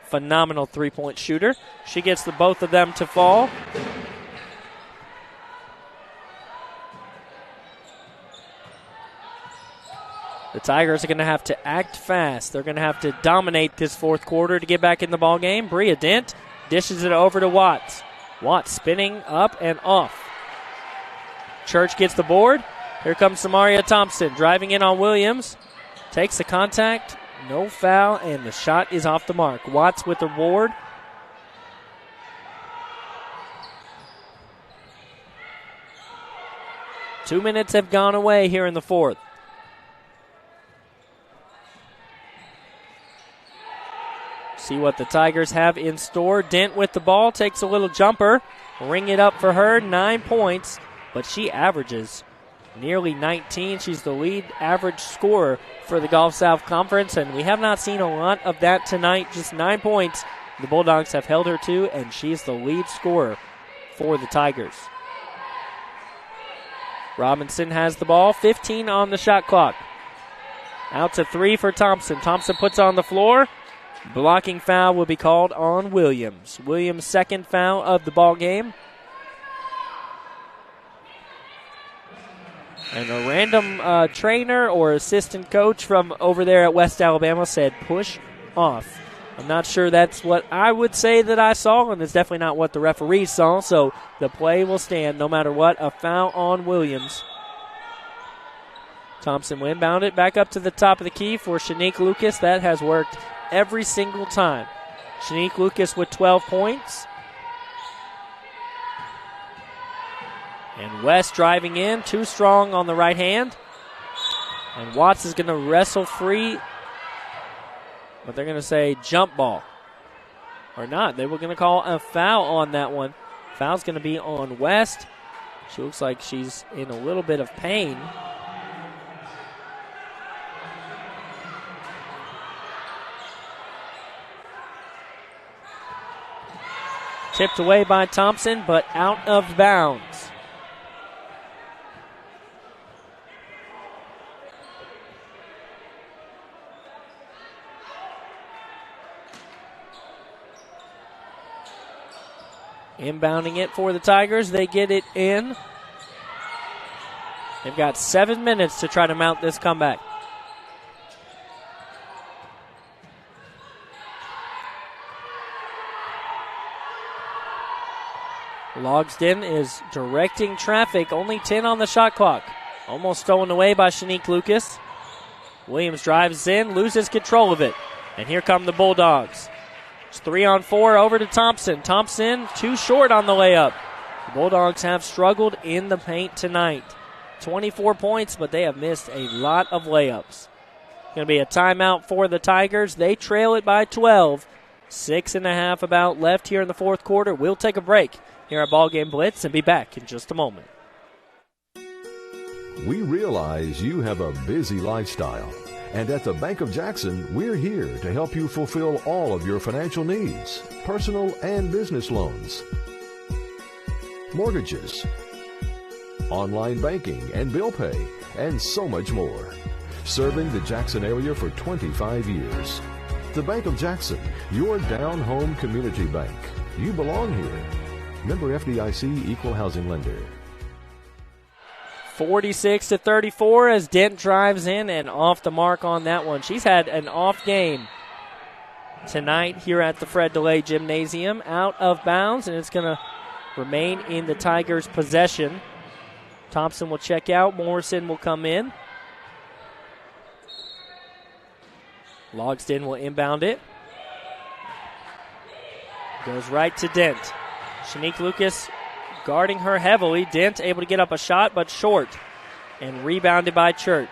phenomenal three-point shooter. She gets both of them to fall. The Tigers are going to have to act fast. They're going to have to dominate this fourth quarter to get back in the ball game. Bria Dent dishes it over to Watts. Watts spinning up and off. Church gets the board. Here comes Samaria Thompson driving in on Williams. Takes the contact. No foul, and the shot is off the mark. Watts with the board. Two minutes have gone away here in the fourth. See what the Tigers have in store. Dent with the ball, takes a little jumper. Ring it up for her, 9 points, but she averages nearly 19. She's the lead average scorer for the Gulf South Conference, and we have not seen a lot of that tonight. Just 9 points the Bulldogs have held her to, and she's the lead scorer for the Tigers. Robinson has the ball, 15 on the shot clock. Out to three for Thompson. Thompson puts on the floor. Blocking foul will be called on Williams. Williams' second foul of the ball game. And a random trainer or assistant coach from over there at West Alabama said push off. I'm not sure that's what I would say that I saw, and it's definitely not what the referee saw, so the play will stand no matter what. A foul on Williams. Thompson will inbound it back up to the top of the key for Shanique Lucas. That has worked every single time. Shanique Lucas with 12 points. And West driving in, too strong on the right hand. And Watts is going to wrestle free, but they're going to say jump ball. Or not. They were going to call a foul on that one. Foul's going to be on West. She looks like she's in a little bit of pain. Tipped away by Thompson, but out of bounds. Inbounding it for the Tigers. They get it in. They've got 7 minutes to try to mount this comeback. Logsden is directing traffic. Only 10 on the shot clock. Almost stolen away by Shanique Lucas. Williams drives in, loses control of it. And here come the Bulldogs. It's 3-on-4 over to Thompson. Thompson too short on the layup. The Bulldogs have struggled in the paint tonight. 24 points, but they have missed a lot of layups. Going to be a timeout for the Tigers. They trail it by 12 6.5 about left here in the fourth quarter. We'll take a break here at BallGame Blitz and be back in just a moment. We realize you have a busy lifestyle, and at the Bank of Jackson, we're here to help you fulfill all of your financial needs, personal and business loans, mortgages, online banking and bill pay, and so much more. Serving the Jackson area for 25 years. The Bank of Jackson, your down-home community bank. You belong here. Member FDIC, Equal Housing Lender. 46-34 as Dent drives in and off the mark on that one. She's had an off game tonight here at the Fred DeLay Gymnasium. Out of bounds, and it's going to remain in the Tigers' possession. Thompson will check out. Morrison will come in. Logsdon will inbound it. Goes right to Dent. Shanique Lucas guarding her heavily. Dent able to get up a shot, but short. And rebounded by Church.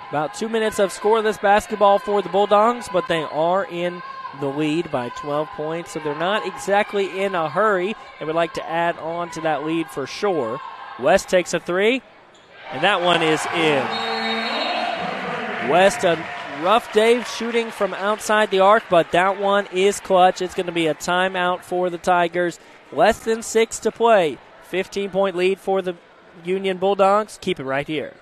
About 2 minutes of scoreless basketball for the Bulldogs, but they are in the lead by 12 points, so they're not exactly in a hurry. They would like to add on to that lead for sure. West takes a three, and that one is in. West, a rough day shooting from outside the arc, but that one is clutch. It's going to be a timeout for the Tigers. Less than 6 to play. 15-point lead for the Union Bulldogs. Keep it right here.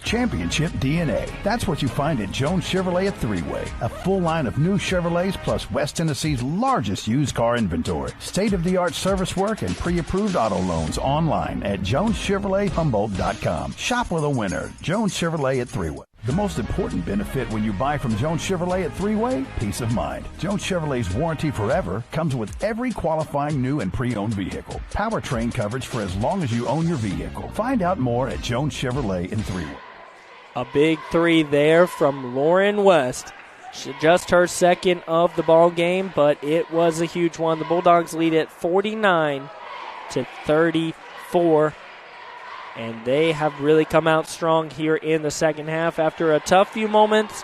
Championship DNA. That's what you find at Jones Chevrolet at Three-Way. A full line of new Chevrolets plus West Tennessee's largest used car inventory. State-of-the-art service work and pre-approved auto loans online at JonesChevroletHumboldt.com. Shop with a winner. Jones Chevrolet at Three-Way. The most important benefit when you buy from Jones Chevrolet at Three-Way? Peace of mind. Jones Chevrolet's warranty forever comes with every qualifying new and pre-owned vehicle. Powertrain coverage for as long as you own your vehicle. Find out more at Jones Chevrolet in Three-Way. A big three there from Lauren West. Just her second of the ball game, but it was a huge one. The Bulldogs lead at 49-34, and they have really come out strong here in the second half. After a tough few moments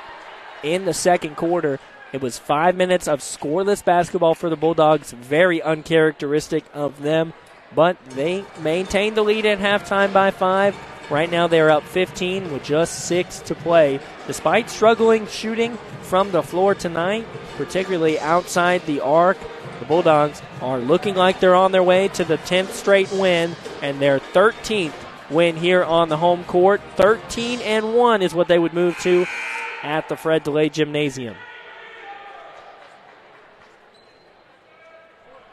in the second quarter, it was 5 minutes of scoreless basketball for the Bulldogs, very uncharacteristic of them, but they maintained the lead at halftime by 5. Right now they're up 15 with just 6 to play. Despite struggling shooting from the floor tonight, particularly outside the arc, the Bulldogs are looking like they're on their way to the 10th straight win and their 13th win here on the home court. 13-1 is what they would move to at the Fred DeLay Gymnasium.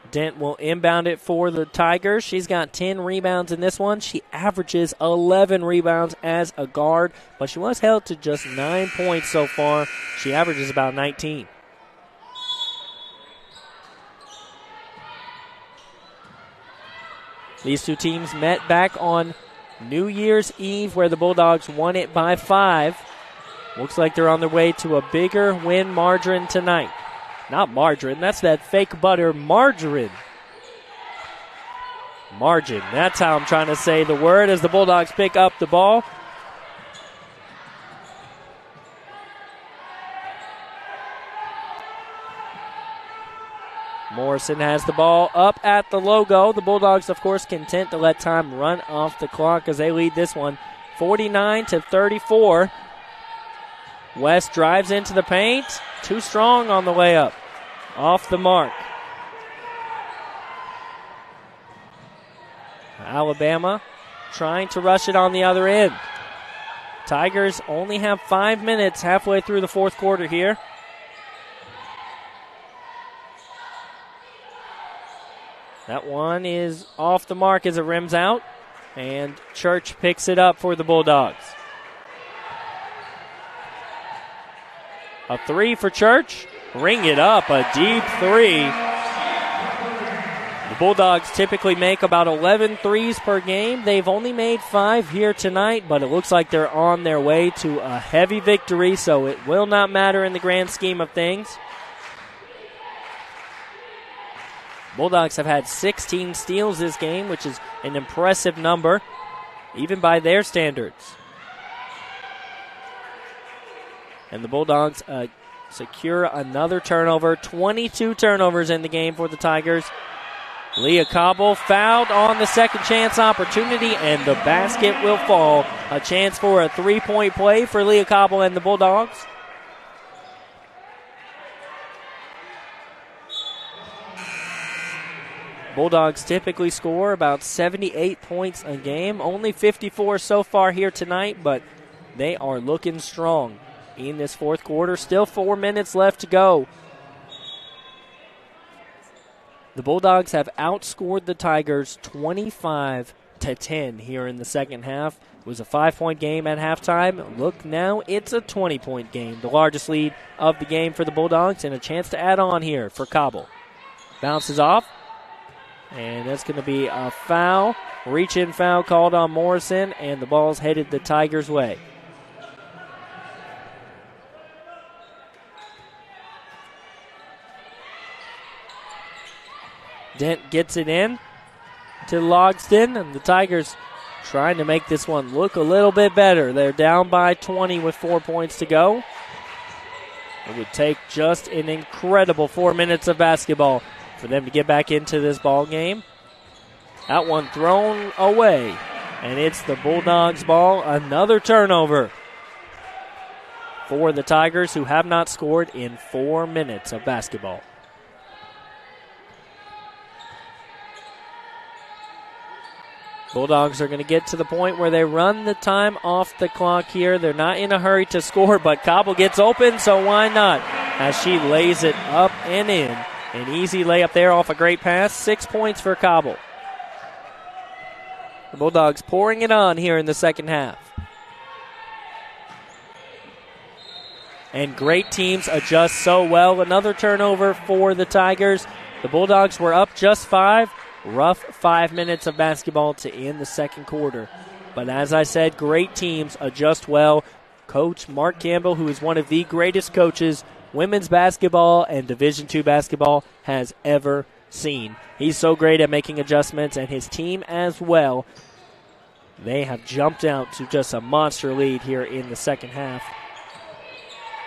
Dent will inbound it for the Tigers. She's got 10 rebounds in this one. She averages 11 rebounds as a guard, but she was held to just 9 points so far. She averages about 19. These two teams met back on New Year's Eve where the Bulldogs won it by 5. Looks like they're on their way to a bigger win margin tonight. Not margarine, that's that fake butter, margarine. Margin, that's how I'm trying to say the word as the Bulldogs pick up the ball. Morrison has the ball up at the logo. The Bulldogs, of course, content to let time run off the clock as they lead this one 49-34. West drives into the paint. Too strong on the way up. Off the mark. Alabama trying to rush it on the other end. Tigers only have 5 minutes halfway through the fourth quarter here. That one is off the mark as it rims out. And Church picks it up for the Bulldogs. A three for Church. Ring it up, a deep three. The Bulldogs typically make about 11 threes per game. They've only made 5 here tonight, but it looks like they're on their way to a heavy victory, so it will not matter in the grand scheme of things. Bulldogs have had 16 steals this game, which is an impressive number. even by their standards. And the Bulldogs secure another turnover. 22 turnovers in the game for the Tigers. Leah Cobble fouled on the second chance opportunity, and the basket will fall. A chance for a three-point play for Leah Cobble and the Bulldogs. Bulldogs typically score about 78 points a game. Only 54 so far here tonight, but they are looking strong in this fourth quarter. Still 4 minutes left to go. The Bulldogs have outscored the Tigers 25-10 here in the second half. It was a 5-point game at halftime. Look, now it's a 20-point game. The largest lead of the game for the Bulldogs, and a chance to add on here for Cobble. Bounces off, and that's going to be a foul. Reach-in foul called on Morrison, and the ball's headed the Tigers' way. Dent gets it in to Logston, and the Tigers trying to make this one look a little bit better. They're down by 20 with 4 points to go. It would take just an incredible 4 minutes of basketball for them to get back into this ball game. That one thrown away, and it's the Bulldogs' ball. Another turnover for the Tigers, who have not scored in 4 minutes of basketball. Bulldogs are going to get to the point where they run the time off the clock here. They're not in a hurry to score, but Cobble gets open, so why not? As she lays it up and in. An easy layup there off a great pass. 6 points for Cobble. The Bulldogs pouring it on here in the second half. And great teams adjust so well. Another turnover for the Tigers. The Bulldogs were up just 5. Rough 5 minutes of basketball to end the second quarter. But as I said, great teams adjust well. Coach Mark Campbell, who is one of the greatest coaches women's basketball and Division II basketball has ever seen. He's so great at making adjustments, and his team as well. They have jumped out to just a monster lead here in the second half.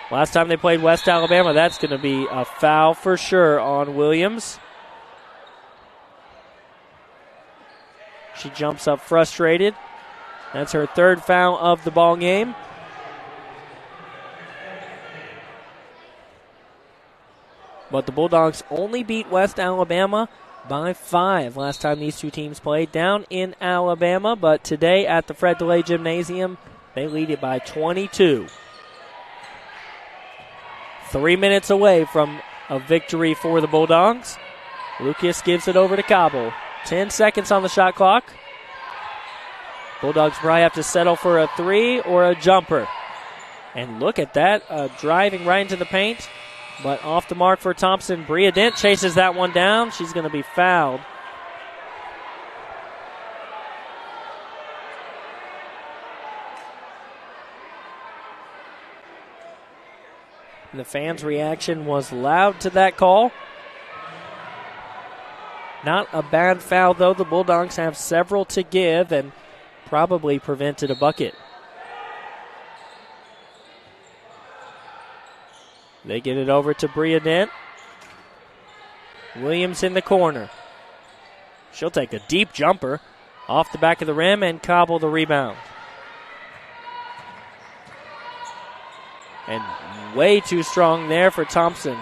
Last time they played West Alabama, that's going to be a foul for sure on Williams. She jumps up frustrated. That's her third foul of the ball game. But the Bulldogs only beat West Alabama by 5 last time these two teams played down in Alabama. But today at the Fred DeLay Gymnasium, they lead it by 22. 3 minutes away from a victory for the Bulldogs. Lucas gives it over to Cobble. 10 seconds on the shot clock. Bulldogs probably have to settle for a 3 or a jumper. And look at that, driving right into the paint. But off the mark for Thompson. Bria Dent chases that one down. She's going to be fouled. And the fans' reaction was loud to that call. Not a bad foul, though. The Bulldogs have several to give and probably prevented a bucket. They get it over to Bria Dent. Williams in the corner. She'll take a deep jumper off the back of the rim and Cobble the rebound. And way too strong there for Thompson.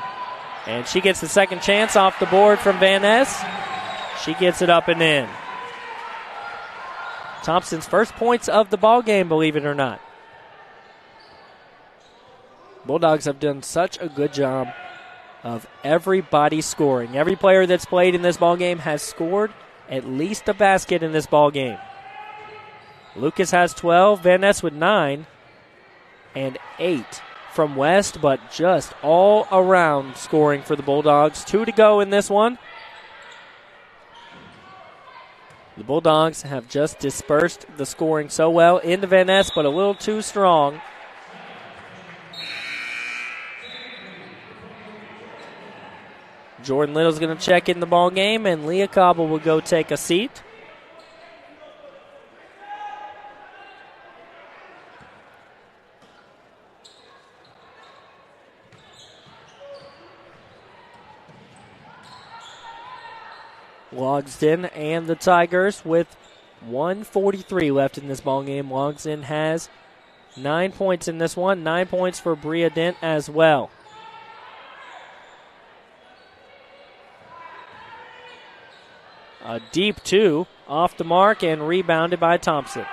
And she gets the second chance off the board from Van Ness. She gets it up and in. Thompson's first points of the ball game, believe it or not. Bulldogs have done such a good job of everybody scoring. Every player that's played in this ball game has scored at least a basket in this ball game. Lucas has 12, Van Ness with 9, and 8 from West, but just all around scoring for the Bulldogs. 2 to go in this one. The Bulldogs have just dispersed the scoring so well into Van Ness, but a little too strong. Jordan Little's going to check in the ball game, and Leah Cobble will go take a seat. Logsdon and the Tigers with 1:43 left in this ballgame. Logsdon has 9 points in this one. 9 points for Bria Dent as well. A deep two off the mark and rebounded by Thompson.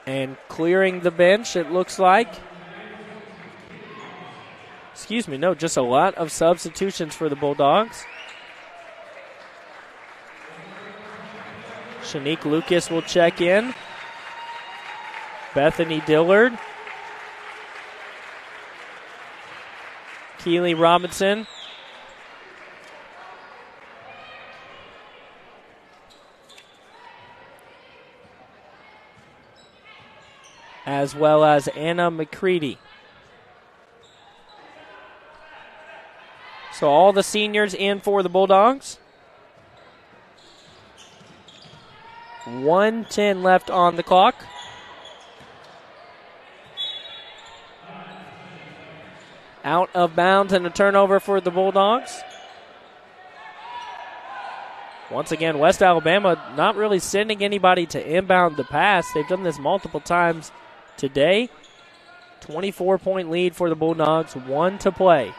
And clearing the bench, it looks like. Excuse me, no, just a lot of substitutions for the Bulldogs. Shanique Lucas will check in. Bethany Dillard. Keely Robinson. As well as Anna McCready. So all the seniors in for the Bulldogs. 1:10 left on the clock. Out of bounds and a turnover for the Bulldogs. Once again, West Alabama not really sending anybody to inbound the pass. They've done this multiple times today. 24-point lead for the Bulldogs, 1 to play.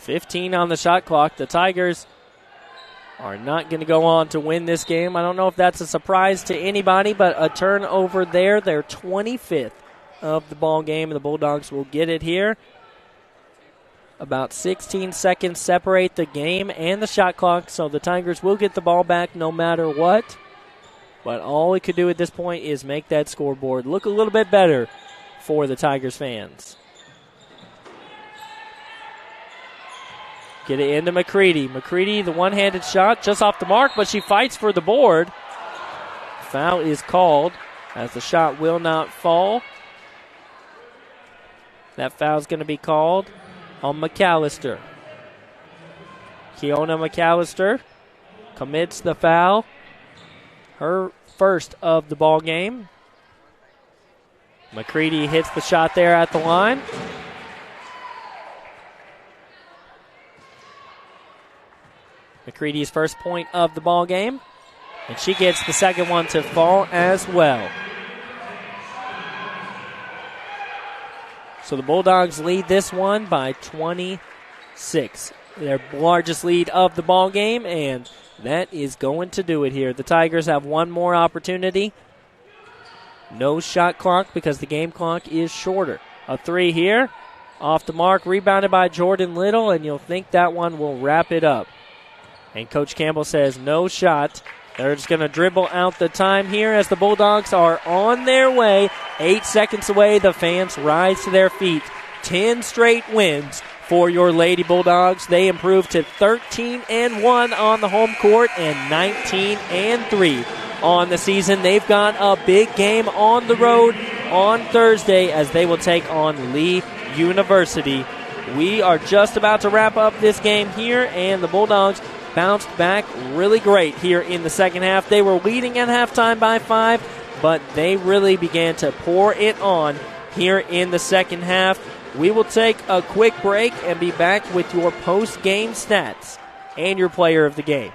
.15 on the shot clock. The Tigers are not going to go on to win this game. I don't know if that's a surprise to anybody, but a turnover there. They're 25th of the ball game, and the Bulldogs will get it here. About 16 seconds separate the game and the shot clock, so the Tigers will get the ball back no matter what. But all we could do at this point is make that scoreboard look a little bit better for the Tigers fans. Get it into McCready. McCready, the one-handed shot, just off the mark, but she fights for the board. Foul is called as the shot will not fall. That foul is going to be called on McAllister. Keona McAllister commits the foul. Her first of the ball game. McCready hits the shot there at the line. McCready's first point of the ball game, and she gets the second one to fall as well. So the Bulldogs lead this one by 26. Their largest lead of the ball game, and that is going to do it here. The Tigers have one more opportunity. No shot clock because the game clock is shorter. A three here, off the mark, rebounded by Jordan Little, and you'll think that one will wrap it up. And Coach Campbell says no shot. They're just going to dribble out the time here as the Bulldogs are on their way. 8 seconds away, the fans rise to their feet. 10 straight wins for your Lady Bulldogs. They improve to 13-1 on the home court and 19-3 on the season. They've got a big game on the road on Thursday as they will take on Lee University. We are just about to wrap up this game here, and the Bulldogs bounced back really great here in the second half. They were leading at halftime by 5, but they really began to pour it on here in the second half. We will take a quick break and be back with your post-game stats and your player of the game.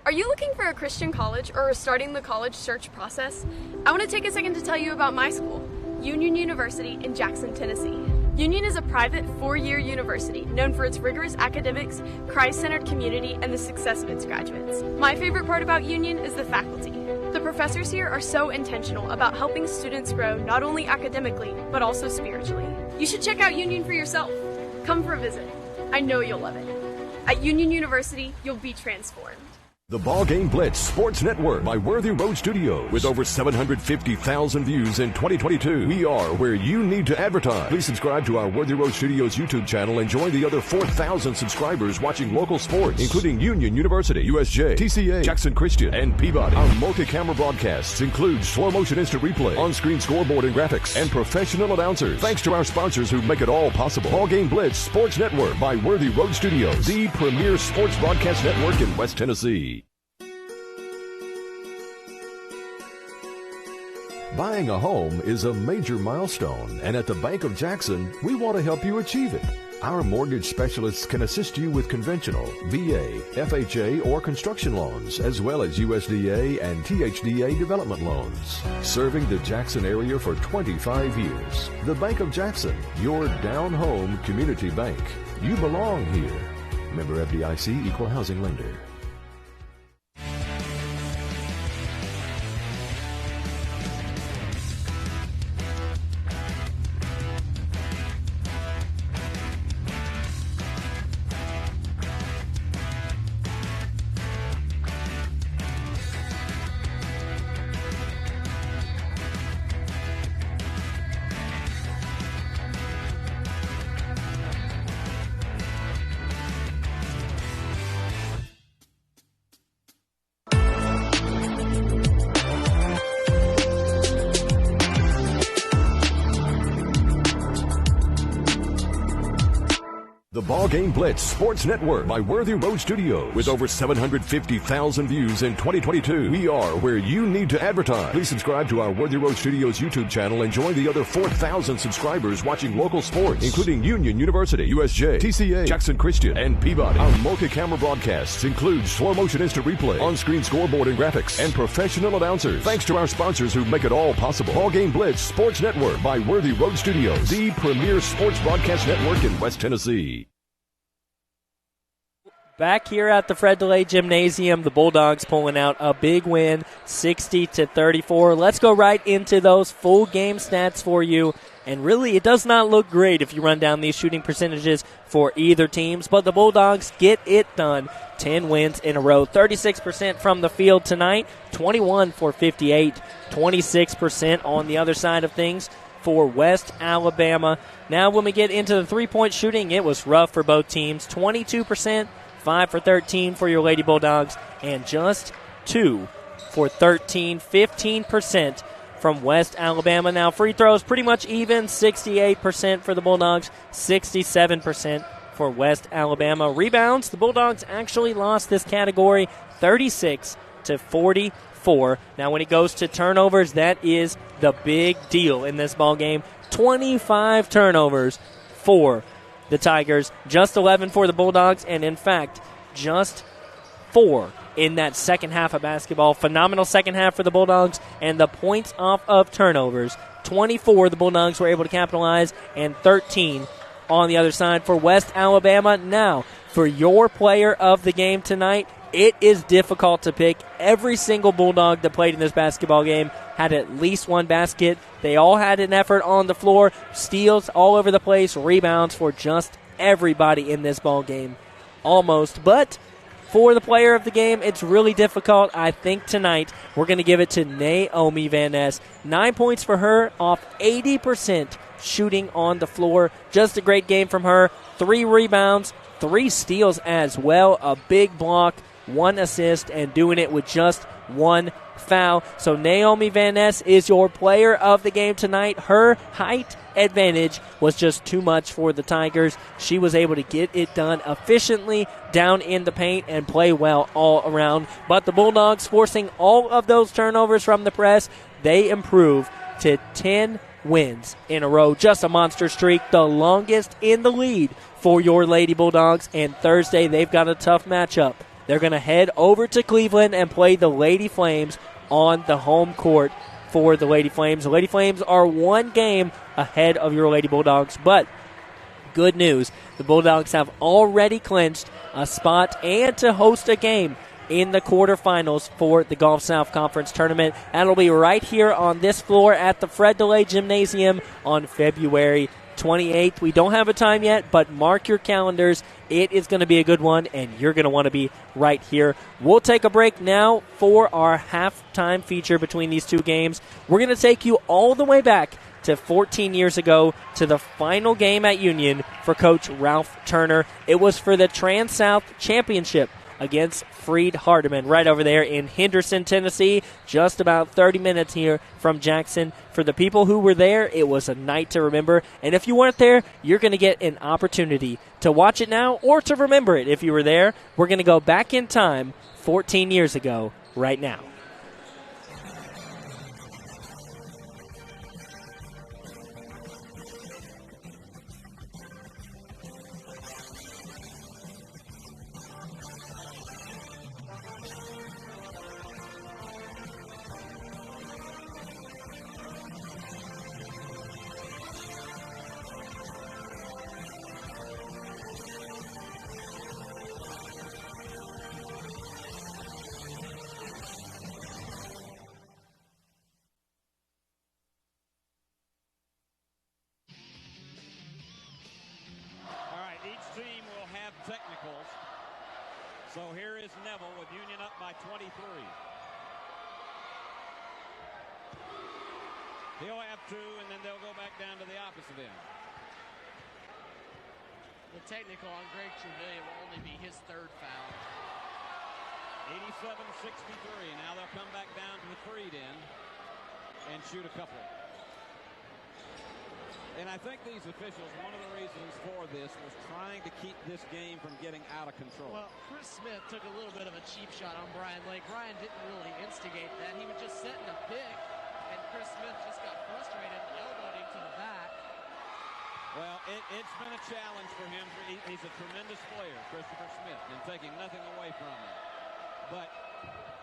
Are you looking for a Christian college or starting the college search process? I want to take a second to tell you about my school, Union University in Jackson, Tennessee. Union is a private 4-year university known for its rigorous academics, Christ-centered community, and the success of its graduates. My favorite part about Union is the faculty. The professors here are so intentional about helping students grow not only academically, but also spiritually. You should check out Union for yourself. Come for a visit. I know you'll love it. At Union University, you'll be transformed. The BallGame Blitz Sports Network by Worthy Road Studios. With over 750,000 views in 2022, we are where you need to advertise. Please subscribe to our Worthy Road Studios YouTube channel and join the other 4,000 subscribers watching local sports, including Union University, USJ, TCA, Jackson Christian, and Peabody. Our multi-camera broadcasts include slow motion instant replay, on-screen scoreboard and graphics, and professional announcers. Thanks to our sponsors who make it all possible. BallGame Blitz Sports Network by Worthy Road Studios, the premier sports broadcast network in West Tennessee. Buying a home is a major milestone, and at the Bank of Jackson, we want to help you achieve it. Our mortgage specialists can assist you with conventional, VA, FHA, or construction loans, as well as USDA and THDA development loans. Serving the Jackson area for 25 years. The Bank of Jackson, your down-home community bank. You belong here. Member FDIC, Equal Housing Lender. The BallGame Blitz Sports Network by Worthy Road Studios. With over 750,000 views in 2022, we are where you need to advertise. Please subscribe to our Worthy Road Studios YouTube channel and join the other 4,000 subscribers watching local sports, including Union University, USJ, TCA, Jackson Christian, and Peabody. Our multi-camera broadcasts include slow motion instant replay, on-screen scoreboard and graphics, and professional announcers. Thanks to our sponsors who make it all possible. BallGame Blitz Sports Network by Worthy Road Studios, the premier sports broadcast network in West Tennessee. Back here at the Fred DeLay Gymnasium, the Bulldogs pulling out a big win, 60-34. Let's go right into those full game stats for you. And really, it does not look great if you run down these shooting percentages for either teams, but the Bulldogs get it done. 10 wins in a row, 36% from the field tonight, 21 for 58, 26% on the other side of things for West Alabama. Now when we get into the three-point shooting, it was rough for both teams, 22%. 5 for 13 for your Lady Bulldogs, and just 2 for 13, 15% from West Alabama. Now, free throws pretty much even, 68% for the Bulldogs, 67% for West Alabama. Rebounds, the Bulldogs actually lost this category 36-44. Now, when it goes to turnovers, that is the big deal in this ball game. 25 turnovers for the Tigers, just 11 for the Bulldogs, and in fact, just 4 in that second half of basketball. Phenomenal second half for the Bulldogs, and the points off of turnovers, 24 the Bulldogs were able to capitalize, and 13 on the other side for West Alabama. Now, for your player of the game tonight, it is difficult to pick. Every single Bulldog that played in this basketball game had at least one basket. They all had an effort on the floor, steals all over the place, rebounds for just everybody in this ball game, almost. But for the player of the game, it's really difficult. I think tonight we're going to give it to Naomi Van Ness. 9 points for her off 80% shooting on the floor. Just a great game from her. 3 rebounds, 3 steals as well, a big block, 1 assist, and doing it with just 1 foul. So Naomi Van Ness is your player of the game tonight. Her height advantage was just too much for the Tigers. She was able to get it done efficiently down in the paint and play well all around. But the Bulldogs, forcing all of those turnovers from the press, they improve to 10 wins in a row. Just a monster streak, the longest in the lead for your Lady Bulldogs. And Thursday, they've got a tough matchup. They're going to head over to Cleveland and play the Lady Flames on the home court for the Lady Flames. The Lady Flames are 1 game ahead of your Lady Bulldogs, but good news, the Bulldogs have already clinched a spot and to host a game in the quarterfinals for the Gulf South Conference Tournament. That'll be right here on this floor at the Fred DeLay Gymnasium on February 28th. We don't have a time yet, but mark your calendars. It is going to be a good one, and you're going to want to be right here. We'll take a break now for our halftime feature between these two games. We're going to take you all the way back to 14 years ago to the final game at Union for Coach Ralph Turner. It was for the Trans-South Championship against Freed Hardeman right over there in Henderson, Tennessee, just about 30 minutes here from Jackson. For the people who were there, it was a night to remember. And if you weren't there, you're going to get an opportunity to watch it now or to remember it if you were there. We're going to go back in time 14 years ago right now. Technicals. So here is Neville with Union up by 23. He'll have two, and then they'll go back down to the opposite end. The technical on Greg Trevilian will only be his third foul. 87-63. Now they'll come back down to the Freed end and shoot a couple. And I think these officials, one of the reasons for this was trying to keep this game from getting out of control. Well, Chris Smith took a little bit of a cheap shot on Brian Lake. Brian didn't really instigate that. He was just setting a pick, and Chris Smith just got frustrated and elbowed him to the back. Well, it's been a challenge for him. He's a tremendous player, Christopher Smith, and taking nothing away from him. But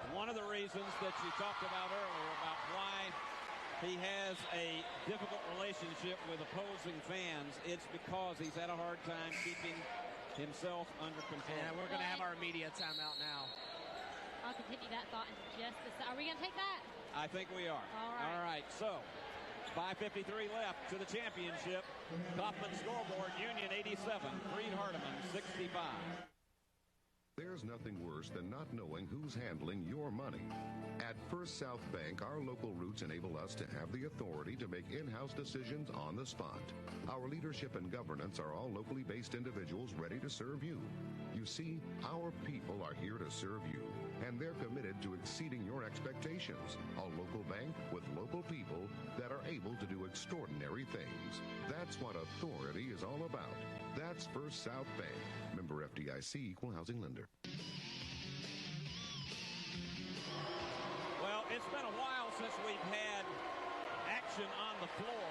one of the reasons that you talked about earlier about why he has a difficult relationship with opposing fans, it's because he's had a hard time keeping himself under control. And we're going to have our media timeout now. I'll continue that thought in just a second. Are we going to take that? I think we are. All right. So 5:53 left to the championship. Kaufman scoreboard, Union 87, Freed Hardeman 65. There's nothing worse than not knowing who's handling your money. At First South Bank, our local roots enable us to have the authority to make in-house decisions on the spot. Our leadership and governance are all locally based individuals ready to serve you. You see, our people are here to serve you, and they're committed to exceeding your expectations. A local bank with local people that are able to do extraordinary things. That's what authority is all about. That's First South Bank. Member FDIC, Equal Housing Lender. Well, it's been a while since we've had action on the floor.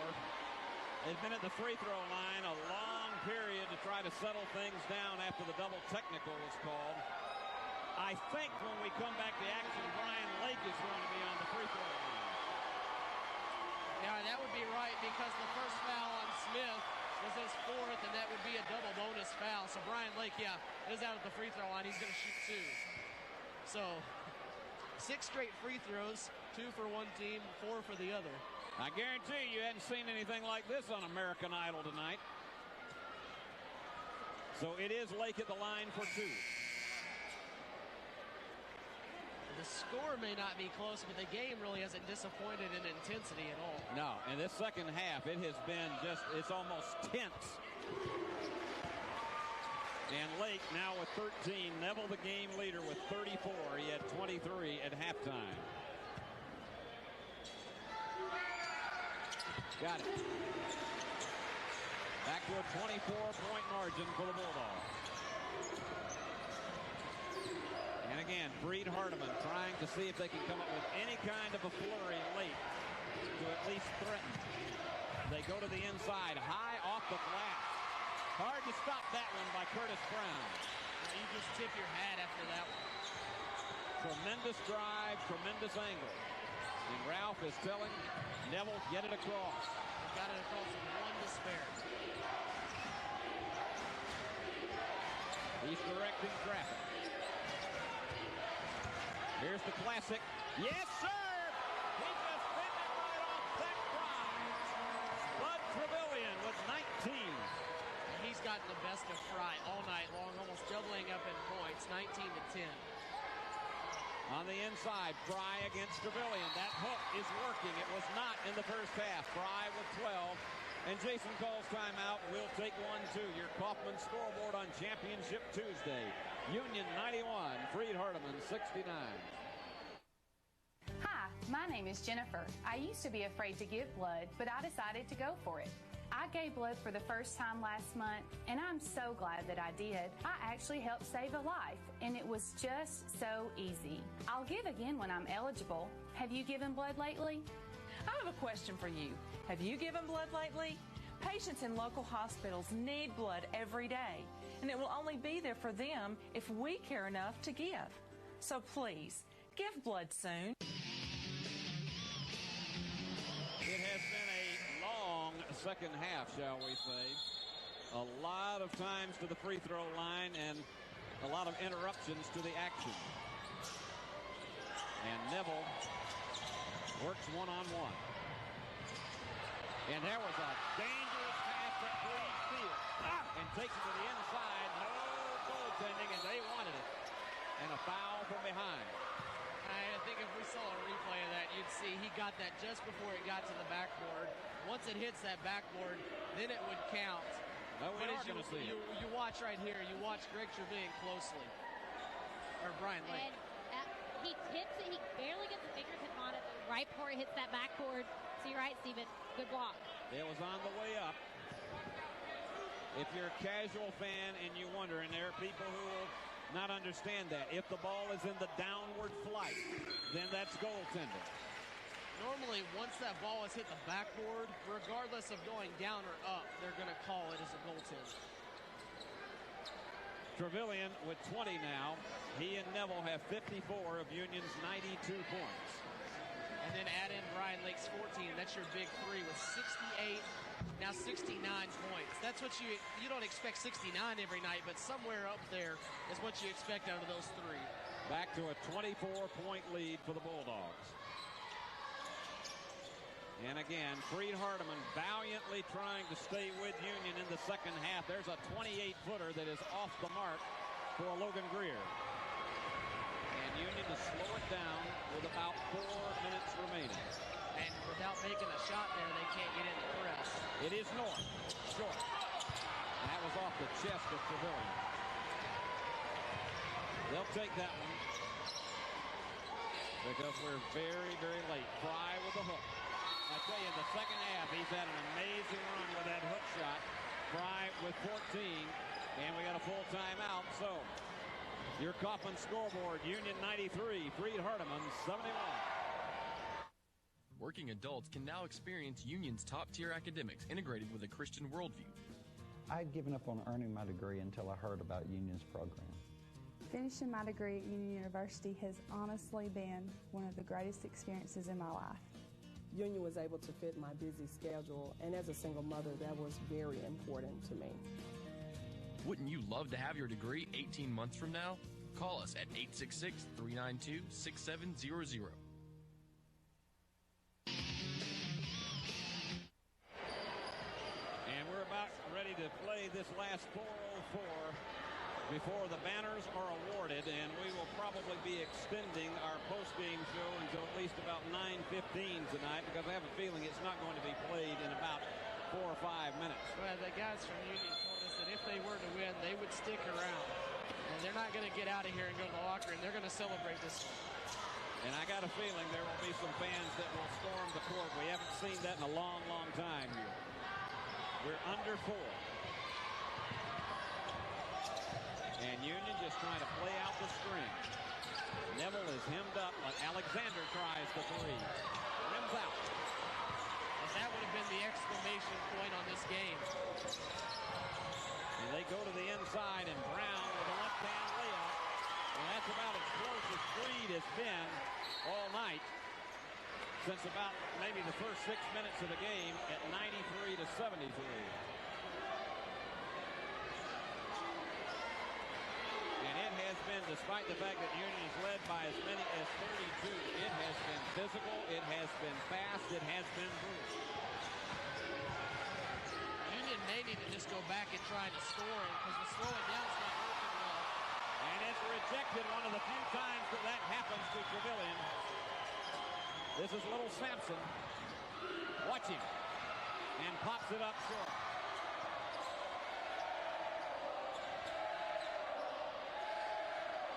They've been at the free throw line a long period to try to settle things down after the double technical was called. I think when we come back to action, Brian Lake is going to be on the free throw line. Yeah, that would be right because the first foul on Smith was his fourth, and that would be a double bonus foul. So Brian Lake, is out at the free throw line. He's going to shoot two. So 6 straight free throws, 2 for one team, 4 for the other. I guarantee you hadn't seen anything like this on American Idol tonight. So it is Lake at the line for 2. The score may not be close, but the game really hasn't disappointed in intensity at all. No, in this second half, it has been it's almost tense. And Lake now with 13. Neville the game leader with 34. He had 23 at halftime. Got it. Back to a 24-point margin for the Bulldogs. And again, Freed Hardeman trying to see if they can come up with any kind of a flurry late to at least threaten. They go to the inside, high off the glass. Hard to stop that one by Curtis Brown. You just tip your hat after that one. Tremendous drive, tremendous angle. And Ralph is telling Neville, get it across. He got it across with 1 to spare. He's directing traffic. Here's the classic. Yes, sir! He just pinned it right off that drive. Bud Trevilian with 19 gotten the best of Fry all night long, almost doubling up in points, 19-10. On the inside, Fry against Trevelyan. That hook is working. It was not in the first half. Fry with 12. And Jason calls timeout. We'll take one, too. Your Kaufman scoreboard on Championship Tuesday. Union 91, Freed Hardeman 69. Hi, my name is Jennifer. I used to be afraid to give blood, but I decided to go for it. I gave blood for the first time last month, and I'm so glad that I did. I actually helped save a life, and it was just so easy. I'll give again when I'm eligible. Have you given blood lately? I have a question for you. Have you given blood lately? Patients in local hospitals need blood every day, and it will only be there for them if we care enough to give. So please, give blood soon. It has been a long second half, shall we say. A lot of times to the free throw line and a lot of interruptions to the action. And Neville works one-on-one. And there was a dangerous pass that Breed steals and takes it to the inside. No goaltending, and they wanted it. And a foul from behind. I think if we saw a replay of that, you'd see he got that just before it got to the backboard. Once it hits that backboard, then it would count. No, we are going to see it. You watch right here. You watch Greg Trevelyan closely. Or Brian Lake. And he tips it. He barely gets a fingertip on it right before it hits that backboard. So you're right, Steven. Good block. It was on the way up. If you're a casual fan and you wonder, and there are people who will not understand that, if the ball is in the downward flight, then that's goaltending. Normally, once that ball has hit the backboard, regardless of going down or up, they're going to call it as a goaltend. Trevelyan with 20 now. He and Neville have 54 of Union's 92 points. And then add in Brian Lake's 14. That's your big three with 68, now 69 points. That's what you don't expect 69 every night, but somewhere up there is what you expect out of those three. Back to a 24-point lead for the Bulldogs. And again, Freed Hardeman valiantly trying to stay with Union in the second half. There's a 28-footer that is off the mark for Logan Greer. And Union to slow it down with about 4 minutes remaining. And without making a shot there, they can't get in the press. It is North, short. And that was off the chest of Trevelyan. They'll take that one because we're very, very late. Fry with the hook. I tell you, in the second half, he's had an amazing run with that hook shot. Fry with 14, and we got a full timeout. So, your Kaufman scoreboard, Union 93, Freed Hardeman 71. Working adults can now experience Union's top-tier academics integrated with a Christian worldview. I'd given up on earning my degree until I heard about Union's program. Finishing my degree at Union University has honestly been one of the greatest experiences in my life. Union was able to fit my busy schedule, and as a single mother, that was very important to me. Wouldn't you love to have your degree 18 months from now? Call us at 866-392-6700. And we're about ready to play this last 4:04 before the banners are awarded, and we will probably be extending our post-game show until at least about 9:15 tonight, because I have a feeling it's not going to be played in about 4 or 5 minutes. Well, the guys from Union told us that if they were to win, they would stick around. And they're not going to get out of here and go to the locker room. They're going to celebrate this one. And I got a feeling there will be some fans that will storm the court. We haven't seen that in a long, long time here. We're under 4. And Union just trying to play out the string. Neville is hemmed up, but Alexander tries the three. Rims out. And that would have been the exclamation point on this game. And they go to the inside, and Brown with a left-hand layup. And that's about as close as Freed has been all night since about maybe the first 6 minutes of the game at 93-73. Has been, despite the fact that Union is led by as many as 32, it has been physical, it has been fast, it has been brutal. Union may need to just go back and try to score it because the slowing down's not working well. And it's rejected one of the few times that happens to Trevelyan. This is little Sampson. Watch him. And pops it up short.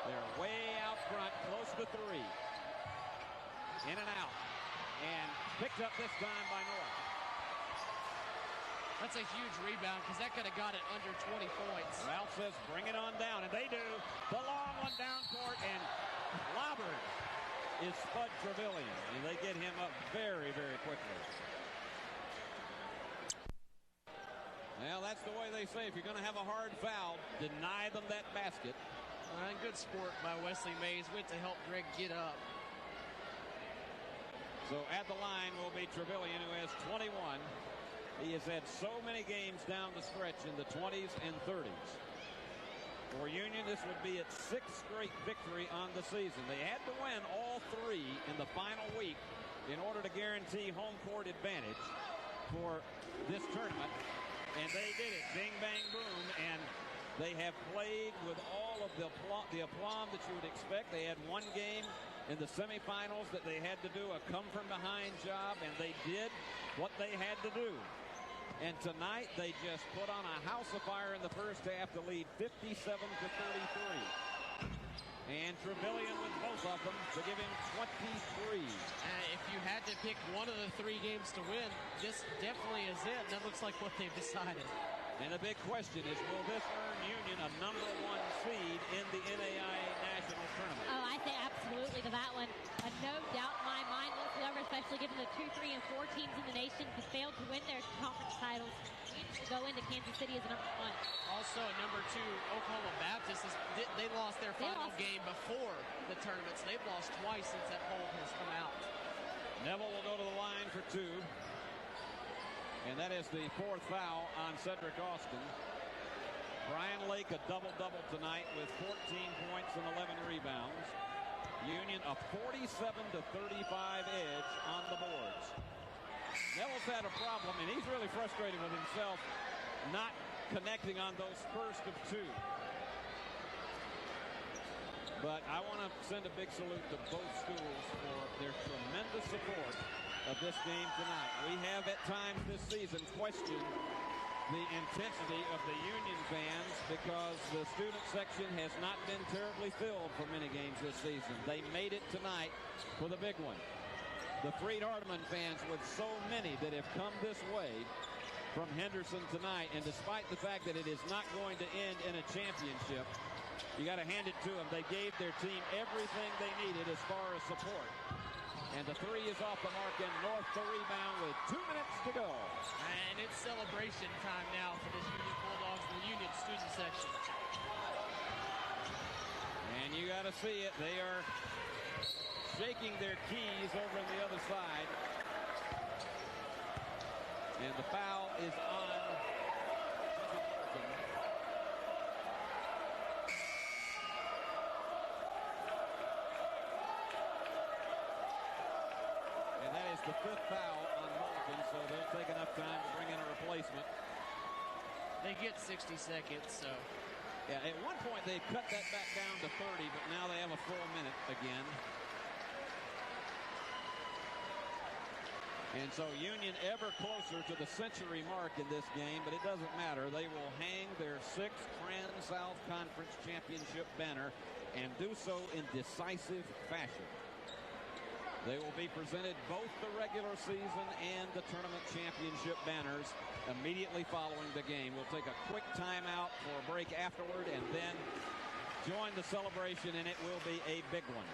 They're way out front, close to 3. In and out. And picked up this time by North. That's a huge rebound because that could have got it under 20 points. Ralph says bring it on down, and they do. The long one down court, and clobbered is Spud Trevelyan, and they get him up very, very quickly. Well, that's the way they say if you're going to have a hard foul, deny them that basket. Good sport by Wesley Mays. Went to help Greg get up. So at the line will be Trevelyan, who has 21. He has had so many games down the stretch in the 20s and 30s. For Union, this would be its 6th straight victory on the season. They had to win all 3 in the final week in order to guarantee home court advantage for this tournament. And they did it. Bing, bang, boom. And they have played with all of the aplomb that you would expect. They had one game in the semifinals that they had to do a come-from-behind job, and they did what they had to do. And tonight, they just put on a house of fire in the first half to lead 57-33. And Trevelyan with both of them to give him 23. If you had to pick one of the 3 games to win, this definitely is it. And that looks like what they've decided. And the big question is, will this earn Union a #1 seed in the NAIA National Tournament? Oh, I think absolutely to that one. No doubt in my mind whatsoever, especially given the 2, 3, and 4 teams in the nation who failed to win their conference titles. Union should go into Kansas City as #1. Also, number 2, Oklahoma Baptist, they lost their final game before the tournament, so they've lost twice since that hold has come out. Neville will go to the line for 2. And that is the 4th foul on Cedric Austin. Brian Lake a double-double tonight with 14 points and 11 rebounds. Union a 47-35 edge on the boards. Neville's had a problem, and he's really frustrated with himself not connecting on those first of 2. But I want to send a big salute to both schools for their tremendous support of this game tonight. We have at times this season questioned the intensity of the Union fans because the student section has not been terribly filled for many games this season. They made it tonight for the big one. The Freed-Hardeman fans with so many that have come this way from Henderson tonight, and despite the fact that it is not going to end in a championship, you got to hand it to them. They gave their team everything they needed as far as support. And the 3 is off the mark, and North the rebound with 2 minutes to go. And it's celebration time now for this Union Bulldogs and the Union student section. And you got to see it. They are shaking their keys over on the other side. And the foul is on. The 5th foul on Mulligan, so they'll take enough time to bring in a replacement. They get 60 seconds, so. Yeah, at one point they cut that back down to 30, but now they have a full minute again. And so Union ever closer to the century mark in this game, but it doesn't matter. They will hang their 6th Trans-South Conference Championship banner and do so in decisive fashion. They will be presented both the regular season and the tournament championship banners immediately following the game. We'll take a quick timeout for a break afterward and then join the celebration, and it will be a big one.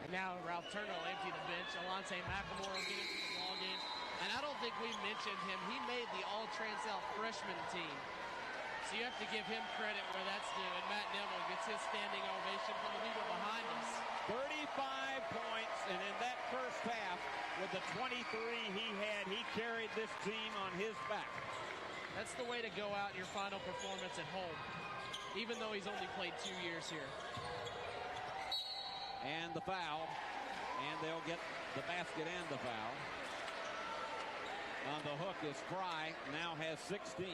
And now Ralph Turner will empty the bench. Alante McLemore will get into the ball game. And I don't think we mentioned him. He made the All-Trans-South freshman team. So you have to give him credit where that's due. And Matt Neville gets his standing ovation from the people behind us. 35 points, and in that first half, with the 23 he had, he carried this team on his back. That's the way to go out in your final performance at home, even though he's only played 2 years here. And the foul, and they'll get the basket and the foul. on the hook is Fry, now has 16.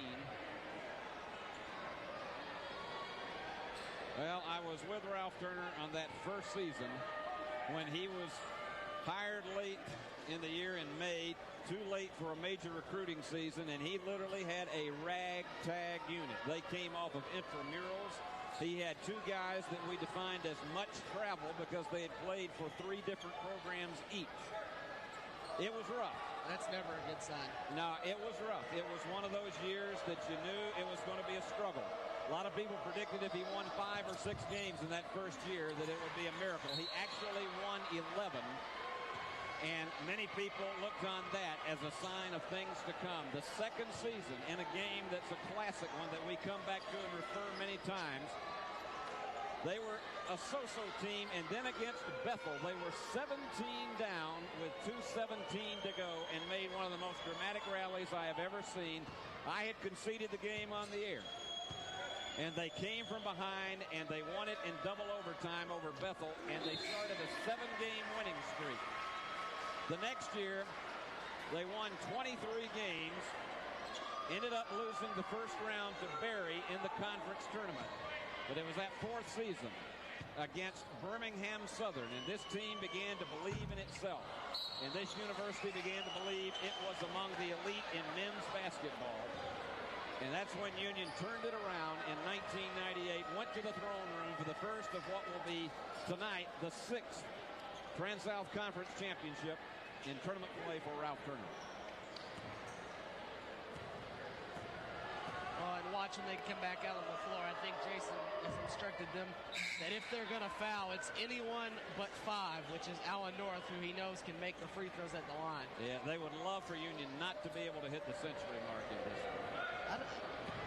Well, I was with Ralph Turner on that first season when he was hired late in the year in May, too late for a major recruiting season, and he literally had a ragtag unit. They came off of intramurals. He had two guys that we defined as much travel because they had played for 3 different programs each. It was rough. That's never a good sign. No, it was rough. It was one of those years that you knew it was going to be a struggle. A lot of people predicted if he won 5 or 6 games in that first year that it would be a miracle. He actually won 11. And many people looked on that as a sign of things to come. The second season in a game that's a classic one that we come back to and refer many times, they were a so-so team, and then against Bethel, they were 17 down with 2:17 to go and made one of the most dramatic rallies I have ever seen. I had conceded the game on the air, and they came from behind, and they won it in double overtime over Bethel, and they started a 7-game winning streak. The next year, they won 23 games, ended up losing the first round to Berry in the conference tournament. But it was that 4th season against Birmingham Southern, and this team began to believe in itself. And this university began to believe it was among the elite in men's basketball. And that's when Union turned it around in 1998, went to the throne room for the first of what will be tonight the 6th Trans-South Conference Championship in tournament play for Ralph Turner. Well, and watch when they come back out on the floor. I think Jason has instructed them that if they're going to foul, it's anyone but 5, which is Alan North, who he knows can make the free throws at the line. Yeah, they would love for Union not to be able to hit the century mark in this one.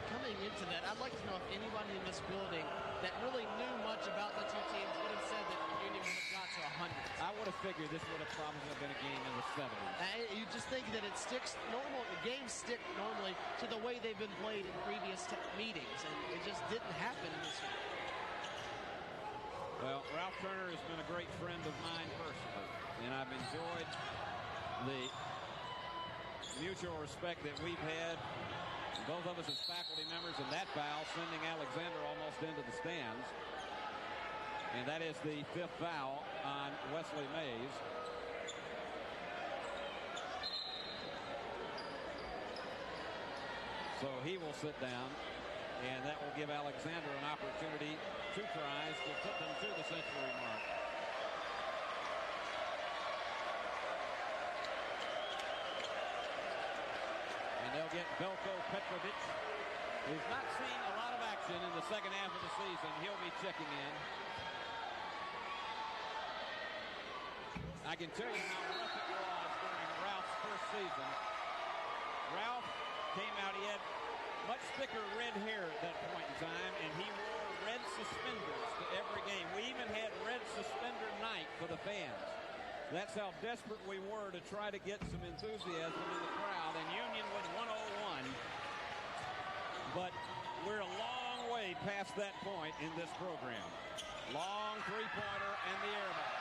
Coming into that, I'd like to know if anybody in this building that really knew much about the two teams would have said that Union would have got to 100. I would have figured this would have probably been a game in the 70s. You just think that it sticks, games stick normally to the way they've been played in previous meetings, and it just didn't happen in this one. Well, Ralph Turner has been a great friend of mine personally, and I've enjoyed the mutual respect that we've had, both of us as faculty members, and that foul sending Alexander almost into the stands. And that is the 5th foul on Wesley Mays. So he will sit down, and that will give Alexander an opportunity, 2 tries, to put them to the century mark. And they'll get Veljko Petrovic, who's not seen a lot of action in the second half of the season. He'll be checking in. I can tell you how rough it was during Ralph's first season. Ralph came out, he had much thicker red hair at that point in time, and he wore red suspenders to every game. We even had red suspender night for the fans. That's how desperate we were to try to get some enthusiasm in the crowd, and Union went 101. But we're a long way past that point in this program. Long three-pointer and the air ball.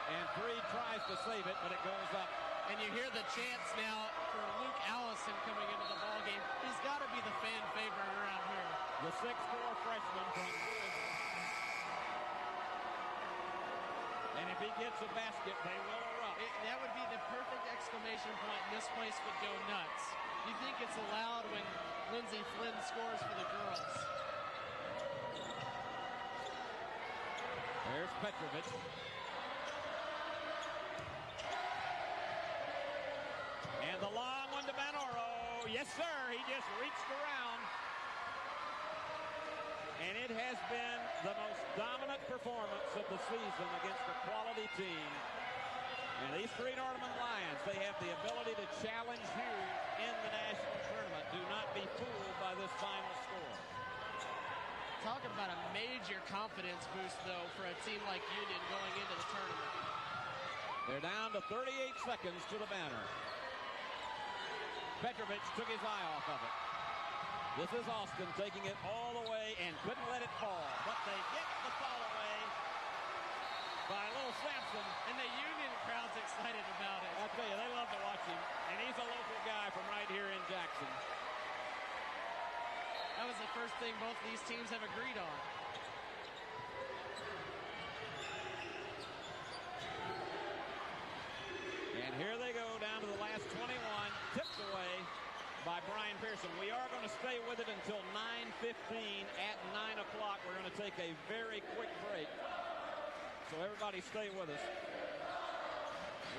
And 3 tries to save it, but it goes up. And you hear the chants now for Luke Allison coming into the ballgame. He's got to be the fan favorite around here. The 6'4" freshman from Louisville. And if he gets a basket, they will erupt. That would be the perfect exclamation point, and this place would go nuts. You think it's allowed when Lindsey Flynn scores for the girls. There's Petrovic. And the long one to Banoro. Yes, sir. He just reached around. And it has been the most dominant performance of the season against a quality team. And these Street-Ornament Lions, they have the ability to challenge you in the national tournament. Do not be fooled by this final score. Talking about a major confidence boost, though, for a team like Union going into the tournament. They're down to 38 seconds to the banner. Petrovic took his eye off of it. This is Austin taking it all the way and couldn't let it fall. But they get the fall away by a little Sampson. And the Union crowd's excited about it. I tell you, they love to watch him. And he's a local guy from right here in Jackson. That was the first thing both of these teams have agreed on. And here they go down to the last 21, tipped away by Brian Pearson. We are going to stay with it until 9:15. At 9 o'clock, we're going to take a very quick break. So everybody stay with us.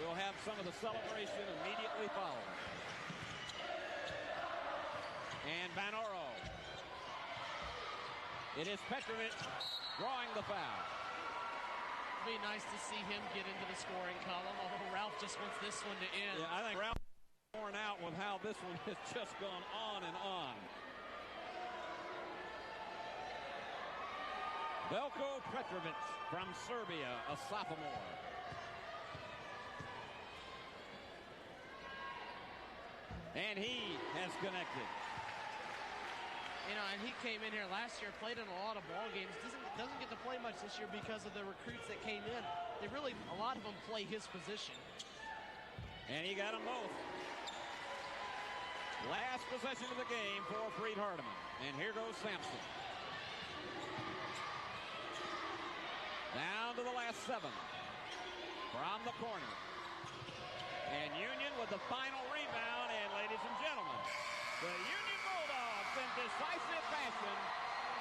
We'll have some of the celebration immediately following. And Banoro. It is Petrovic drawing the foul. It'd be nice to see him get into the scoring column, although Ralph just wants this one to end. Yeah, I think Ralph is worn out with how this one has just gone on and on. Veljko Petrovic from Serbia, a sophomore. And he has connected. You know, and he came in here last year, played in a lot of ball games. Doesn't get to play much this year because of the recruits that came in. They really, a lot of them play his position. And he got them both. Last possession of the game for Freed Hardeman. And here goes Sampson. Down to the last 7. From the corner. And Union with the final rebound. And ladies and gentlemen, the Union Bulldogs in decisive fashion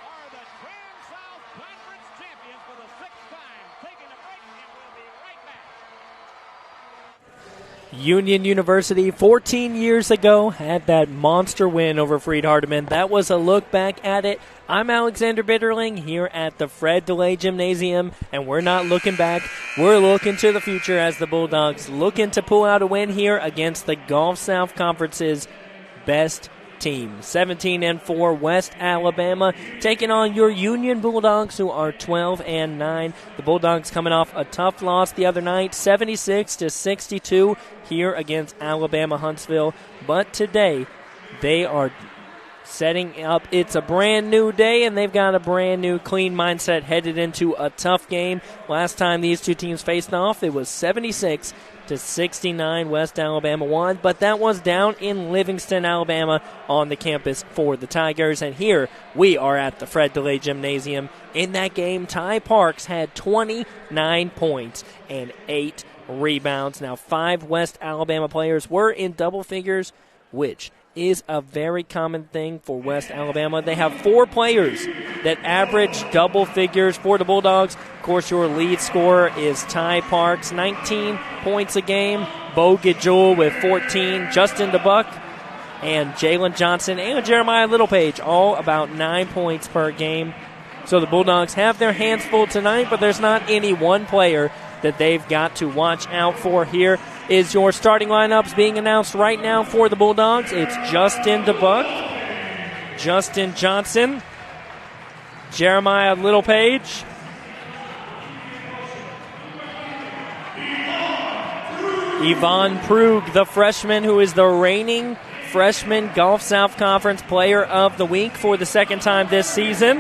are the Trans-South Conference champions for the 6th time. Taking a break and we'll be right back. Union University 14 years ago had that monster win over Freed Hardeman. That was a look back at it. I'm Alexander Bitterling here at the Fred DeLay Gymnasium, and we're not looking back. We're looking to the future as the Bulldogs looking to pull out a win here against the Gulf South Conference's best team. 17-4 West Alabama taking on your Union Bulldogs, who are 12-9. The Bulldogs coming off a tough loss the other night, 76-62 here against Alabama Huntsville. But today they are setting up. It's a brand new day, and they've got a brand new clean mindset headed into a tough game. Last time these two teams faced off, it was 76-69. West Alabama won, but that was down in Livingston, Alabama, on the campus for the Tigers. And here we are at the Fred DeLay Gymnasium. In that game, Ty Parks had 29 points and 8 rebounds. Now, 5 West Alabama players were in double figures, which is a very common thing for West Alabama. They have 4 players that average double figures for the Bulldogs. Of course, your lead scorer is Ty Parks, 19 points a game. Bo Gajul with 14. Justin DeBuck and Jalen Johnson and Jeremiah Littlepage, all about 9 points per game. So the Bulldogs have their hands full tonight, but there's not any one player that they've got to watch out for. Here is your starting lineups being announced right now for the Bulldogs. It's Justin DeBuck, Justin Johnson, Jeremiah Littlepage, Yvonne Prug, the freshman who is the reigning freshman Gulf South Conference Player of the Week for the second time this season.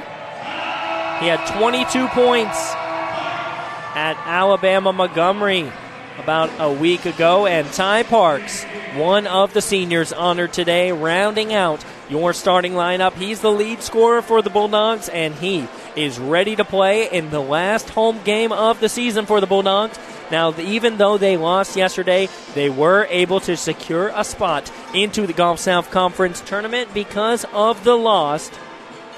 He had 22 points at Alabama Montgomery about a week ago. And Ty Parks, one of the seniors honored today, rounding out your starting lineup. He's the lead scorer for the Bulldogs, and he is ready to play in the last home game of the season for the Bulldogs. Now, even though they lost yesterday, they were able to secure a spot into the Gulf South Conference tournament because of the loss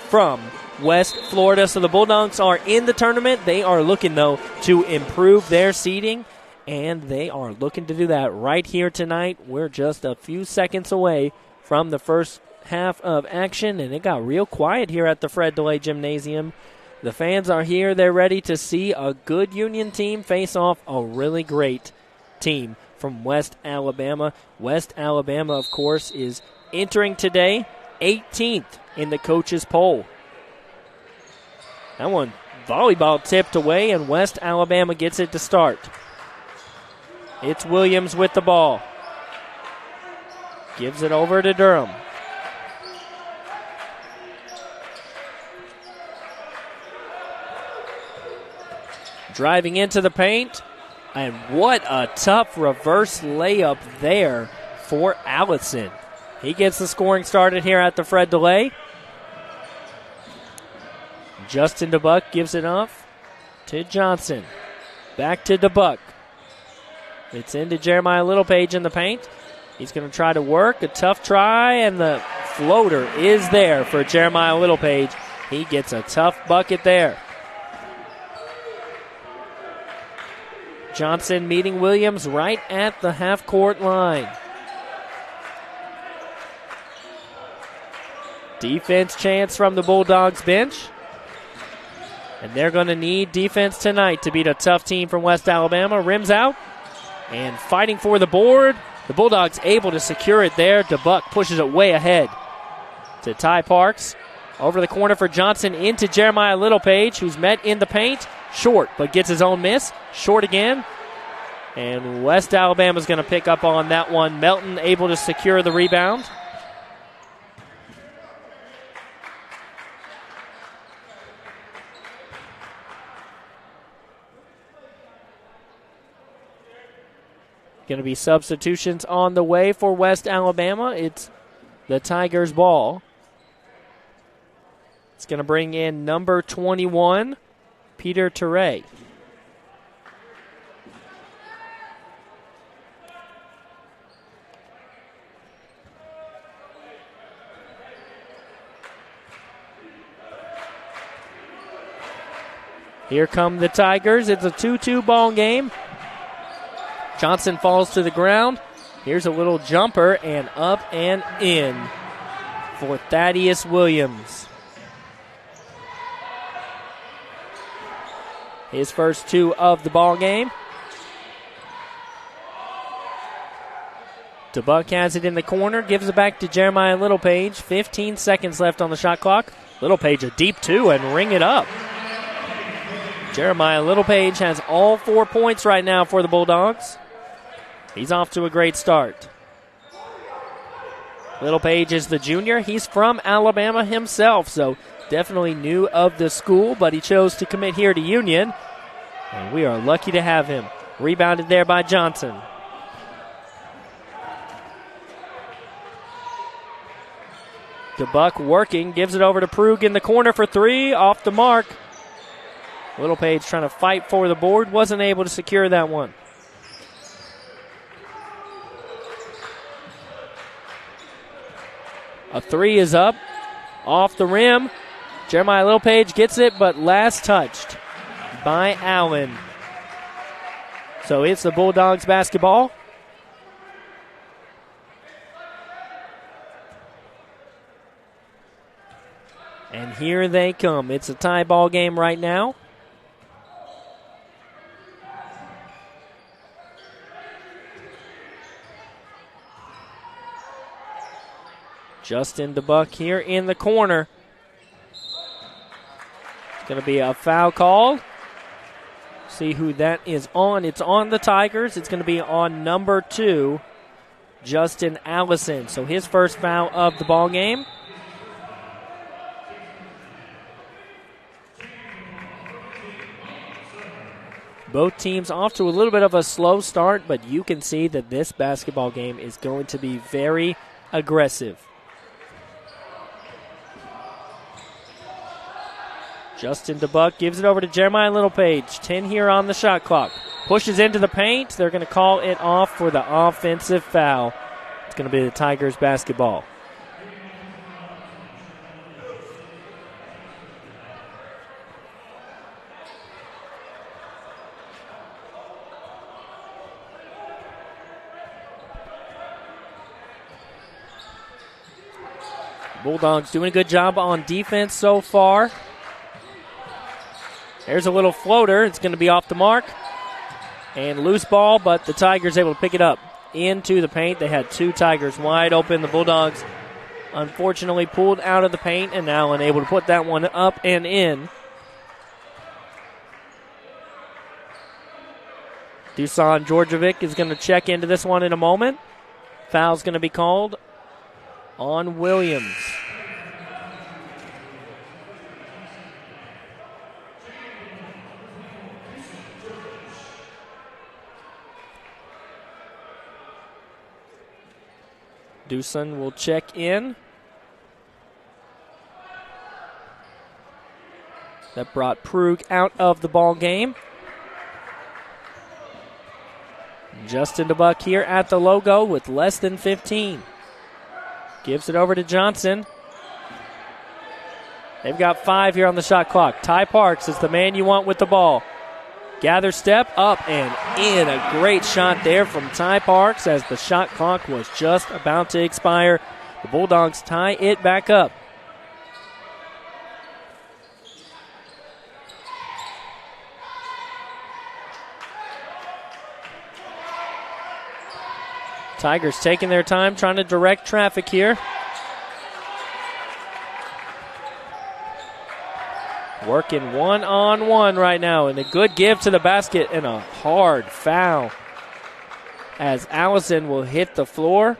from West Florida. So the Bulldogs are in the tournament. They are looking, though, to improve their seeding, and they are looking to do that right here tonight. We're just a few seconds away from the first half of action, and it got real quiet here at the Fred DeLay Gymnasium. The fans are here. They're ready to see a good Union team face off a really great team from West Alabama. West Alabama, of course, is entering today 18th in the coaches' poll. That one, volleyball tipped away, and West Alabama gets it to start. It's Williams with the ball. Gives it over to Durham. Driving into the paint. And what a tough reverse layup there for Allison. He gets the scoring started here at the Fred DeLay. Justin DeBuck gives it off to Johnson. Back to DeBuck. It's into Jeremiah Littlepage in the paint. He's going to try to work. A tough try, and the floater is there for Jeremiah Littlepage. He gets a tough bucket there. Johnson meeting Williams right at the half-court line. Defense chance from the Bulldogs bench. And they're going to need defense tonight to beat a tough team from West Alabama. Rims out and fighting for the board. The Bulldogs able to secure it there. DeBuck pushes it way ahead to Ty Parks. Over the corner for Johnson into Jeremiah Littlepage, who's met in the paint. Short, but gets his own miss. Short again. And West Alabama's going to pick up on that one. Melton able to secure the rebound. Going to be substitutions on the way for West Alabama. It's the Tigers' ball. It's going to bring in number 21, Peter Teray. Here come the Tigers. It's a 2-2 ball game. Johnson falls to the ground. Here's a little jumper and up and in for Thaddeus Williams. His first two of the ball game. DeBuck has it in the corner, gives it back to Jeremiah Littlepage. 15 seconds left on the shot clock. Littlepage a deep two and ring it up. Jeremiah Littlepage has all 4 points right now for the Bulldogs. He's off to a great start. Littlepage is the junior. He's from Alabama himself, so definitely knew of the school, but he chose to commit here to Union, and we are lucky to have him. Rebounded there by Johnson. DeBuck working, gives it over to Prug in the corner for three, off the mark. Littlepage trying to fight for the board, wasn't able to secure that one. A three is up, off the rim. Jeremiah Littlepage gets it, but last touched by Allen. So it's the Bulldogs basketball. And here they come. It's a tie ball game right now. Justin DeBuck here in the corner. It's going to be a foul called. See who that is on. It's on the Tigers. It's going to be on number 2, Justin Allison. So his first foul of the ball game. Both teams off to a little bit of a slow start, but you can see that this basketball game is going to be very aggressive. Justin DeBuck gives it over to Jeremiah Littlepage. 10 here on the shot clock. Pushes into the paint. They're going to call it off for the offensive foul. It's going to be the Tigers basketball. Bulldogs doing a good job on defense so far. There's a little floater. It's going to be off the mark. And loose ball, but the Tigers able to pick it up into the paint. They had 2 Tigers wide open. The Bulldogs unfortunately pulled out of the paint, and now unable to put that one up and in. Dusan Djordjevic is going to check into this one in a moment. Foul's going to be called on Williams. Doosan will check in. That brought Prug out of the ball game. Justin DeBuck here at the logo with less than 15. Gives it over to Johnson. They've got 5 here on the shot clock. Ty Parks is the man you want with the ball. Gather step up and in. A great shot there from Ty Parks as the shot clock was just about to expire. The Bulldogs tie it back up. Tigers taking their time, trying to direct traffic here. Working one-on-one right now, and a good give to the basket and a hard foul as Allison will hit the floor.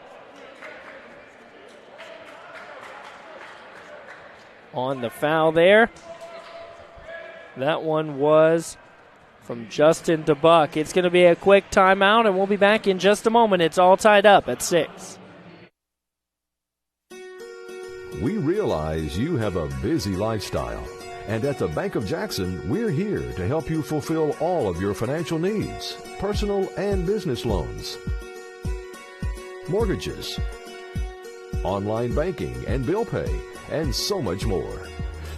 On the foul there. That one was from Justin DeBuck. It's going to be a quick timeout, and we'll be back in just a moment. It's all tied up at 6. We realize you have a busy lifestyle. And at the Bank of Jackson, we're here to help you fulfill all of your financial needs, personal and business loans, mortgages, online banking and bill pay, and so much more.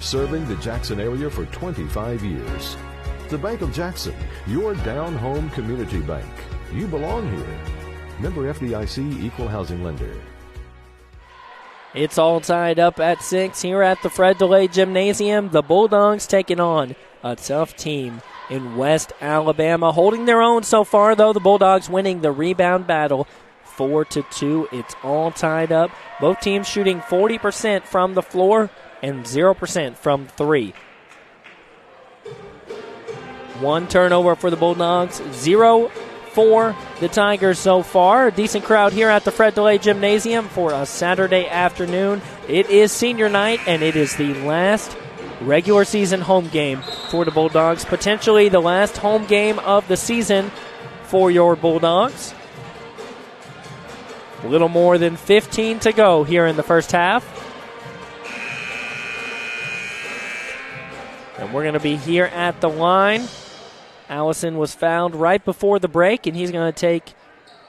Serving the Jackson area for 25 years. The Bank of Jackson, your down-home community bank. You belong here. Member FDIC Equal Housing Lender. It's all tied up at 6 here at the Fred DeLay Gymnasium. The Bulldogs taking on a tough team in West Alabama. Holding their own so far, though. The Bulldogs winning the rebound battle 4-2. It's all tied up. Both teams shooting 40% from the floor and 0% from 3. 1 turnover for the Bulldogs, 0 for the Tigers so far. A decent crowd here at the Fred DeLay Gymnasium for a Saturday afternoon. It is senior night, and it is the last regular season home game for the Bulldogs. Potentially the last home game of the season for your Bulldogs. A little more than 15 to go here in the first half. And we're going to be here at the line. Allison was fouled right before the break, and he's going to take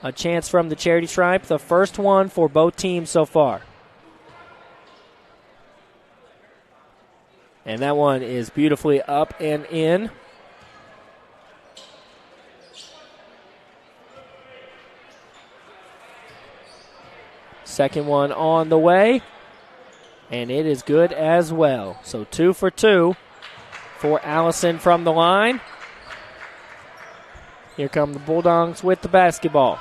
a chance from the charity stripe, the first one for both teams so far. And that one is beautifully up and in. Second one on the way, and it is good as well. So 2 for 2 for Allison from the line. Here come the Bulldogs with the basketball.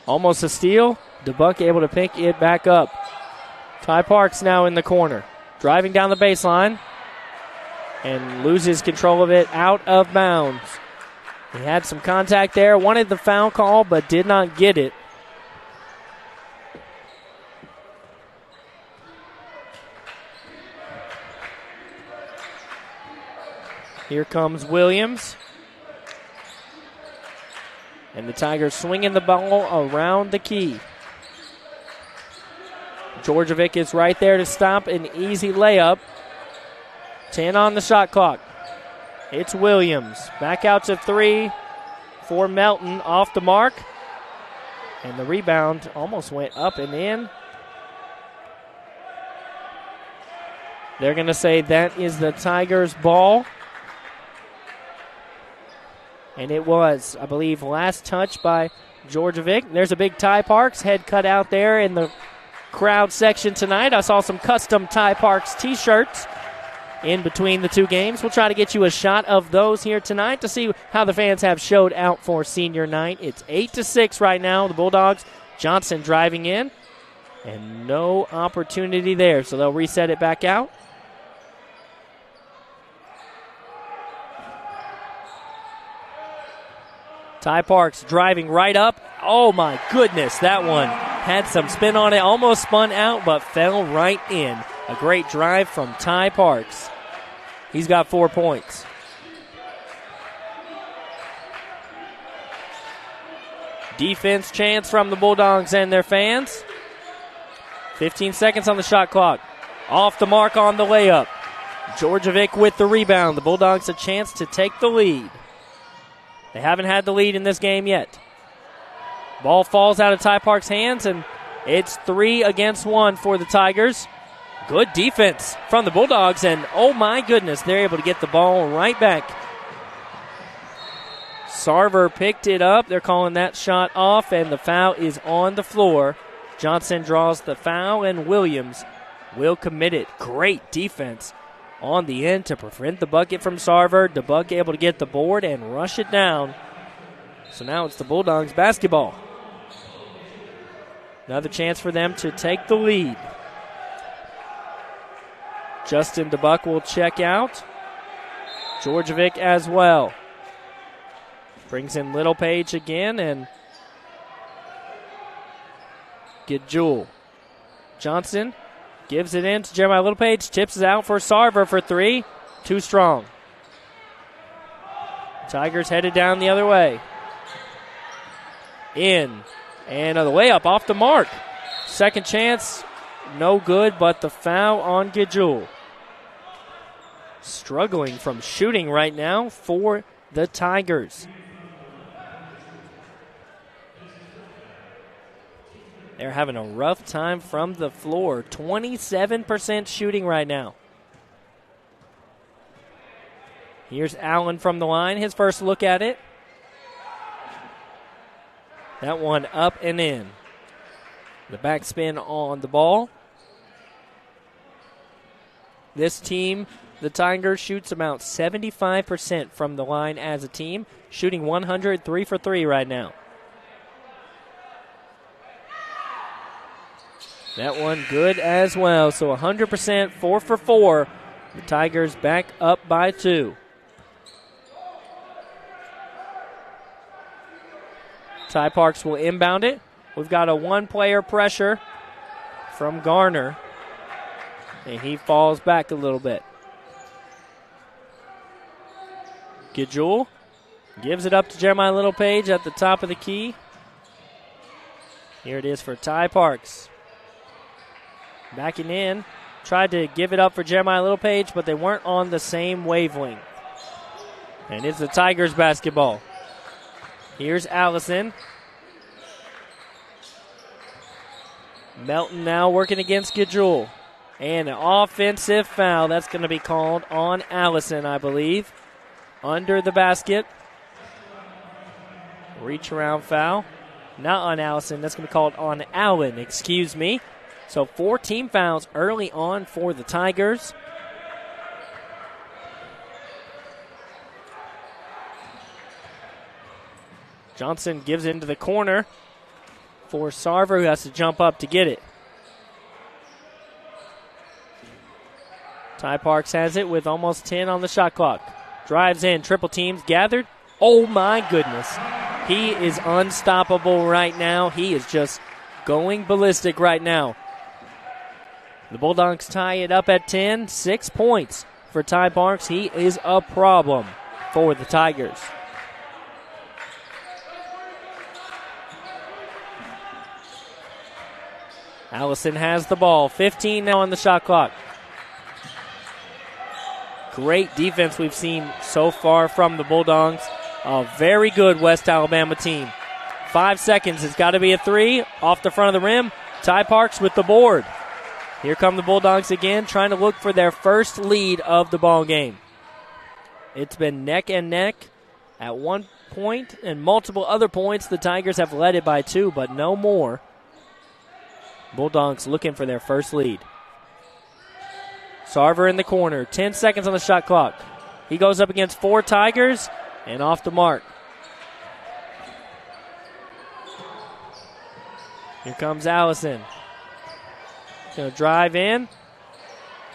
Almost a steal. DeBuck able to pick it back up. Ty Parks now in the corner. Driving down the baseline. And loses control of it out of bounds. He had some contact there. Wanted the foul call, but did not get it. Here comes Williams. And the Tigers swinging the ball around the key. Georgievic is right there to stop an easy layup. 10 on the shot clock. It's Williams. Back out to 3 for Melton. Off the mark. And the rebound almost went up and in. They're going to say that is the Tigers' ball. And it was, I believe, last touch by Georgievic. There's a big Ty Parks head cut out there in the crowd section tonight. I saw some custom Ty Parks t-shirts in between the two games. We'll try to get you a shot of those here tonight to see how the fans have showed out for senior night. It's 8-6 right now. The Bulldogs, Johnson driving in, and no opportunity there, so they'll reset it back out. Ty Parks driving right up. Oh, my goodness, that one had some spin on it. Almost spun out, but fell right in. A great drive from Ty Parks. He's got 4 points. Defense chants from the Bulldogs and their fans. 15 seconds on the shot clock. Off the mark on the layup. Georgievic with the rebound. The Bulldogs a chance to take the lead. They haven't had the lead in this game yet. Ball falls out of Ty Park's hands, and it's 3 against 1 for the Tigers. Good defense from the Bulldogs, and oh my goodness, they're able to get the ball right back. Sarver picked it up. They're calling that shot off, and the foul is on the floor. Johnson draws the foul, and Williams will commit it. Great defense on the end to prevent the bucket from Sarver. DeBuck able to get the board and rush it down. So now it's the Bulldogs basketball. Another chance for them to take the lead. Justin DeBuck will check out. Georgievic as well. Brings in Littlepage again, and Gidjul. Johnson gives it in to Jeremiah Littlepage. Tips it out for Sarver for 3. Too strong. Tigers headed down the other way. In. And the layup off the mark. Second chance, no good, but the foul on Gidjul. Struggling from shooting right now for the Tigers. They're having a rough time from the floor. 27% shooting right now. Here's Allen from the line. His first look at it. That one up and in. The backspin on the ball. This team, the Tigers, shoots about 75% from the line as a team, shooting 103 for 3 right now. That one good as well. So 100%, 4 for 4. The Tigers back up by 2. Ty Parks will inbound it. We've got a one-player pressure from Garner. And he falls back a little bit. Gidjul gives it up to Jeremiah Littlepage at the top of the key. Here it is for Ty Parks. Backing in. Tried to give it up for Jeremiah Littlepage, but they weren't on the same wavelength. And it's the Tigers basketball. Here's Allison. Melton now working against Gidjul. And an offensive foul. That's going to be called on Allison, I believe. Under the basket. Reach around foul. Not on Allison. That's going to be called on Allen, excuse me. So 4 team fouls early on for the Tigers. Johnson gives it into the corner for Sarver, who has to jump up to get it. Ty Parks has it with almost 10 on the shot clock. Drives in, triple teams gathered. Oh my goodness. He is unstoppable right now. He is just going ballistic right now. The Bulldogs tie it up at 10. 6 points for Ty Parks. He is a problem for the Tigers. Allison has the ball. 15 now on the shot clock. Great defense we've seen so far from the Bulldogs. A very good West Alabama team. 5 seconds. It's got to be a 3. Off the front of the rim. Ty Parks with the board. Here come the Bulldogs again, trying to look for their first lead of the ball game. It's been neck and neck at one point, and multiple other points. The Tigers have led it by 2, but no more. Bulldogs looking for their first lead. Sarver in the corner. 10 seconds on the shot clock. He goes up against 4 Tigers and off the mark. Here comes Allison. Going to drive in.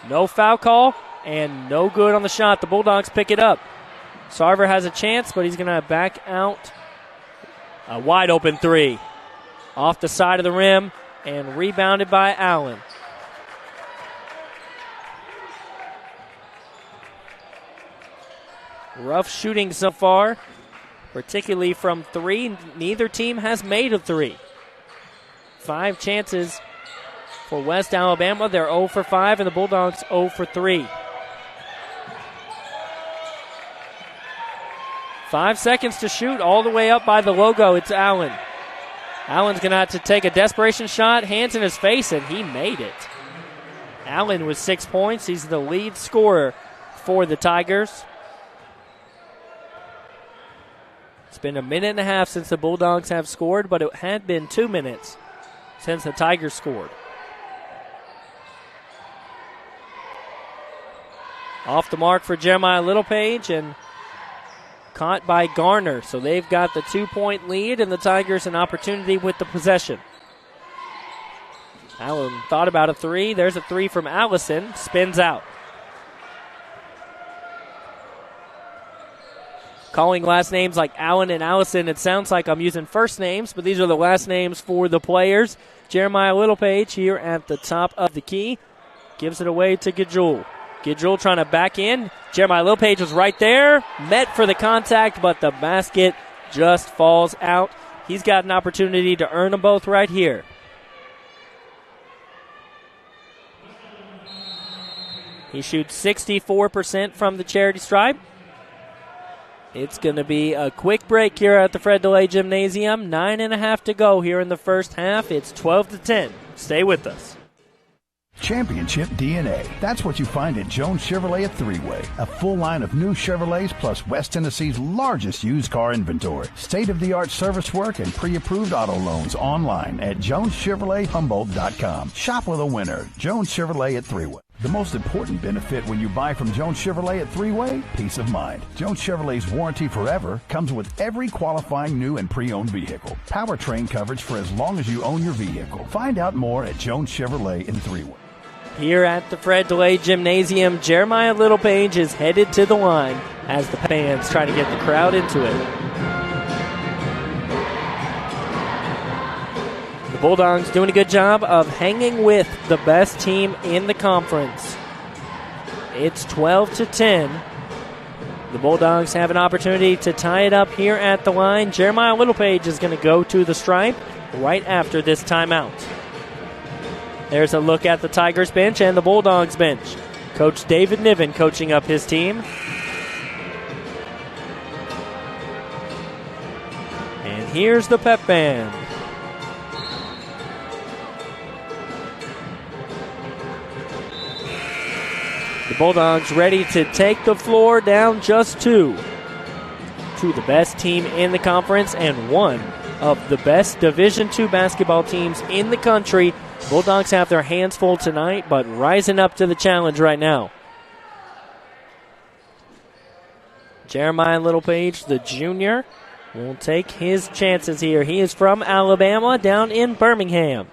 No foul call and no good on the shot. The Bulldogs pick it up. Sarver has a chance, but he's going to back out. A wide open 3. Off the side of the rim and rebounded by Allen. Rough shooting so far particularly from three. Neither team has made a three. 5 chances for West Alabama. They're 0 for 5, and the Bulldogs 0 for 3. 5 seconds to shoot, all the way up by the logo. It's Allen. Allen's going to have to take a desperation shot, hands in his face, and he made it. Allen with 6 points. He's the lead scorer for the Tigers. It's been a minute and a half since the Bulldogs have scored, but it had been 2 minutes since the Tigers scored. Off the mark for Jeremiah Littlepage, and caught by Garner. So they've got the 2-point lead, and the Tigers an opportunity with the possession. Allen thought about a three. There's a three from Allison. Spins out. Calling last names like Allen and Allison, it sounds like I'm using first names, but these are the last names for the players. Jeremiah Littlepage here at the top of the key. Gives it away to Gajul. Gajul trying to back in. Jeremiah Littlepage was right there. Met for the contact, but the basket just falls out. He's got an opportunity to earn them both right here. He shoots 64% from the charity stripe. It's going to be a quick break here at the Fred DeLay Gymnasium. 9.5 to go here in the first half. It's 12-10. Stay with us. Championship DNA. That's what you find at Jones Chevrolet at Three-Way. A full line of new Chevrolets plus West Tennessee's largest used car inventory. State-of-the-art service work and pre-approved auto loans online at JonesChevroletHumboldt.com. Shop with a winner. Jones Chevrolet at Three-Way. The most important benefit when you buy from Jones Chevrolet at Three-Way? Peace of mind. Jones Chevrolet's warranty forever comes with every qualifying new and pre-owned vehicle. Powertrain coverage for as long as you own your vehicle. Find out more at Jones Chevrolet in Three-Way. Here at the Fred DeLay Gymnasium, Jeremiah Littlepage is headed to the line as the fans try to get the crowd into it. The Bulldogs doing a good job of hanging with the best team in the conference. It's 12-10. The Bulldogs have an opportunity to tie it up here at the line. Jeremiah Littlepage is going to go to the stripe right after this timeout. There's a look at the Tigers bench and the Bulldogs bench. Coach David Niven coaching up his team. And here's the pep band. The Bulldogs ready to take the floor down just 2 to the best team in the conference and one of the best Division II basketball teams in the country. Bulldogs have their hands full tonight, but rising up to the challenge right now. Jeremiah Littlepage, the junior, will take his chances here. He is from Alabama, down in Birmingham.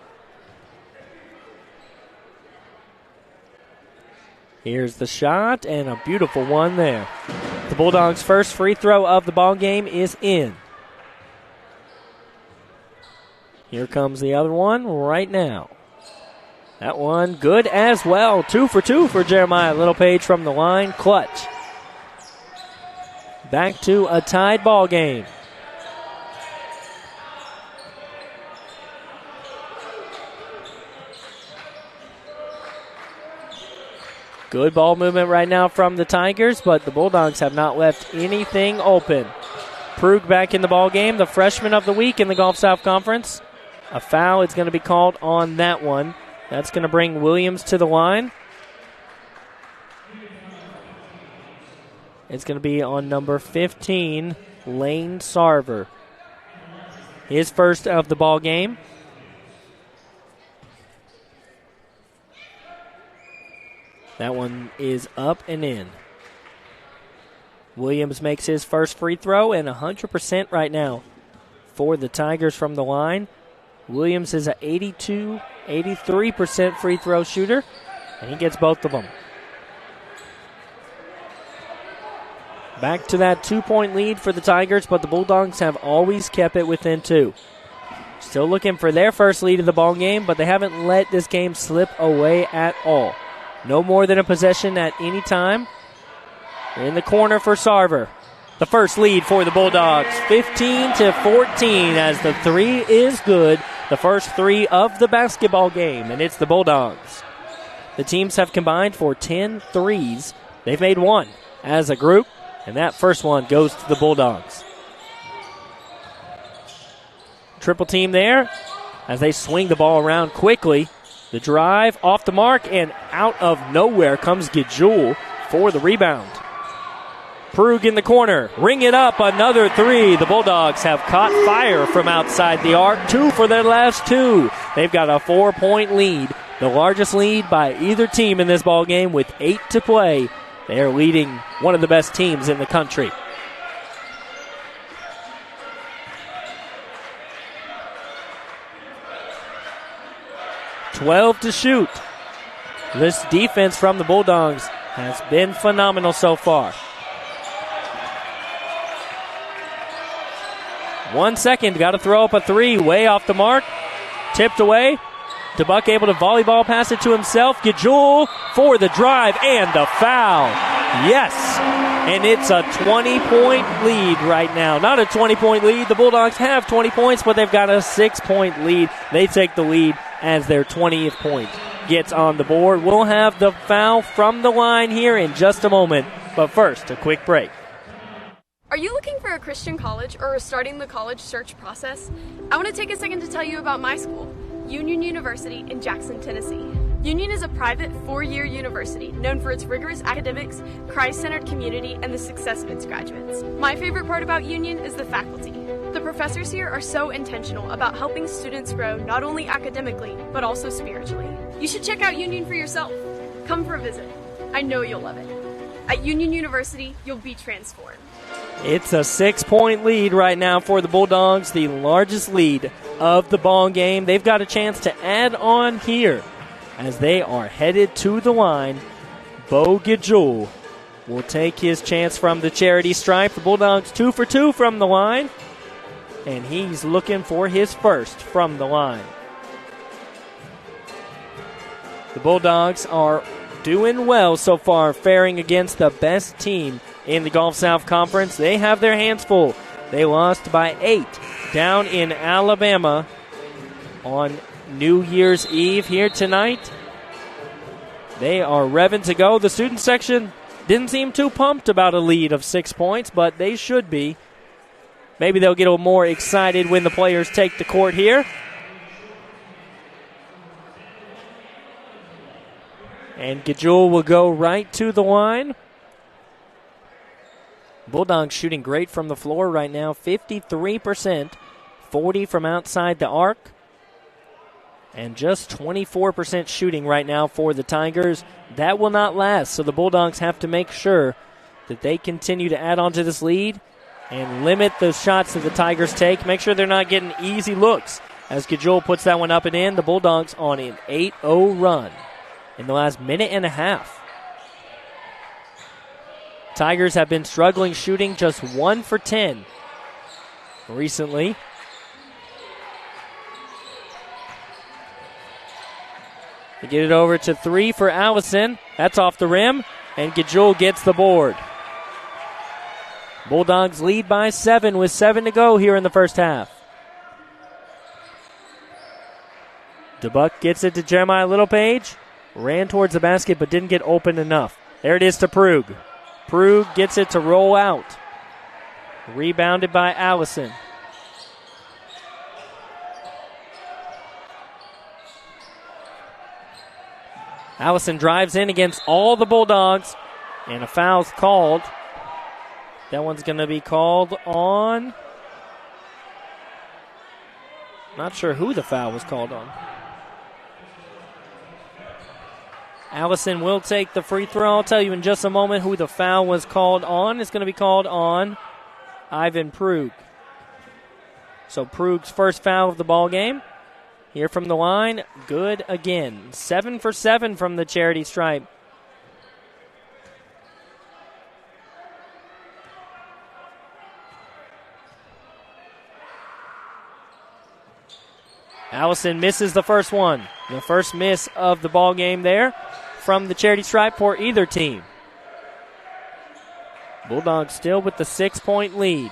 Here's the shot, and a beautiful one there. The Bulldogs' first free throw of the ball game is in. Here comes the other one right now. That one good as well. 2 for 2 for Jeremiah Littlepage from the line. Clutch. Back to a tied ball game. Good ball movement right now from the Tigers, but the Bulldogs have not left anything open. Prug back in the ball game, the freshman of the week in the Gulf South Conference. A foul is going to be called on that one. That's going to bring Williams to the line. It's going to be on number 15, Lane Sarver. His first of the ball game. That one is up and in. Williams makes his first free throw, and 100% right now for the Tigers from the line. Williams is an 83% free throw shooter, and he gets both of them. Back to that 2-point lead for the Tigers, but the Bulldogs have always kept it within 2. Still looking for their first lead of the ball game, but they haven't let this game slip away at all. No more than a possession at any time. In the corner for Sarver. the first lead for the Bulldogs, 15-14, as the three is good. The first three of the basketball game, and it's the Bulldogs. The teams have combined for 10 threes. They've made one as a group, and that first one goes to the Bulldogs. Triple team there as they swing the ball around quickly. The drive off the mark, and out of nowhere comes Gejul for the rebound. Prug in the corner, ring it up, another three. The Bulldogs have caught fire from outside the arc, 2 for their last 2. They've got a 4-point lead, the largest lead by either team in this ball game with 8 to play. They are leading one of the best teams in the country. $12 to shoot. This defense from the Bulldogs has been phenomenal so far. 1 second, got to throw up a three, way off the mark, tipped away. DeBuck able to volleyball pass it to himself. Gejul for the drive and the foul. Yes, and it's a 20-point lead right now. Not a 20-point lead. The Bulldogs have 20 points, but they've got a 6-point lead. They take the lead as their 20th point gets on the board. We'll have the foul from the line here in just a moment, but first, a quick break. Are you looking for a Christian college or are starting the college search process? I want to take a second to tell you about my school, Union University in Jackson, Tennessee. Union is a private 4-year university known for its rigorous academics, Christ-centered community, and the success of its graduates. My favorite part about Union is the faculty. The professors here are so intentional about helping students grow not only academically, but also spiritually. You should check out Union for yourself. Come for a visit. I know you'll love it. At Union University, you'll be transformed. It's a 6-point lead right now for the Bulldogs, the largest lead of the ball game. They've got a chance to add on here as they are headed to the line. Bo Gejul will take his chance from the charity stripe. The Bulldogs 2 for 2 from the line, and he's looking for his first from the line. The Bulldogs are doing well so far, faring against the best team in the Gulf South Conference. They have their hands full. They lost by 8 down in Alabama on New Year's Eve here tonight. They are revving to go. The student section didn't seem too pumped about a lead of 6 points, but they should be. Maybe they'll get a little more excited when the players take the court here. And Gejul will go right to the line. Bulldogs shooting great from the floor right now, 53%, 40 from outside the arc, and just 24% shooting right now for the Tigers. That will not last, so the Bulldogs have to make sure that they continue to add on to this lead and limit the shots that the Tigers take. Make sure they're not getting easy looks. As Gejul puts that one up and in, the Bulldogs on an 8-0 run in the last minute and a half. Tigers have been struggling shooting, just 1 for 10 recently. They get it over to 3 for Allison. That's off the rim, and Gejul gets the board. Bulldogs lead by 7 with 7 to go here in the first half. DeBuck gets it to Jeremiah Littlepage. Ran towards the basket but didn't get open enough. There it is to Prug. Prug gets it to roll out. Rebounded by Allison. Allison drives in against all the Bulldogs, and a foul's called. That one's going to be called on. Not sure who the foul was called on. Allison will take the free throw. I'll tell you in just a moment who the foul was called on. It's going to be called on Ivan Prug. So Prug's first foul of the ball game. Here from the line, good again. 7 for 7 from the charity stripe. Allison misses the first one. The first miss of the ball game there from the charity stripe for either team. Bulldogs still with the 6-point lead.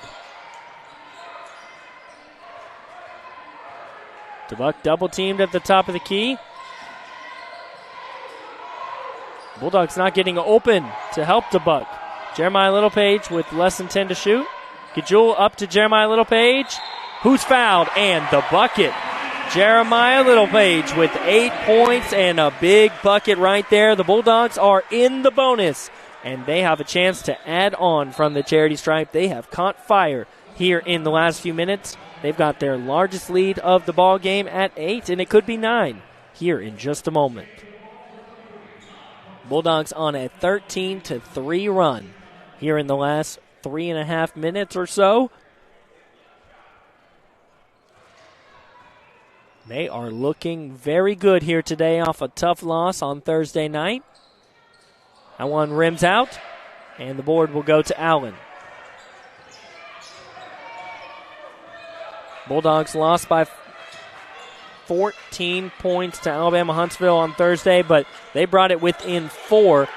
DeBuck double teamed at the top of the key. Bulldogs not getting open to help DeBuck. Jeremiah Littlepage with less than 10 to shoot. Gajul up to Jeremiah Littlepage, who's fouled, and the bucket. Jeremiah Littlepage with 8 points and a big bucket right there. The Bulldogs are in the bonus, and they have a chance to add on from the charity stripe. They have caught fire here in the last few minutes. They've got their largest lead of the ball game at 8, and it could be 9 here in just a moment. Bulldogs on a 13-3 run here in the last 3.5 minutes or so. They are looking very good here today off a tough loss on Thursday night. That one rims out, and the board will go to Allen. Bulldogs lost by 14 points to Alabama Huntsville on Thursday, but they brought it within 4.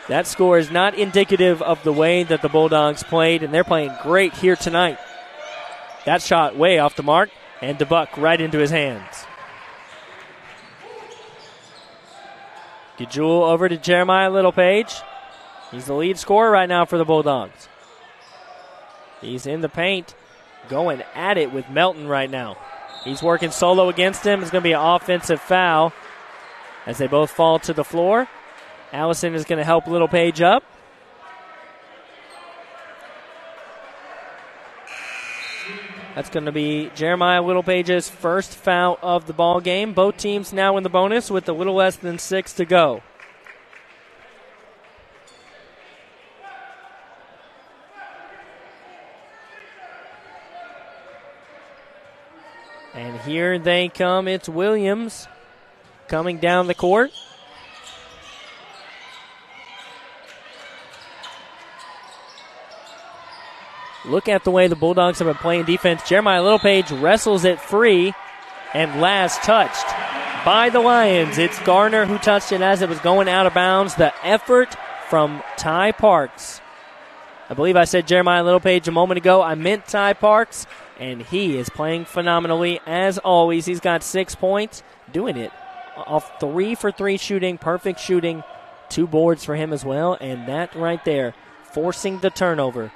That score is not indicative of the way that the Bulldogs played, and they're playing great here tonight. That shot way off the mark, and DeBuck right into his hands. Gajul over to Jeremiah Littlepage. He's the lead scorer right now for the Bulldogs. He's in the paint, going at it with Melton right now. He's working solo against him. It's going to be an offensive foul as they both fall to the floor. Allison is going to help Littlepage up. That's going to be Jeremiah Littlepage's first foul of the ball game. Both teams now in the bonus with a little less than 6 to go. And here they come. It's Williams coming down the court. Look at the way the Bulldogs have been playing defense. Jeremiah Littlepage wrestles it free, and last touched by the Lions. It's Garner who touched it as it was going out of bounds. The effort from Ty Parks. I believe I said Jeremiah Littlepage a moment ago. I meant Ty Parks, and he is playing phenomenally as always. He's got 6 points, doing it off 3 for 3 shooting, perfect shooting, 2 boards for him as well, and that right there forcing the turnover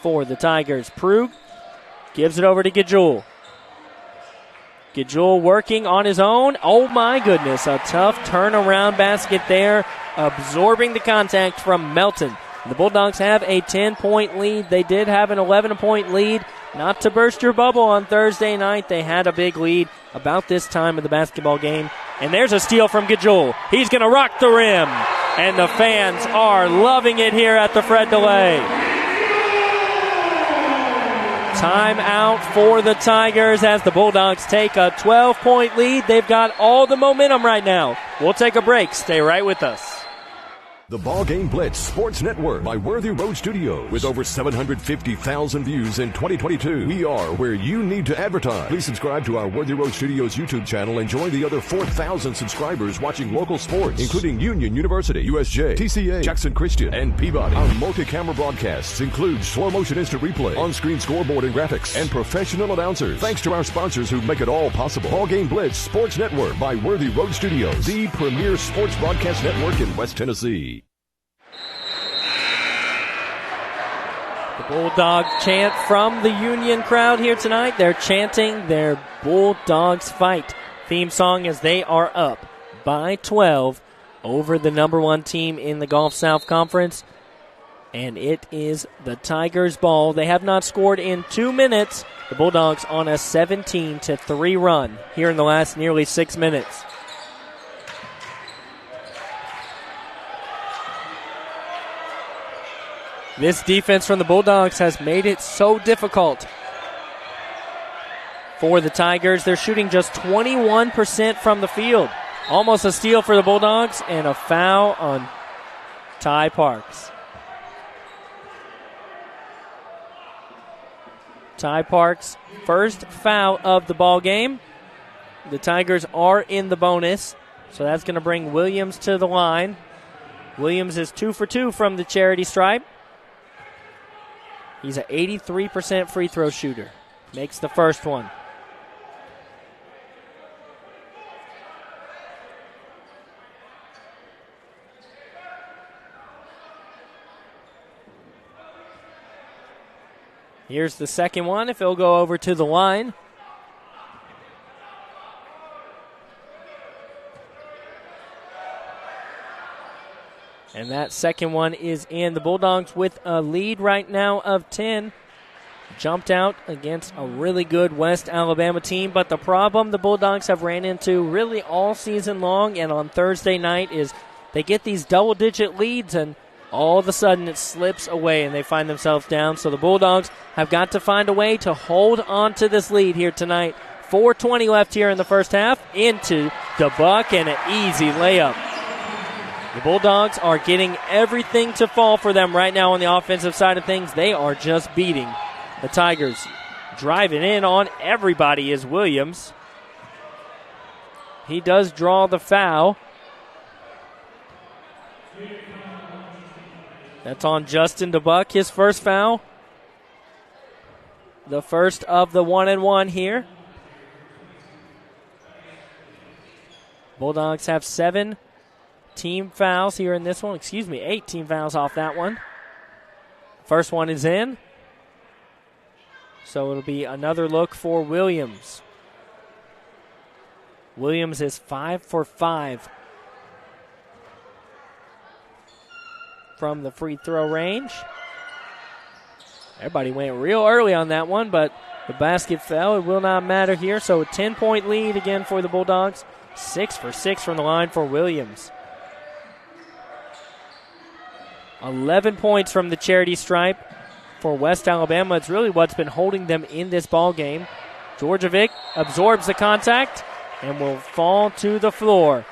for the Tigers. Prug gives it over to Gajul. Gajul working on his own. Oh my goodness, a tough turnaround basket there, absorbing the contact from Melton. The Bulldogs have a 10-point lead. They did have an 11-point lead. Not to burst your bubble on Thursday night, they had a big lead about this time of the basketball game. And there's a steal from Gajul. He's going to rock the rim. And the fans are loving it here at the Fred DeLay. Timeout for the Tigers as the Bulldogs take a 12-point lead. They've got all the momentum right now. We'll take a break. Stay right with us. The BallGame Blitz Sports Network by Worthy Road Studios. With over 750,000 views in 2022, we are where you need to advertise. Please subscribe to our Worthy Road Studios YouTube channel and join the other 4,000 subscribers watching local sports, including Union University, USJ, TCA, Jackson Christian, and Peabody. Our multi-camera broadcasts include slow motion instant replay, on-screen scoreboard and graphics, and professional announcers. Thanks to our sponsors who make it all possible. BallGame Blitz Sports Network by Worthy Road Studios, the premier sports broadcast network in West Tennessee. The Bulldog chant from the Union crowd here tonight. They're chanting their Bulldogs fight theme song as they are up by 12 over the number 1 team in the Gulf South Conference. And it is the Tigers' ball. They have not scored in 2 minutes. The Bulldogs on a 17-3 run here in the last nearly 6 minutes. This defense from the Bulldogs has made it so difficult for the Tigers. They're shooting just 21% from the field. Almost a steal for the Bulldogs and a foul on Ty Parks. Ty Parks' first foul of the ball game. The Tigers are in the bonus, so that's going to bring Williams to the line. Williams is 2 for 2 from the charity stripe. He's an 83% free throw shooter. Makes the first one. Here's the second one, if he'll go over to the line. And that second one is in. The Bulldogs with a lead right now of 10. Jumped out against a really good West Alabama team. But the problem the Bulldogs have ran into really all season long and on Thursday night is they get these double-digit leads and all of a sudden it slips away and they find themselves down. So the Bulldogs have got to find a way to hold on to this lead here tonight. 4:20 left here in the first half. Into DeBuck and an easy layup. The Bulldogs are getting everything to fall for them right now on the offensive side of things. They are just beating the Tigers. Driving in on everybody is Williams. He does draw the foul. That's on Justin DeBuck, his first foul. The first of the 1-and-1 here. Bulldogs have 7 team fouls here in this one. 8 team fouls off that one. First one is in. So it'll be another look for Williams. Williams is 5 for 5 from the free throw range. Everybody went real early on that one, but the basket fell. It will not matter here. So a 10-point lead again for the Bulldogs. 6 for 6 from the line for Williams. 11 points from the charity stripe for West Alabama. It's really what's been holding them in this ball game. Georgievic absorbs the contact and will fall to the floor.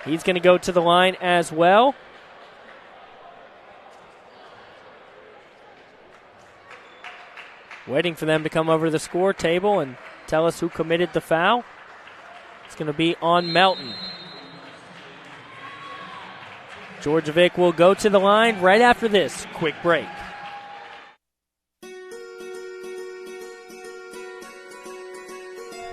He's going to go to the line as well. Waiting for them to come over to the score table and tell us who committed the foul. It's going to be on Melton. Georgievic will go to the line right after this quick break.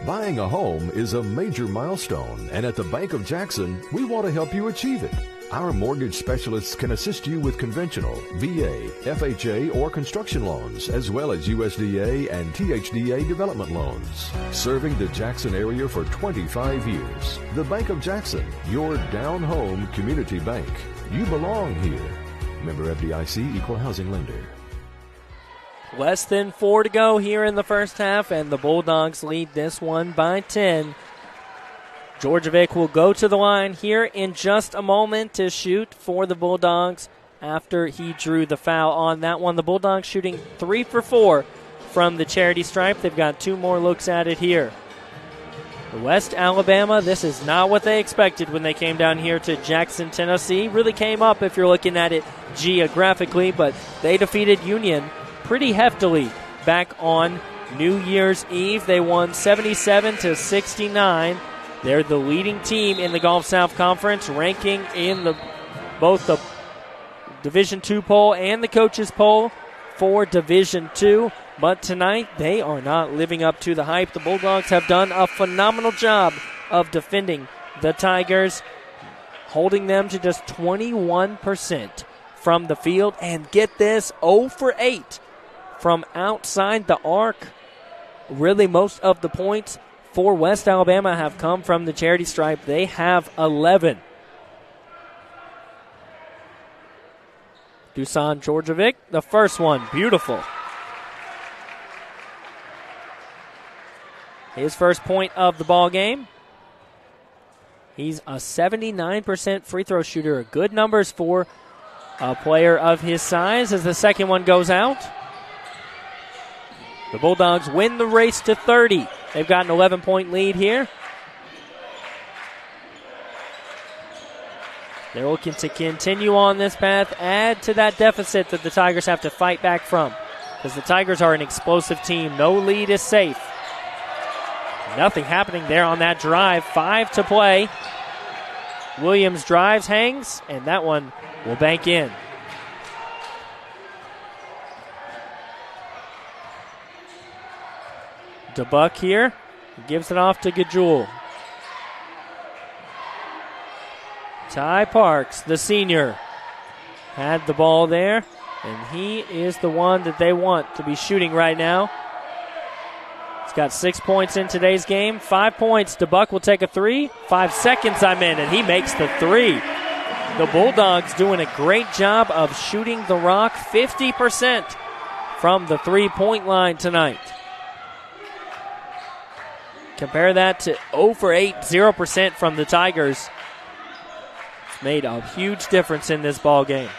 Buying a home is a major milestone, and at the Bank of Jackson, we want to help you achieve it. Our mortgage specialists can assist you with conventional, VA, FHA, or construction loans, as well as USDA and THDA development loans. Serving the Jackson area for 25 years. The Bank of Jackson, your down-home community bank. You belong here. Member FDIC, Equal Housing Lender. Less than 4 to go here in the first half, and the Bulldogs lead this one by 10. Georgievic will go to the line here in just a moment to shoot for the Bulldogs after he drew the foul on that one. The Bulldogs shooting 3 for 4 from the charity stripe. They've got 2 more looks at it here. West Alabama, this is not what they expected when they came down here to Jackson, Tennessee. Really came up if you're looking at it geographically, but they defeated Union pretty heftily back on New Year's Eve. They won 77-69. They're the leading team in the Gulf South Conference, ranking in both the Division II poll and the coaches poll for Division II. But tonight, they are not living up to the hype. The Bulldogs have done a phenomenal job of defending the Tigers, holding them to just 21% from the field. And get this, 0 for 8 from outside the arc. Really, most of the points for West Alabama have come from the charity stripe. They have 11. Dusan Georgievic, the first one, beautiful. His first point of the ball game. He's a 79% free throw shooter. Good numbers for a player of his size as the second one goes out. The Bulldogs win the race to 30. They've got an 11-point lead here. They're looking to continue on this path, add to that deficit that the Tigers have to fight back from, because the Tigers are an explosive team. No lead is safe. Nothing happening there on that drive. 5 to play. Williams drives, hangs, and that one will bank in. DeBuck here gives it off to Gajul. Ty Parks, the senior, had the ball there, and he is the one that they want to be shooting right now. He's got 6 points in today's game. 5 points. DeBuck will take a three. 5 seconds I'm in, and he makes the three. The Bulldogs doing a great job of shooting the rock 50% from the three-point line tonight. Compare that to 0 for 8, 0% from the Tigers. It's made a huge difference in this ball game.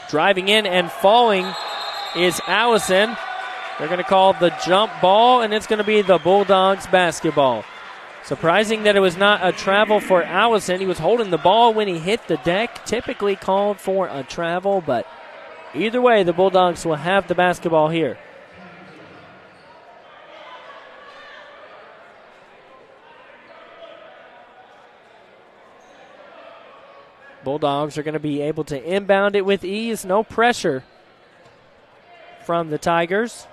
Driving in and falling is Allison. They're going to call the jump ball, and it's going to be the Bulldogs basketball. Surprising that it was not a travel for Allison. He was holding the ball when he hit the deck. Typically called for a travel, but either way, the Bulldogs will have the basketball here. Bulldogs are going to be able to inbound it with ease. No pressure from the Tigers.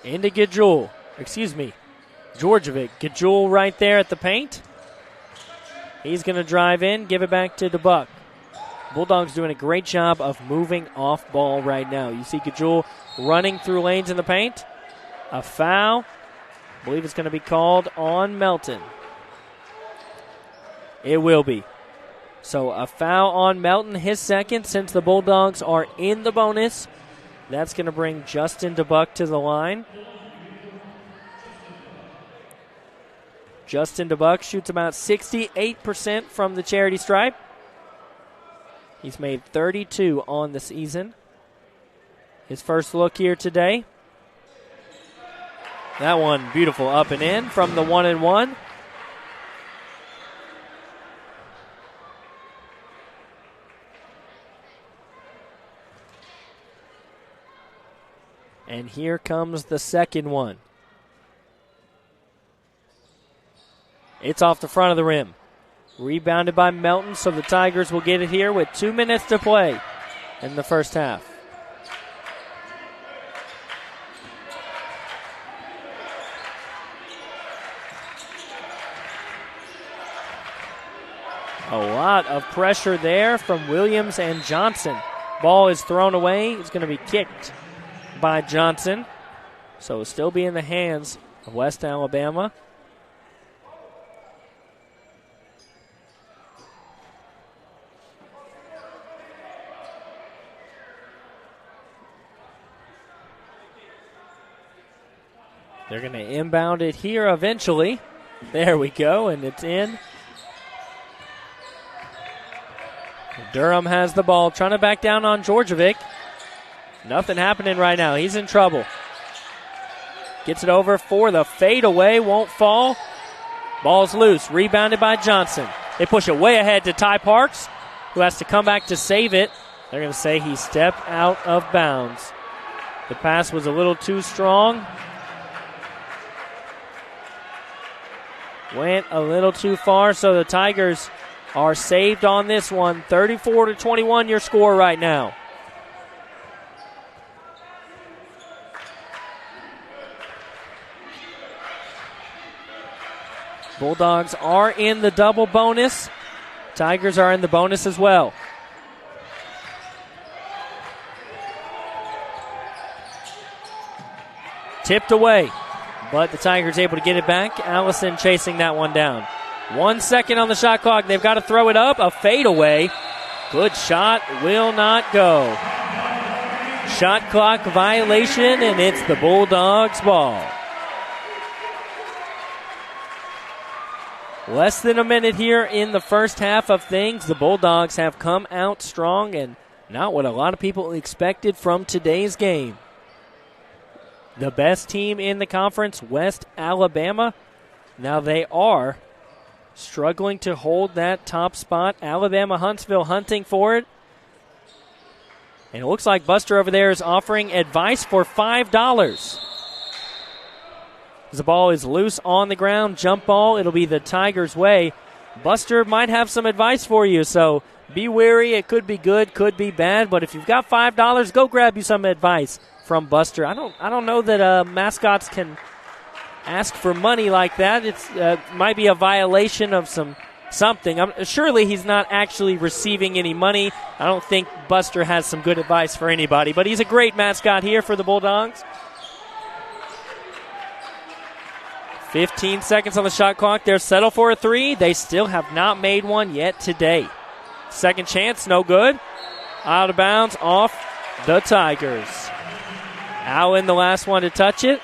Into Gajul. Georgievic. Gajul right there at the paint. He's going to drive in, give it back to DeBuck. Bulldogs doing a great job of moving off ball right now. You see Gajul running through lanes in the paint. A foul. I believe it's going to be called on Melton. It will be. So a foul on Melton, his second, since the Bulldogs are in the bonus. That's going to bring Justin DeBuck to the line. Justin DeBuck shoots about 68% from the charity stripe. He's made 32 on the season. His first look here today. That one beautiful up and in from the 1-and-1. And here comes the second one. It's off the front of the rim. Rebounded by Melton, so the Tigers will get it here with 2 minutes to play in the first half. A lot of pressure there from Williams and Johnson. Ball is thrown away. It's going to be kicked by Johnson. So it'll still be in the hands of West Alabama. They're going to inbound it here eventually. There we go, and it's in. Durham has the ball, trying to back down on Georgievic. Nothing happening right now. He's in trouble. Gets it over for the fadeaway. Won't fall. Ball's loose. Rebounded by Johnson. They push it way ahead to Ty Parks, who has to come back to save it. They're going to say he stepped out of bounds. The pass was a little too strong. Went a little too far, so the Tigers are saved on this one. 34-21 your score right now. Bulldogs are in the double bonus. Tigers are in the bonus as well. Tipped away, but the Tigers able to get it back. Allison chasing that one down. 1 second on the shot clock. They've got to throw it up. A fadeaway. Good shot. Will not go. Shot clock violation, and it's the Bulldogs' ball. Less than a minute here in the first half of things. The Bulldogs have come out strong and not what a lot of people expected from today's game. The best team in the conference, West Alabama. Now they are struggling to hold that top spot. Alabama Huntsville hunting for it. And it looks like Buster over there is offering advice for $5. As the ball is loose on the ground, jump ball, it'll be the Tigers' way. Buster might have some advice for you, so be wary. It could be good, could be bad, but if you've got $5, go grab you some advice from Buster. I don't know that mascots can ask for money like that. It's might be a violation of something. Surely he's not actually receiving any money. I don't think Buster has some good advice for anybody, but he's a great mascot here for the Bulldogs. 15 seconds on the shot clock. They're settled for a three. They still have not made one yet today. Second chance, no good. Out of bounds, off the Tigers. Allen, the last one to touch it.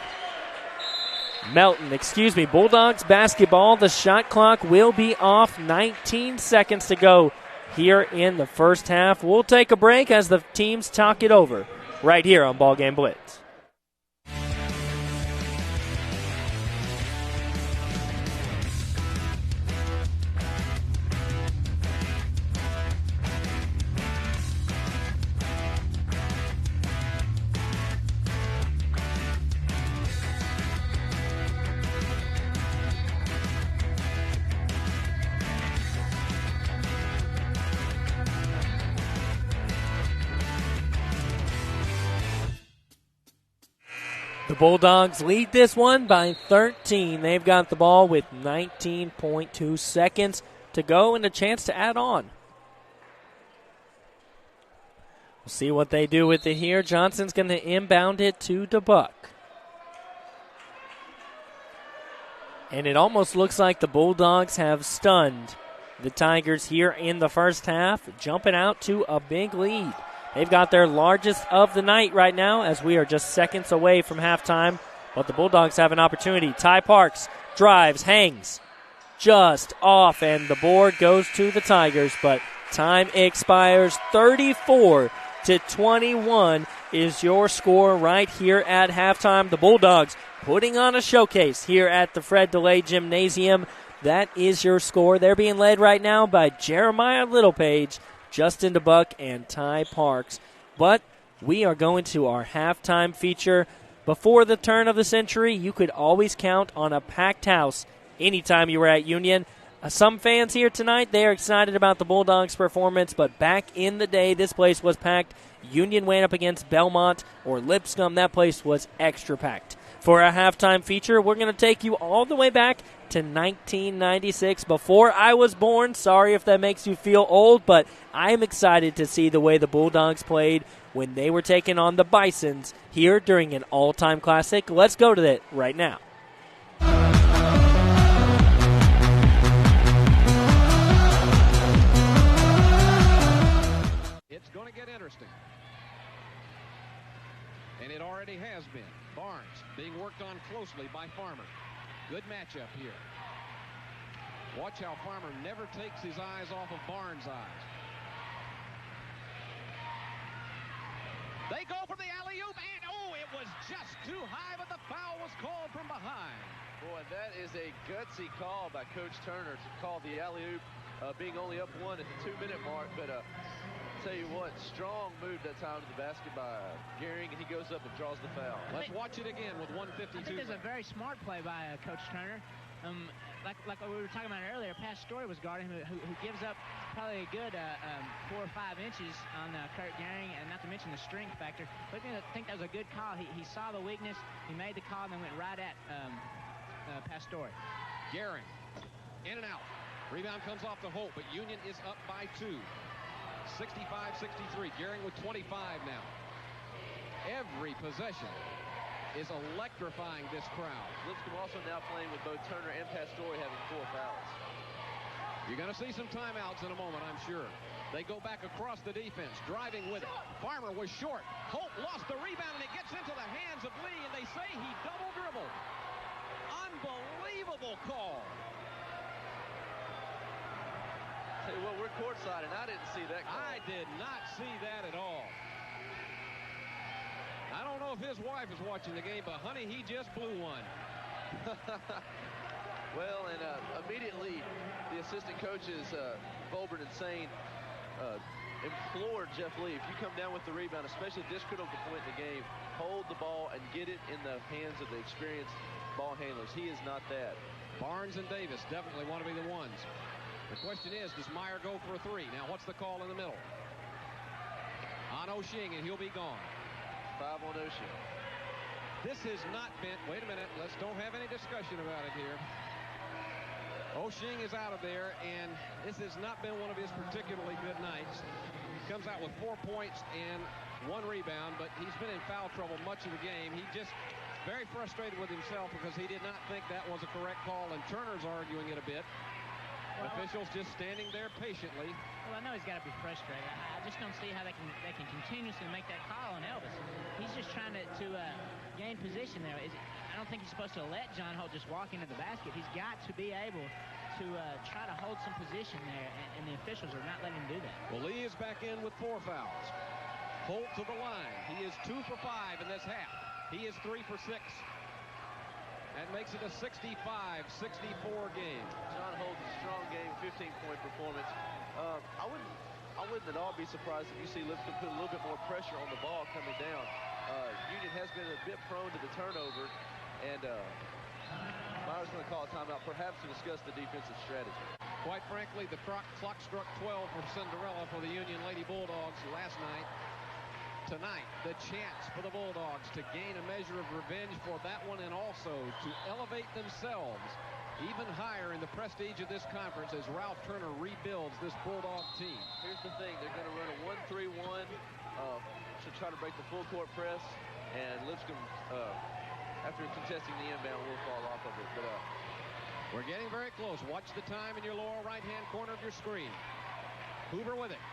Bulldogs basketball. The shot clock will be off. 19 seconds to go here in the first half. We'll take a break as the teams talk it over right here on BallGame Blitz. The Bulldogs lead this one by 13. They've got the ball with 19.2 seconds to go and a chance to add on. We'll see what they do with it here. Johnson's going to inbound it to DeBuck. And it almost looks like the Bulldogs have stunned the Tigers here in the first half, jumping out to a big lead. They've got their largest of the night right now as we are just seconds away from halftime. But the Bulldogs have an opportunity. Ty Parks drives, hangs just off, and the board goes to the Tigers. But time expires. 34-21 is your score right here at halftime. The Bulldogs putting on a showcase here at the Fred DeLay Gymnasium. That is your score. They're being led right now by Jeremiah Littlepage, Justin DeBuck, and Ty Parks. But we are going to our halftime feature. Before the turn of the century, you could always count on a packed house anytime you were at Union. Some fans here tonight, they are excited about the Bulldogs' performance, but back in the day, this place was packed. Union went up against Belmont or Lipscomb. That place was extra packed. For our halftime feature, we're going to take you all the way back to 1996, before I was born. Sorry if that makes you feel old, but I'm excited to see the way the Bulldogs played when they were taking on the Bisons here during an all-time classic. Let's go to it right now. It's going to get interesting. And it already has been. Barnes being worked on closely by Farmer. Good matchup here. Watch how Farmer never takes his eyes off of Barnes' eyes. They go for the alley-oop, and it was just too high, but the foul was called from behind. Boy, that is a gutsy call by Coach Turner to call the alley-oop, being only up one at the 2-minute mark, but tell you what, strong move that time to the basket by Gehring, and he goes up and draws the foul. Let's watch it again with 1:52. I think there's a very smart play by Coach Turner. Like we were talking about earlier, Pat Story was guarding him, who gives up probably a good 4 or 5 inches on Kurt Gehring, and not to mention the strength factor. But I think that was a good call. He saw the weakness, he made the call, and then went right at Pat Story. Gehring, in and out. Rebound comes off to Holt, but Union is up by 2. 65-63. Gehring with 25 now. Every possession is electrifying this crowd. Lipscomb also now playing with both Turner and Pastore having 4 fouls. You're going to see some timeouts in a moment, I'm sure. They go back across the defense, driving with it. Farmer was short. Holt lost the rebound, and it gets into the hands of Lee, and they say he double dribbled. Unbelievable call. Tell you what, we're courtside, and I didn't see that call. I did not see that at all. I don't know if his wife is watching the game, but honey, he just blew one. Well, and immediately the assistant coaches, Volbert and Sane, implored Jeff Lee, if you come down with the rebound, especially at this critical point in the game, hold the ball and get it in the hands of the experienced ball handlers. He is not that. Barnes and Davis definitely want to be the ones. The question is, does Meyer go for a three? Now, what's the call in the middle? On Oshing, and he'll be gone. 5 on Oshing. This has not been, wait a minute, let's don't have any discussion about it here. Oshing is out of there, and this has not been one of his particularly good nights. Comes out with 4 points and 1 rebound, but he's been in foul trouble much of the game. He just very frustrated with himself because he did not think that was a correct call, and Turner's arguing it a bit. Well, officials just standing there patiently. Well, I know he's got to be frustrated. I just don't see how they can continuously make that call on Elvis. He's just trying to gain position there. I don't think he's supposed to let John Holt just walk into the basket. He's got to be able to try to hold some position there, and the officials are not letting him do that. Well, Lee is back in with 4 fouls. Holt to the line. He is 2 for 5 in this half. He is 3 for 6. That makes it a 65-64 game. John Holt's a strong game, 15-point performance. I wouldn't at all be surprised if you see Lipscomb put a little bit more pressure on the ball coming down. Union has been a bit prone to the turnover, and Meyer's going to call a timeout, perhaps to discuss the defensive strategy. Quite frankly, the clock struck 12 for Cinderella for the Union Lady Bulldogs last night. Tonight, the chance for the Bulldogs to gain a measure of revenge for that one, and also to elevate themselves even higher in the prestige of this conference as Ralph Turner rebuilds this Bulldog team. Here's the thing. They're going to run a 1-3-1 to try to break the full court press, and Lipscomb, after contesting the inbound, will fall off of it. But we're getting very close. Watch the time in your lower right-hand corner of your screen. Hoover with it.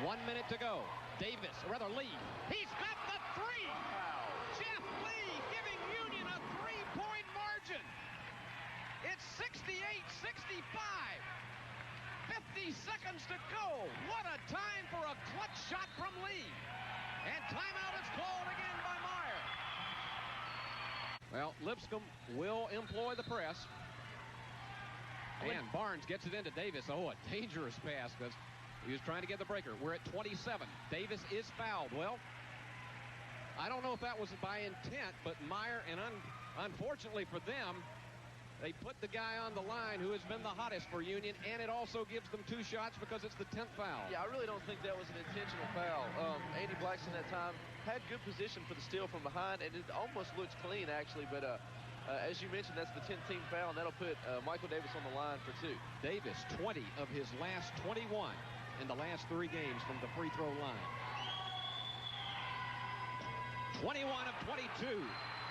1 minute to go. Davis, or rather Lee. He's got the three! Wow. Jeff Lee giving Union a 3-point margin. It's 68-65. 50 seconds to go. What a time for a clutch shot from Lee. And timeout is called again by Meyer. Well, Lipscomb will employ the press. And Barnes gets it into Davis. Oh, a dangerous pass because he was trying to get the breaker. We're at 27. Davis is fouled. Well, I don't know if that was by intent, but Meyer, and unfortunately for them, they put the guy on the line who has been the hottest for Union, and it also gives them 2 shots because it's the 10th foul. Yeah, I really don't think that was an intentional foul. Andy Blackson that time had good position for the steal from behind, and it almost looks clean, actually, but as you mentioned, that's the 10th team foul, and that'll put Michael Davis on the line for 2. Davis, 20 of his last 21 in the last 3 games from the free throw line. 21 of 22.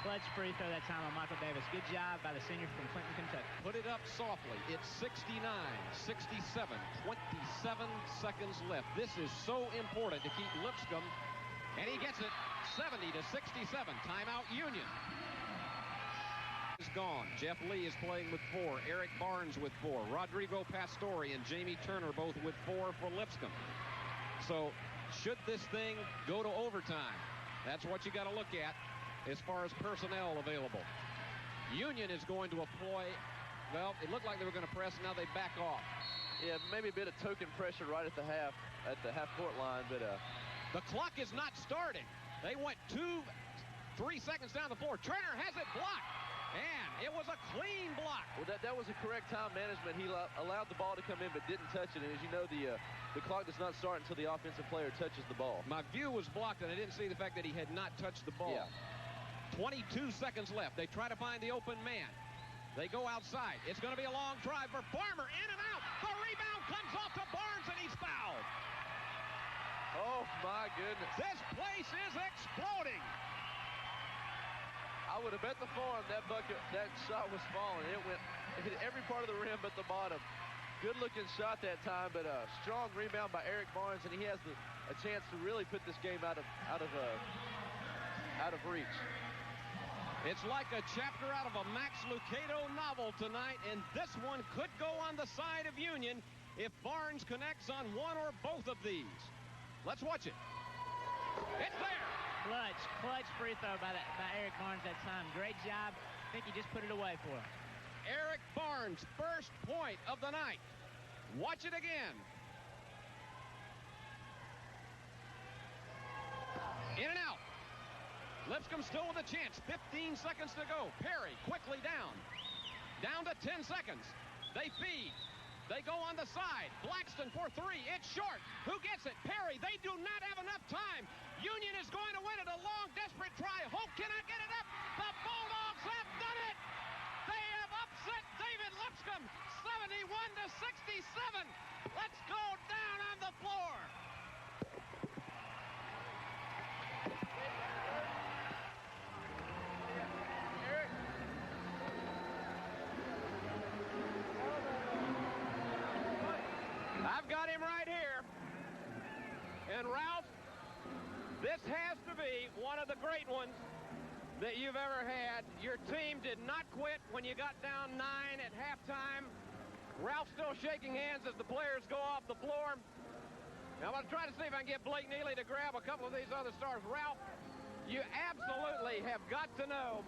Clutch free throw that time on Michael Davis. Good job by the senior from Clinton, Kentucky. Put it up softly. It's 69-67. 27 seconds left. This is so important to keep Lipscomb, and he gets it 70-67. Timeout Union. Is gone. Jeff Lee is playing with 4. Eric Barnes with 4. Rodrigo Pastore and Jamie Turner both with 4 for Lipscomb. So should this thing go to overtime, that's what you got to look at as far as personnel available. Union is going to employ, well, it looked like they were going to press, now they back off. Yeah, maybe a bit of token pressure right at the half-court line, but the clock is not starting. They went 2-3 seconds down the floor. Turner has it blocked. And it was a clean block. Well, that was a correct time management. He allowed the ball to come in but didn't touch it. And as you know, the clock does not start until the offensive player touches the ball. My view was blocked, and I didn't see the fact that he had not touched the ball. Yeah. 22 seconds left. They try to find the open man. They go outside. It's going to be a long drive for Farmer. In and out. The rebound comes off to Barnes, and he's fouled. Oh, my goodness. This place is exploding. I would have bet the farm that shot was falling. It hit every part of the rim but the bottom. Good-looking shot that time, but a strong rebound by Eric Barnes, and he has a chance to really put this game out of reach. It's like a chapter out of a Max Lucado novel tonight, and this one could go on the side of Union if Barnes connects on one or both of these. Let's watch it. It's there. Clutch free throw by Eric Barnes that time. Great job. I think he just put it away for him. Eric Barnes, first point of the night. Watch it again. Lipscomb still with a chance. 15 seconds to go. Perry quickly down. Down to 10 seconds. They feed. They go on the side. Blackston for three. It's short. Who gets it? Perry. They do not have enough time. Union is going to win it. A long, desperate try. Hope cannot get it up. The Bulldogs have done it. They have upset David Lipscomb. 71-67. Let's go down on the floor. I've got him right here. And Ralph, this has to be one of the great ones that you've ever had. Your team did not quit when you got down 9 at halftime. Ralph's still shaking hands as the players go off the floor. Now, I'm going to try to see if I can get Blake Neely to grab a couple of these other stars. Ralph, you absolutely have got to know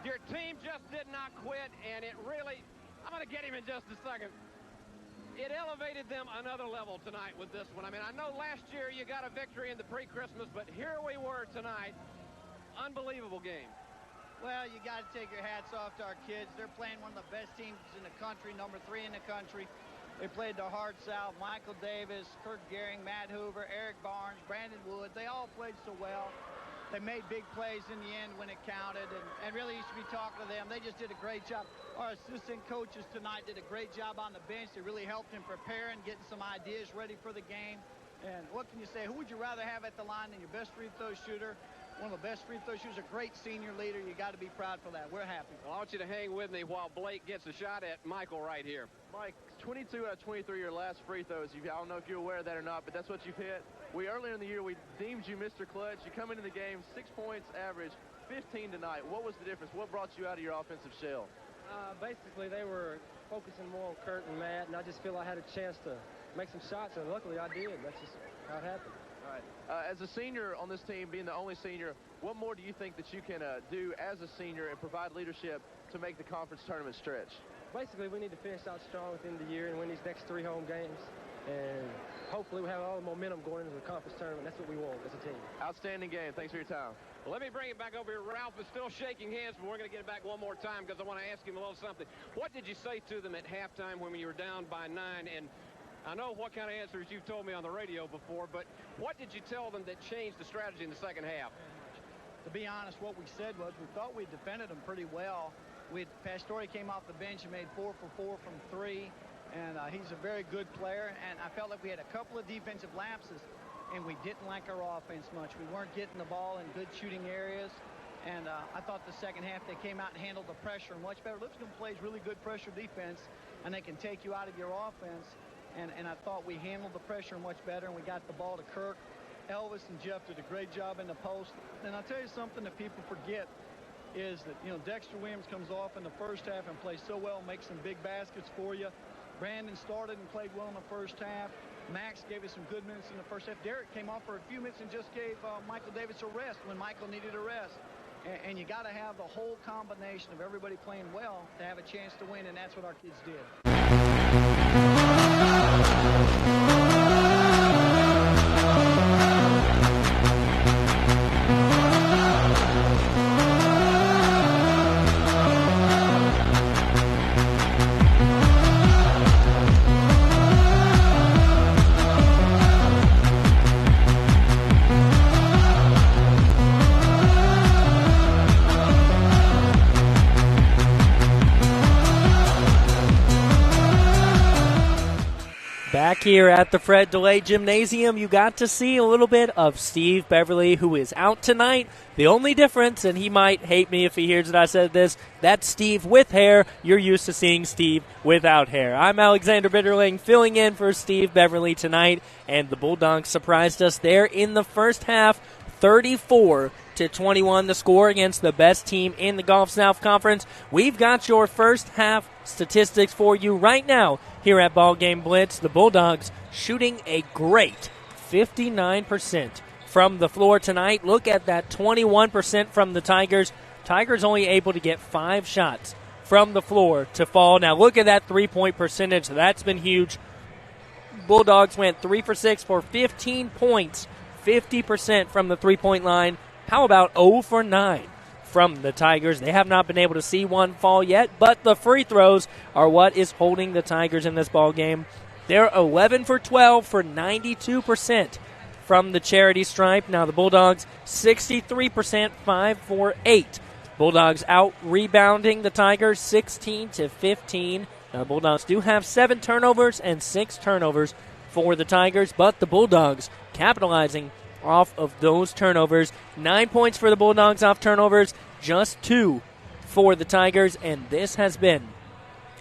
your team just did not quit, and it really, I'm going to get him in just a second. It elevated them another level tonight with this one. I mean, I know last year you got a victory in the pre-Christmas, but here we were tonight. Unbelievable game. Well, you got to take your hats off to our kids. They're playing one of the best teams in the country, number 3 in the country. They played their hearts out. Michael Davis, Kurt Gehring, Matt Hoover, Eric Barnes, Brandon Wood. They all played so well. They made big plays in the end when it counted, and really you should be talking to them. They just did a great job. Our assistant coaches tonight did a great job on the bench. They really helped him prepare and getting some ideas ready for the game. And what can you say? Who would you rather have at the line than your best free throw shooter? One of the best free throw shooters, a great senior leader. You got to be proud for that. We're happy. Well, I want you to hang with me while Blake gets a shot at Michael right here. Mike, 22 out of 23 your last free throws. I don't know if you're aware of that or not, but that's what you've hit. Earlier in the year, we deemed you Mr. Clutch. You come into the game, 6 points average, 15 tonight. What was the difference? What brought you out of your offensive shell? Basically, they were focusing more on Kurt and Matt, and I just feel I had a chance to make some shots, and luckily I did. That's just how it happened. All right. As a senior on this team, being the only senior, what more do you think that you can do as a senior and provide leadership to make the conference tournament stretch? Basically, we need to finish out strong within the year and win these next 3 home games. And hopefully we have all the momentum going into the conference tournament. That's what we want as a team. Outstanding game. Thanks for your time. Well, let me bring it back over here. Ralph is still shaking hands, but we're going to get it back one more time because I want to ask him a little something. What did you say to them at halftime when you were down by 9? And I know what kind of answers you've told me on the radio before, but what did you tell them that changed the strategy in the second half? To be honest, what we said was we thought we defended them pretty well. Pastore came off the bench and made 4 for 4 from 3. And he's a very good player, and I felt like we had a couple of defensive lapses, and we didn't like our offense much. We weren't getting the ball in good shooting areas, and I thought the second half they came out and handled the pressure much better. Lipscomb plays really good pressure defense, and they can take you out of your offense, and I thought we handled the pressure much better, and we got the ball to Kirk. Elvis and Jeff did a great job in the post. And I'll tell you something that people forget is that, Dexter Williams comes off in the first half and plays so well, makes some big baskets for you. Brandon started and played well in the first half. Max gave us some good minutes in the first half. Derek came off for a few minutes and just gave Michael Davis a rest when Michael needed a rest. And you got to have the whole combination of everybody playing well to have a chance to win, and that's what our kids did. Back here at the Fred DeLay Gymnasium, you got to see a little bit of Steve Beverly, who is out tonight. The only difference, and he might hate me if he hears that I said this, that's Steve with hair. You're used to seeing Steve without hair. I'm Alexander Bitterling, filling in for Steve Beverly tonight, and the Bulldogs surprised us there in the first half, 34-21, the score against the best team in the Gulf South Conference. We've got your first half statistics for you right now here at BallGame Blitz. The Bulldogs shooting a great 59% from the floor tonight. Look at that 21% from the Tigers. Tigers only able to get 5 shots from the floor to fall. Now look at that 3-point percentage. That's been huge. Bulldogs went 3 for 6 for 15 points, 50% from the 3-point line. How about 0 for 9 from the Tigers? They have not been able to see one fall yet, but the free throws are what is holding the Tigers in this ball game. They're 11 for 12 for 92% from the charity stripe. Now the Bulldogs 63%, 5 for 8. Bulldogs out rebounding the Tigers 16-15. Now the Bulldogs do have 7 turnovers and 6 turnovers for the Tigers, but the Bulldogs capitalizing off of those turnovers. 9 points for the Bulldogs off turnovers, just 2 for the Tigers, and this has been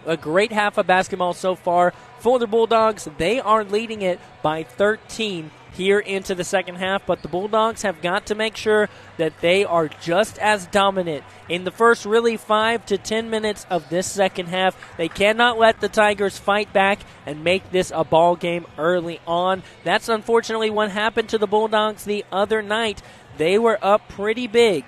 a great half of basketball so far for the Bulldogs. They are leading it by 13 here into the second half, but the Bulldogs have got to make sure that they are just as dominant in the first really 5 to 10 minutes of this second half. They cannot let the Tigers fight back and make this a ball game early on. That's unfortunately what happened to the Bulldogs the other night. They were up pretty big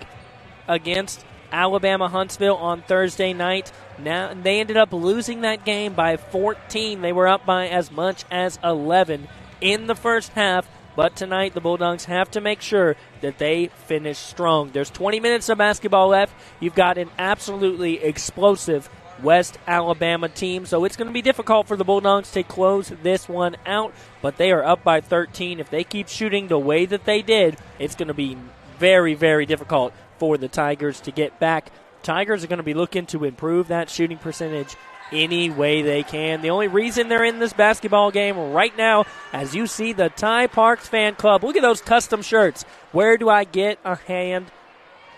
against Alabama Huntsville on Thursday night. Now they ended up losing that game by 14. They were up by as much as 11 in the first half, but tonight the Bulldogs have to make sure that they finish strong. There's 20 minutes of basketball left. You've got an absolutely explosive West Alabama team, so it's going to be difficult for the Bulldogs to close this one out, but they are up by 13. If they keep shooting the way that they did, it's going to be very, very difficult for the Tigers to get back. Tigers are going to be looking to improve that shooting percentage any way they can. The only reason they're in this basketball game right now, as you see the Ty Parks fan club, look at those custom shirts. Where do I get a hand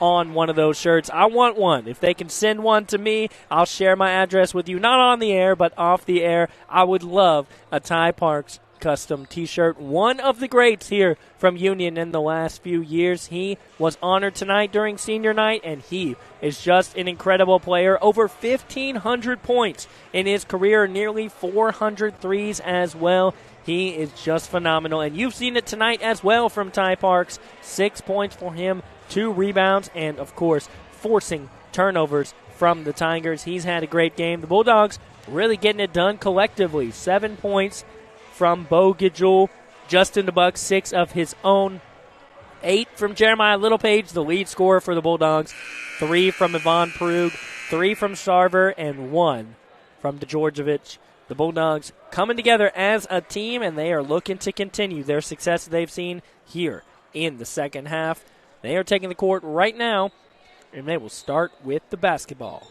on one of those shirts? I want one. If they can send one to me, I'll share my address with you, not on the air, but off the air. I would love a Ty Parks custom t-shirt. One of the greats here from Union in the last few years. He was honored tonight during senior night, and he is just an incredible player. Over 1,500 points in his career, nearly 400 threes as well. He is just phenomenal, and you've seen it tonight as well from Ty Parks. 6 points for him, 2 rebounds, and of course forcing turnovers from the Tigers. He's had a great game. The Bulldogs really getting it done collectively. 7 points from Bo Gidjul. Justin DeBuck, 6 of his own. 8 from Jeremiah Littlepage, the lead scorer for the Bulldogs. 3 from Yvonne Prug, 3 from Sarver, and 1 from DeGeorgevich. The Bulldogs coming together as a team, and they are looking to continue their success they've seen here in the second half. They are taking the court right now, and they will start with the basketball.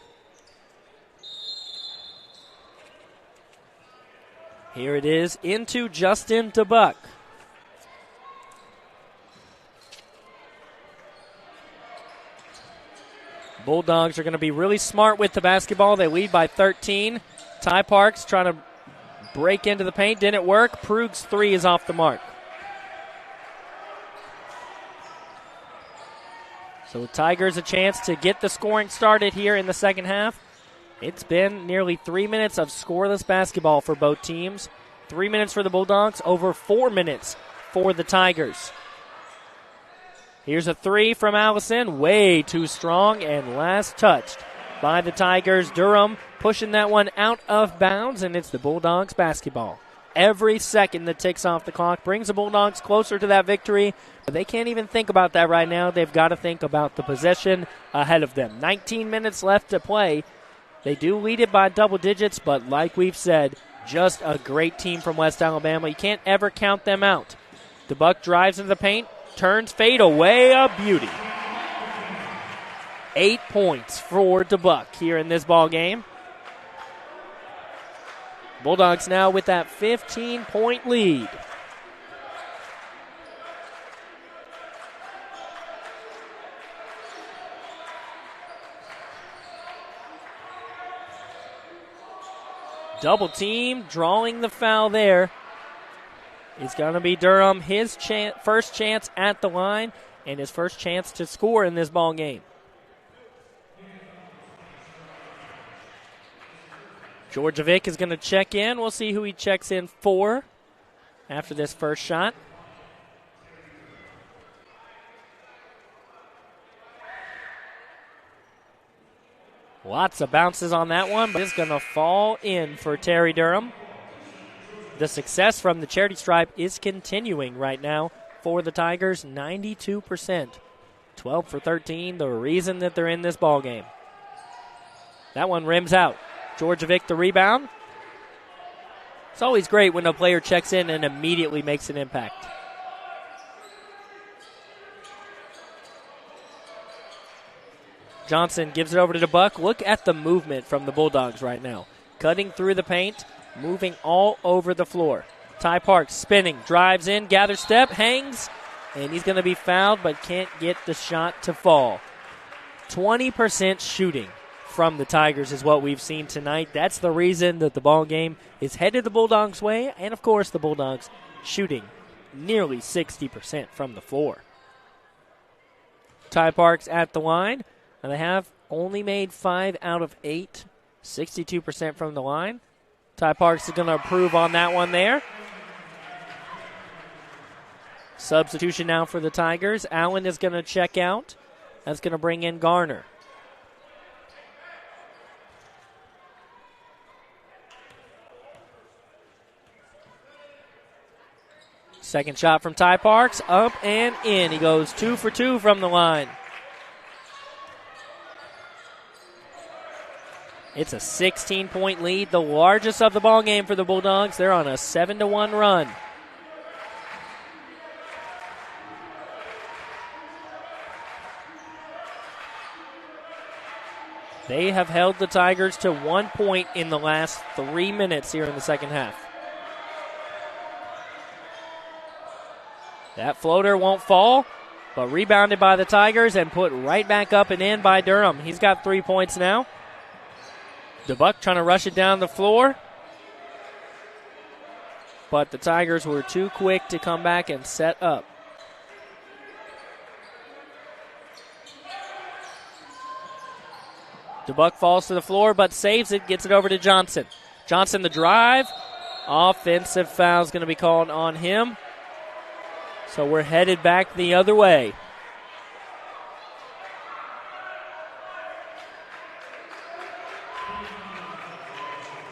Here it is into Justin DeBuck. Bulldogs are going to be really smart with the basketball. They lead by 13. Ty Parks trying to break into the paint. Didn't work. Prug's 3 is off the mark. So the Tigers a chance to get the scoring started here in the second half. It's been nearly 3 minutes of scoreless basketball for both teams. 3 minutes for the Bulldogs, over 4 minutes for the Tigers. Here's a 3 from Allison, way too strong, and last touched by the Tigers. Durham pushing that one out of bounds, and it's the Bulldogs basketball. Every second that ticks off the clock brings the Bulldogs closer to that victory, but they can't even think about that right now. They've got to think about the possession ahead of them. 19 minutes left to play. They do lead it by double digits, but like we've said, just a great team from West Alabama. You can't ever count them out. DeBuck drives into the paint, turns, fade away, a beauty. 8 points for DeBuck here in this ball game. Bulldogs now with that 15-point lead. Double team, drawing the foul there. It's going to be Durham, his first chance at the line and his first chance to score in this ball game. Georgievic is going to check in. We'll see who he checks in for after this first shot. Lots of bounces on that one, but it's going to fall in for Terry Durham. The success from the charity stripe is continuing right now for the Tigers, 92% 12 for 13, the reason that they're in this ball game. That one rims out. Georgievic the rebound. It's always great when a player checks in and immediately makes an impact. Johnson gives it over to DeBuck. Look at the movement from the Bulldogs right now. Cutting through the paint, moving all over the floor. Ty Parks spinning, drives in, gathers step, hangs, and he's going to be fouled but can't get the shot to fall. 20% shooting from the Tigers is what we've seen tonight. That's the reason that the ball game is headed the Bulldogs' way, and of course the Bulldogs shooting nearly 60% from the floor. Ty Parks at the line, and they have only made 5 out of 8, 62% from the line. Ty Parks is going to improve on that one there. Substitution now for the Tigers. Allen is going to check out. That's going to bring in Garner. Second shot from Ty Parks, up and in. He goes 2 for 2 from the line. It's a 16-point lead, the largest of the ball game for the Bulldogs. They're on a 7-1 run. They have held the Tigers to 1 point in the last 3 minutes here in the second half. That floater won't fall, but rebounded by the Tigers and put right back up and in by Durham. He's got 3 points now. DeBuck trying to rush it down the floor, but the Tigers were too quick to come back and set up. DeBuck falls to the floor but saves it, gets it over to Johnson. Johnson the drive. Offensive foul is going to be called on him. So we're headed back the other way.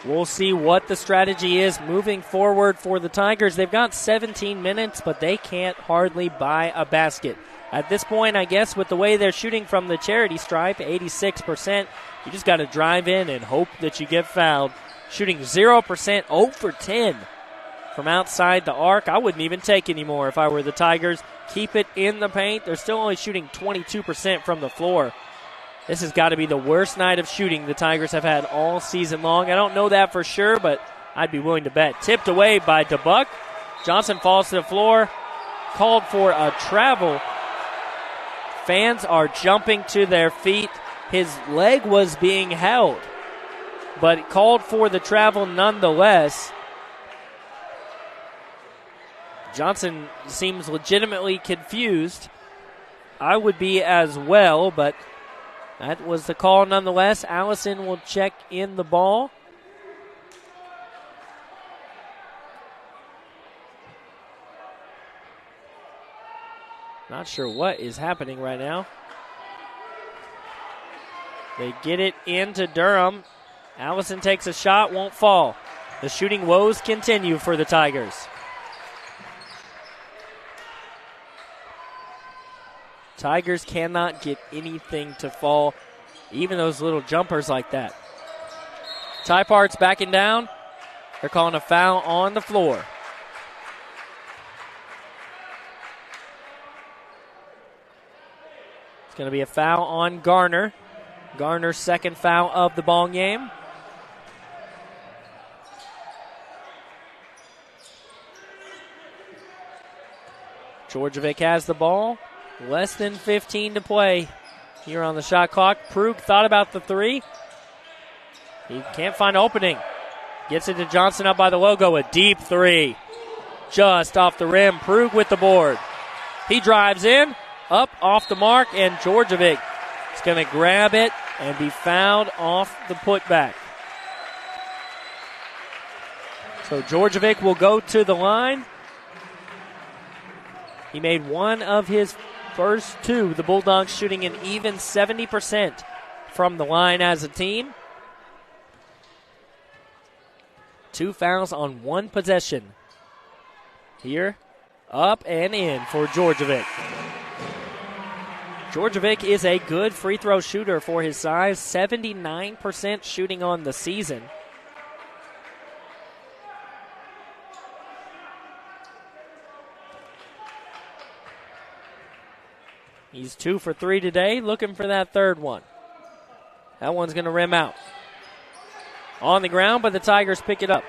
We'll see what the strategy is moving forward for the Tigers. They've got 17 minutes, but they can't hardly buy a basket. At this point, I guess, with the way they're shooting from the charity stripe, 86%, you just got to drive in and hope that you get fouled. Shooting 0%, 0 for 10 from outside the arc. I wouldn't even take any more if I were the Tigers. Keep it in the paint. They're still only shooting 22% from the floor. This has got to be the worst night of shooting the Tigers have had all season long. I don't know that for sure, but I'd be willing to bet. Tipped away by DeBuck. Johnson falls to the floor. Called for a travel. Fans are jumping to their feet. His leg was being held, but called for the travel nonetheless. Johnson seems legitimately confused. I would be as well, but that was the call nonetheless. Allison will check in the ball. Not sure what is happening right now. They get it into Durham. Allison takes a shot, won't fall. The shooting woes continue for the Tigers. Tigers cannot get anything to fall, even those little jumpers like that. Ty Parks backing down. They're calling a foul on the floor. It's going to be a foul on Garner. Garner's second foul of the ball game. Georgievic has the ball. Less than 15 to play here on the shot clock. Prug thought about the three. He can't find opening. Gets it to Johnson up by the logo. A deep three. Just off the rim. Prug with the board. He drives in. Up off the mark. And Georgievic is going to grab it and be fouled off the putback. So Georgievic will go to the line. He made one of his first two. The Bulldogs shooting an even 70% from the line as a team. 2 fouls on 1 possession. Here, up and in for Georgievic. Djordjevic is a good free throw shooter for his size, 79% shooting on the season. He's 2 for 3 today, looking for that third one. That one's going to rim out. On the ground, but the Tigers pick it up.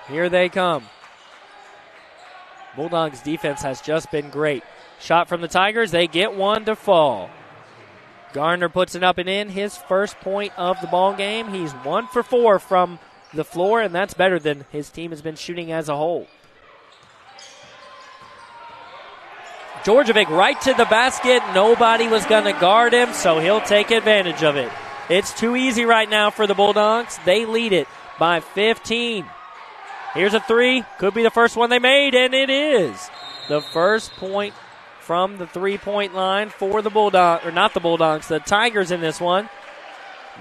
Here they come. Bulldogs defense has just been great. Shot from the Tigers, they get one to fall. Garner puts it up and in, his first point of the ball game. He's 1 for 4 from the floor, and that's better than his team has been shooting as a whole. Djordjevic right to the basket. Nobody was going to guard him, so he'll take advantage of it. It's too easy right now for the Bulldogs. They lead it by 15. Here's a three. Could be the first one they made, and it is. The first point from the three-point line for the Bulldogs, or not the Bulldogs, the Tigers in this one.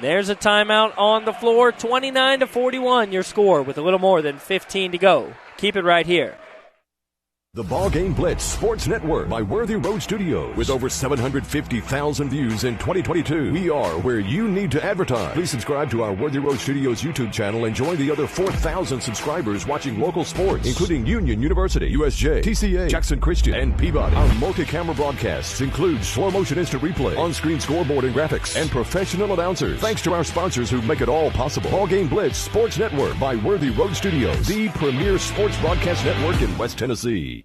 There's a timeout on the floor. 29-41 your score with a little more than 15 to go. Keep it right here. The BallGame Blitz Sports Network by Worthy Road Studios. With over 750,000 views in 2022, we are where you need to advertise. Please subscribe to our Worthy Road Studios YouTube channel and join the other 4,000 subscribers watching local sports, including Union University, USJ, TCA, Jackson Christian, and Peabody. Our multi-camera broadcasts include slow-motion instant replay, on-screen scoreboard and graphics, and professional announcers. Thanks to our sponsors who make it all possible. BallGame Blitz Sports Network by Worthy Road Studios, the premier sports broadcast network in West Tennessee.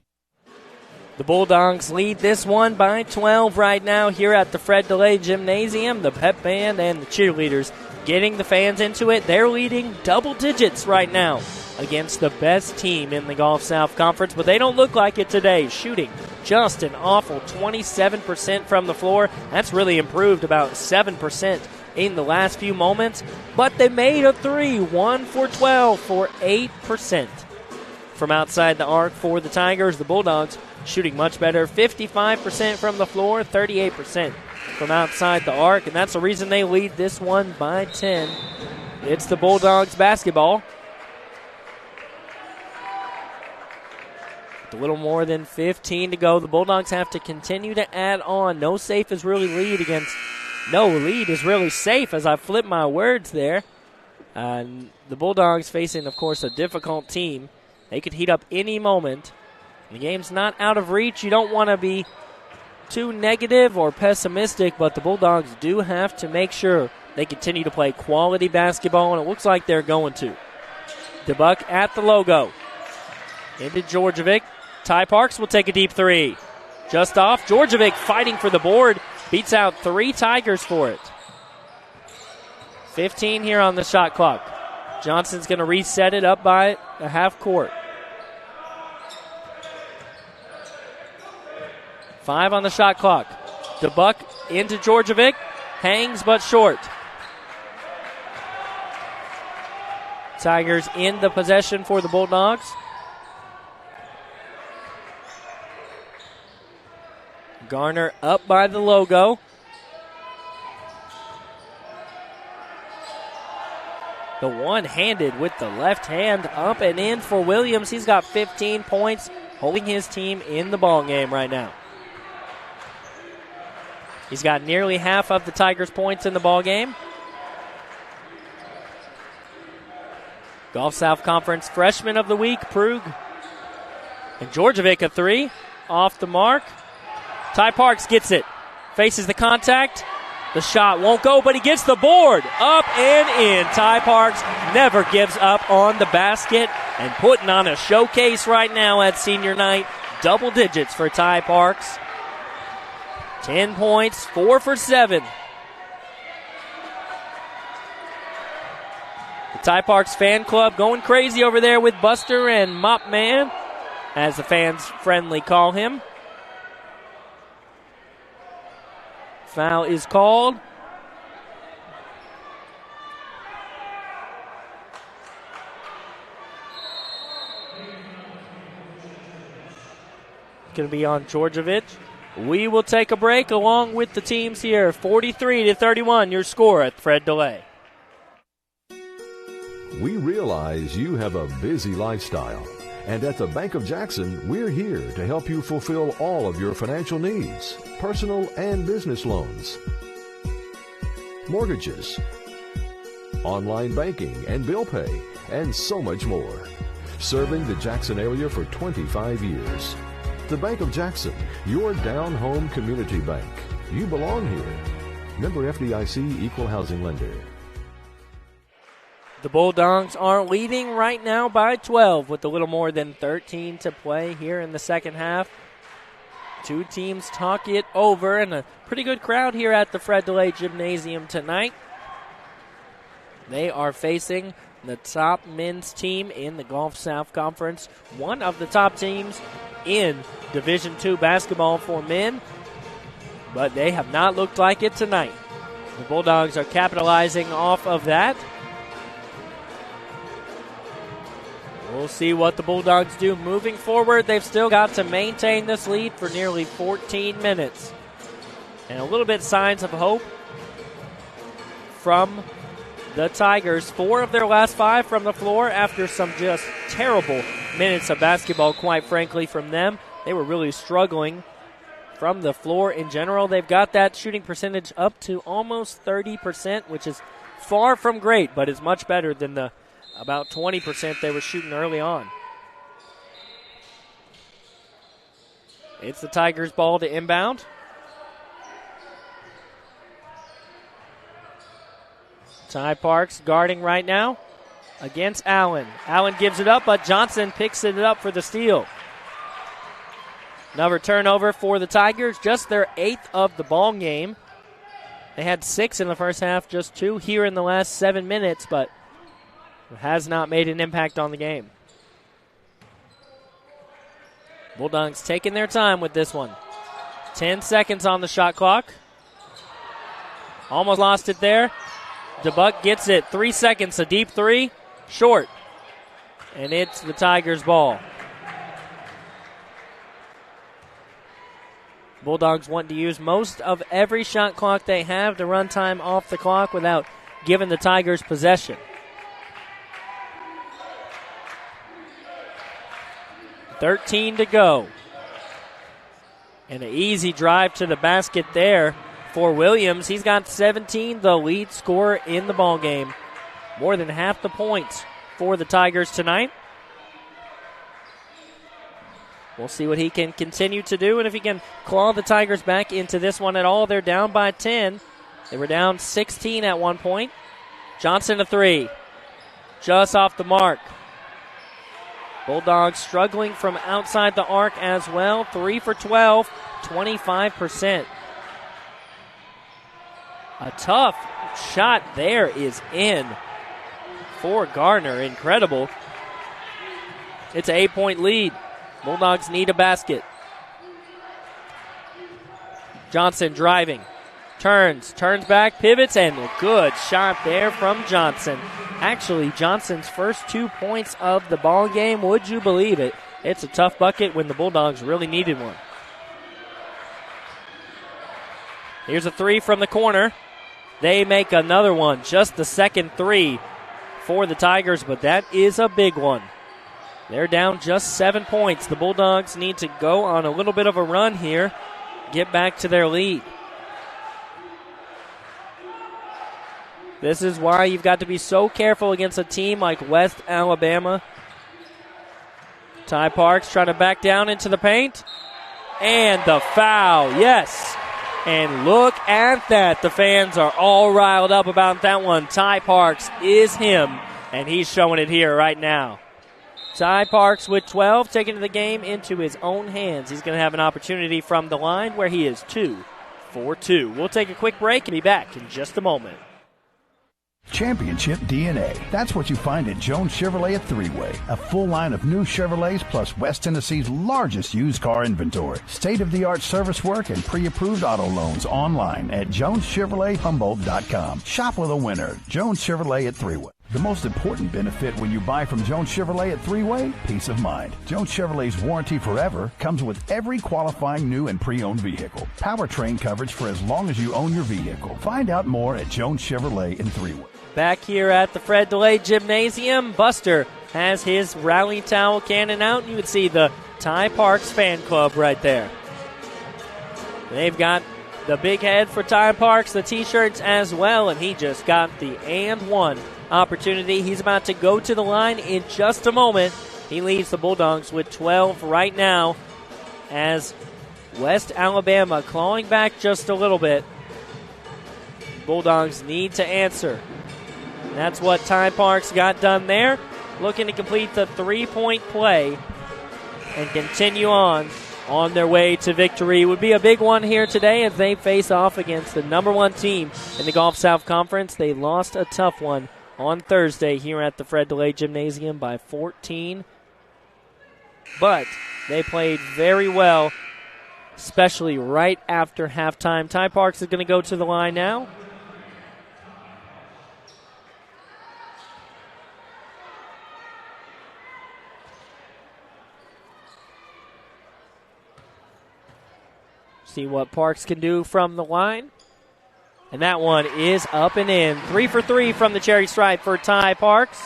The Bulldogs lead this one by 12 right now here at the Fred DeLay Gymnasium. The pep band and the cheerleaders getting the fans into it. They're leading double digits right now against the best team in the Gulf South Conference, but they don't look like it today. Shooting just an awful 27% from the floor. That's really improved about 7% in the last few moments, but they made a three, 1 for 12 for 8%. From outside the arc for the Tigers, the Bulldogs shooting much better, 55% from the floor, 38% from outside the arc, and that's the reason they lead this one by 10. It's the Bulldogs basketball. With a little more than 15 to go, the Bulldogs have to continue to add on. No lead is really safe as I flip my words there. The Bulldogs facing, of course, a difficult team. They could heat up any moment. The game's not out of reach. You don't want to be too negative or pessimistic, but the Bulldogs do have to make sure they continue to play quality basketball, and it looks like they're going to. DeBuck at the logo. Into Djordjevic. Ty Parks will take a deep three. Just off. Djordjevic fighting for the board. Beats out 3 Tigers for it. 15 here on the shot clock. Johnson's going to reset it up by a half court. 5 on the shot clock. DeBuck into Djordjevic. Hangs but short. Tigers in the possession for the Bulldogs. Garner up by the logo. The one-handed with the left hand up and in for Williams. He's got 15 points, holding his team in the ball game right now. He's got nearly half of the Tigers' points in the ball game. Gulf South Conference Freshman of the Week, Prug. And Djordjevic a three. Off the mark. Ty Parks gets it. Faces the contact. The shot won't go, but he gets the board. Up and in. Ty Parks never gives up on the basket and putting on a showcase right now at senior night. Double digits for Ty Parks. 10 points, 4 for 7. The Ty Parks fan club going crazy over there with Buster and Mop Man, as the fans friendly call him. Foul is called. Going to be on Djordjevic. We will take a break along with the teams here. 43-31, your score at Fred DeLay. We realize you have a busy lifestyle, and at the Bank of Jackson, we're here to help you fulfill all of your financial needs, personal and business loans, mortgages, online banking and bill pay, and so much more. Serving the Jackson area for 25 years. The Bank of Jackson, your down-home community bank. You belong here. Member FDIC, Equal Housing Lender. The Bulldogs are leading right now by 12 with a little more than 13 to play here in the second half. Two teams talk it over, and a pretty good crowd here at the Fred DeLay Gymnasium tonight. They are facing the top men's team in the Gulf South Conference, one of the top teams in Division II basketball for men, but they have not looked like it tonight. The Bulldogs are capitalizing off of that. We'll see what the Bulldogs do moving forward. They've still got to maintain this lead for nearly 14 minutes. And a little bit signs of hope from the Tigers. 4 of their last 5 from the floor after some just terrible minutes of basketball, quite frankly, from them. They were really struggling from the floor in general. They've got that shooting percentage up to almost 30%, which is far from great, but is much better than the about 20% they were shooting early on. It's the Tigers' ball to inbound. Ty Parks guarding right now against Allen. Allen gives it up, but Johnson picks it up for the steal. Another turnover for the Tigers, just their 8th of the ball game. They had 6 in the first half, just 2 here in the last 7 minutes, but has not made an impact on the game. Bulldogs taking their time with this one. 10 seconds on the shot clock. Almost lost it there. DeBuck gets it. 3 seconds, a deep 3, short. And it's the Tigers' ball. Bulldogs want to use most of every shot clock they have to run time off the clock without giving the Tigers possession. 13 to go. And an easy drive to the basket there for Williams. He's got 17, the lead scorer in the ballgame. More than half the points for the Tigers tonight. We'll see what he can continue to do and if he can claw the Tigers back into this one at all. They're down by 10. They were down 16 at one point. Johnson a 3. Just off the mark. Bulldogs struggling from outside the arc as well. 3 for 12, 25%. A tough shot there is in for Gardner. Incredible. It's an 8-point lead. Bulldogs need a basket. Johnson driving. Turns back, pivots, and a good shot there from Johnson. Actually, Johnson's first 2 points of the ball game. Would you believe it? It's a tough bucket when the Bulldogs really needed one. Here's a 3 from the corner. They make another one. Just the second 3 for the Tigers, but that is a big one. They're down just 7 points. The Bulldogs need to go on a little bit of a run here, get back to their lead. This is why you've got to be so careful against a team like West Alabama. Ty Parks trying to back down into the paint. And the foul, yes. And look at that. The fans are all riled up about that one. Ty Parks is him, and he's showing it here right now. Ty Parks with 12, taking the game into his own hands. He's going to have an opportunity from the line where he is 2 for 2. We'll take a quick break and be back in just a moment. Championship DNA. That's what you find at Jones Chevrolet at Three-Way. A full line of new Chevrolets plus West Tennessee's largest used car inventory. State-of-the-art service work and pre-approved auto loans online at JonesChevroletHumboldt.com. Shop with a winner. Jones Chevrolet at Three-Way. The most important benefit when you buy from Jones Chevrolet at Three-Way? Peace of mind. Jones Chevrolet's warranty forever comes with every qualifying new and pre-owned vehicle. Powertrain coverage for as long as you own your vehicle. Find out more at Jones Chevrolet in Three-Way. Back here at the Fred DeLay Gymnasium, Buster has his rally towel cannon out. You would see the Ty Parks fan club right there. They've got the big head for Ty Parks, the T-shirts as well, and he just got the and one opportunity. He's about to go to the line in just a moment. He leads the Bulldogs with 12 right now as West Alabama clawing back just a little bit. Bulldogs need to answer. That's what Ty Parks got done there. Looking to complete the three-point play and continue on their way to victory. It would be a big one here today as they face off against the number one team in the Gulf South Conference. They lost a tough one on Thursday here at the Fred DeLay Gymnasium by 14. But they played very well, especially right after halftime. Ty Parks is going to go to the line now. See what Parks can do from the line. And that one is up and in. 3 for 3 from the cherry stripe for Ty Parks.